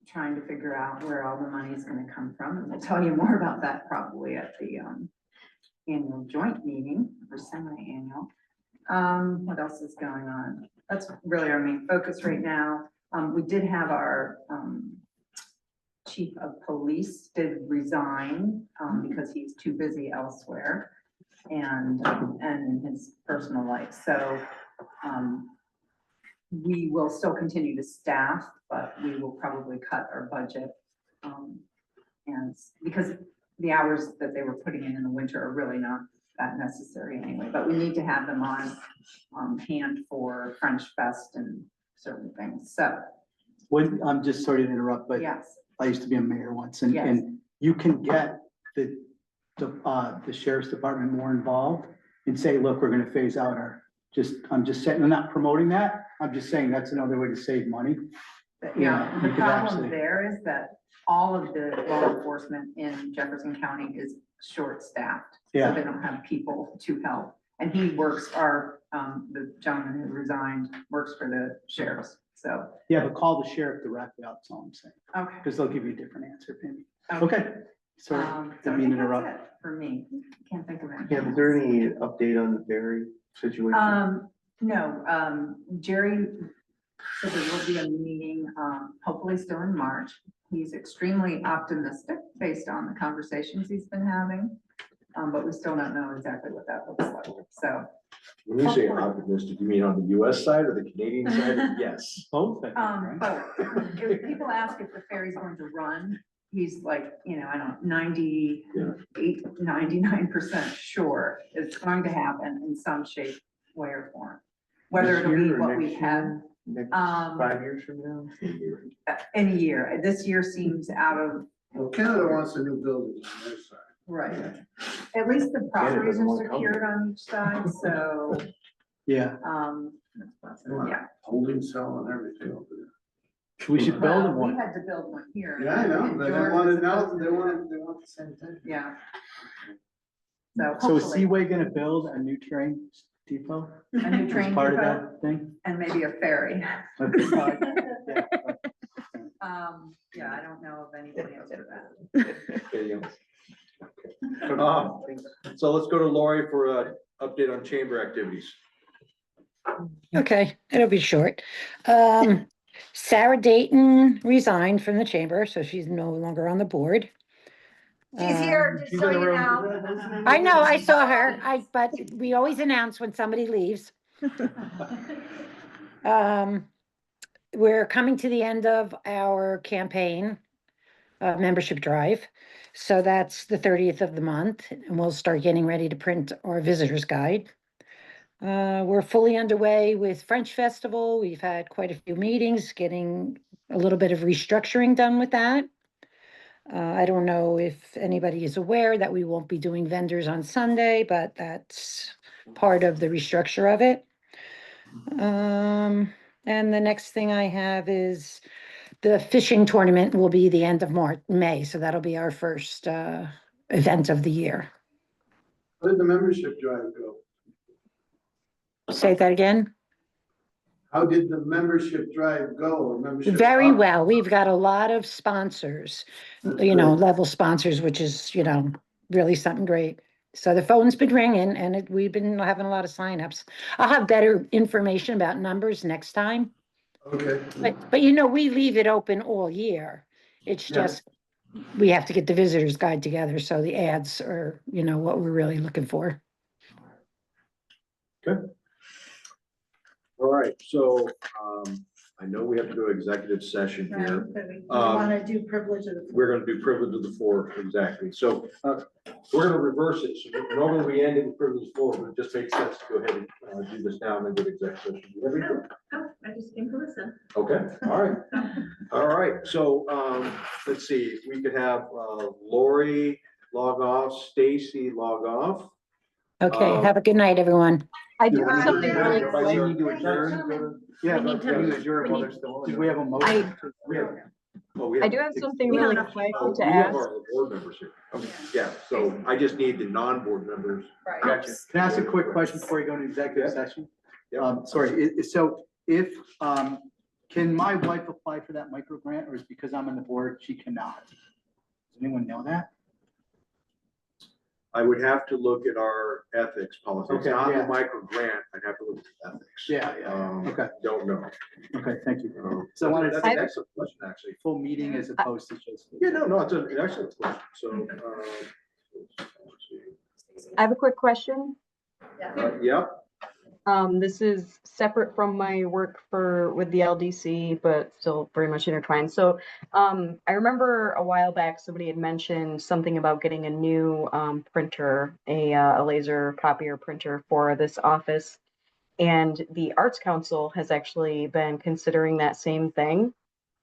trying to figure out where all the money is going to come from. And we'll tell you more about that probably at the annual joint meeting or semi-annual. What else is going on? That's really our main focus right now. We did have our chief of police did resign because he's too busy elsewhere and in his personal life. So we will still continue to staff, but we will probably cut our budget. And because the hours that they were putting in the winter are really not that necessary anyway, but we need to have them on hand for French Fest and certain things. So I'm just sorry to interrupt, but yes, I used to be a mayor once, and, Yes. and you can get the sheriff's department more involved and say, look, we're gonna phase out I'm just saying, I'm not promoting that. I'm just saying that's another way to save money. Yeah, You the could problem actually- there is that all of the law enforcement in Jefferson County is short-staffed. So Yeah. they don't have people to help. And he works, the gentleman who resigned, works for the sheriffs, so. Yeah, but call the sheriff directly, that's all I'm saying, Okay. because they'll give you a different answer, maybe. Okay. Sorry, So I didn't mean to think that's interrupt. it for me. Can't think of anything. Yeah, is there any update on the Barry situation? No, Jerry said there will be a meeting, hopefully still in March. He's extremely optimistic based on the conversations he's been having. But we still don't know exactly what that looks like, so. When you say optimistic, you mean on the US side or the Canadian side? Yes. Both, I think, right? But if people ask if the ferry's going to run, he's like, I don't, 98, 99% sure it's going to happen in some shape, way or form. Whether This it'll be year or what we next have, year? Next 5 years from now? in a year. This year seems out of. Well, Canada wants a new building on their side. Right. At least the properties doesn't are wanna come. secured on each side, so, Yeah, yeah. Holding cell and everything over there. we should build them We one. had to build one here. Yeah, I know, and but they George want was it now, supposed to they do want it. it, they want the same thing. Yeah. So is hopefully, Seaway gonna build a new train depot? a new As train part of depot that thing? and maybe a ferry. Okay, fine. Yeah. Yeah, I don't know of any plans for that. Anything else? Okay. So let's go to Lori for an update on chamber activities. Okay, it'll be short. Sarah Dayton resigned from the chamber, so she's no longer on the board. She's here, just so you know. I know, I saw her, but we always announce when somebody leaves. We're coming to the end of our campaign, membership drive. So that's the 30th of the month, and we'll start getting ready to print our visitor's guide. We're fully underway with French Festival. We've had quite a few meetings, getting a little bit of restructuring done with that. I don't know if anybody is aware that we won't be doing vendors on Sunday, but that's part of the restructure of it. And the next thing I have is the fishing tournament will be the end of May, so that'll be our first event of the year. How did the membership drive go? Say that again? How did the membership drive go, or membership? Very up? well. We've got a lot of sponsors, That's level sponsors, which is, really something great. So the phone's been ringing and we've been having a lot of signups. I'll have better information about numbers next time. Okay. But we leave it open all year. It's Yeah. just, we have to get the visitors guide together. So the ads are, what we're really looking for. All right, so I know we have to go to executive session here. You wanna do privilege of the. We're gonna do privilege of the floor, exactly. So we're gonna reverse it. So normally we end in privilege of the floor, but it just makes sense to go ahead and do this now and then go to executive session. Everything? Oh, I just came to listen. Okay, all right. All right, so let's see, if we could have Lori log off, Stacy log off. Okay, have a good night, everyone. I do Yeah, have something really everybody quick. need to adjourn? Yeah, We need but we to- need to adjourn while they're still on. We have a motion. I do have something really quick Oh, to we have ask. our board members here. Okay, yeah, so I just need the non-board members. Gotcha. Can I ask a quick question before you go into executive Yeah. session? Yeah. Sorry, so if, can my wife apply for that micro grant, or is it because I'm on the board, she cannot? Does anyone know that? I would have to look at our ethics policy. It's Okay, not yeah. the micro grant. I'd have to look at the ethics. Yeah, okay. Don't know. Okay, thank you. So I So wanted that's to an excellent question, actually. full meeting as opposed to just. Yeah, no, it's an excellent question. So, let's see. I have a quick question. Yeah, This is separate from my work with the LDC, but still very much intertwined. So, I remember a while back, somebody had mentioned something about getting a new, printer, a laser copier printer for this office. And the Arts Council has actually been considering that same thing.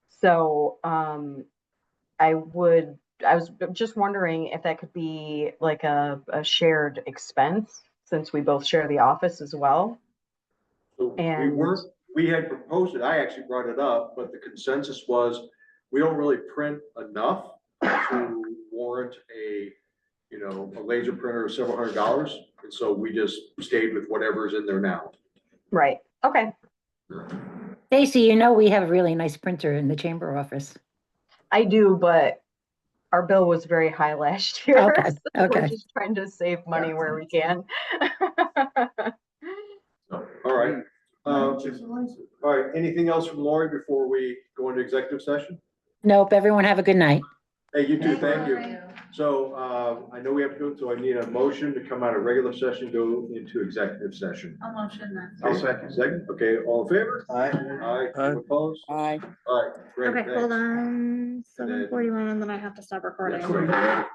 So, I was just wondering if that could be like a shared expense, since we both share the office as well. So we And- weren't, we had proposed it, I actually brought it up, but the consensus was, we don't really print enough to warrant a, you know, a laser printer of several $100s, and so we just stayed with whatever's in there now. Right, okay. Stacy, you know, we have a really nice printer in the chamber office. I do, but our bill was very high last year. Okay, so We're okay. just trying to save money where we can. So, all right. All right, anything else from Lori before we go into executive session? Nope, everyone have a good night. Hey, you too, thank you. So, I know we have to go, so I need a motion to come out of regular session, go into executive session. I'll motion that. I'll second. Second, okay, all in favor? Aye. Aye, Aye. opposed? Aye. All right, great, Okay, hold thanks. on, 7:41, and then I have to stop recording. Yeah,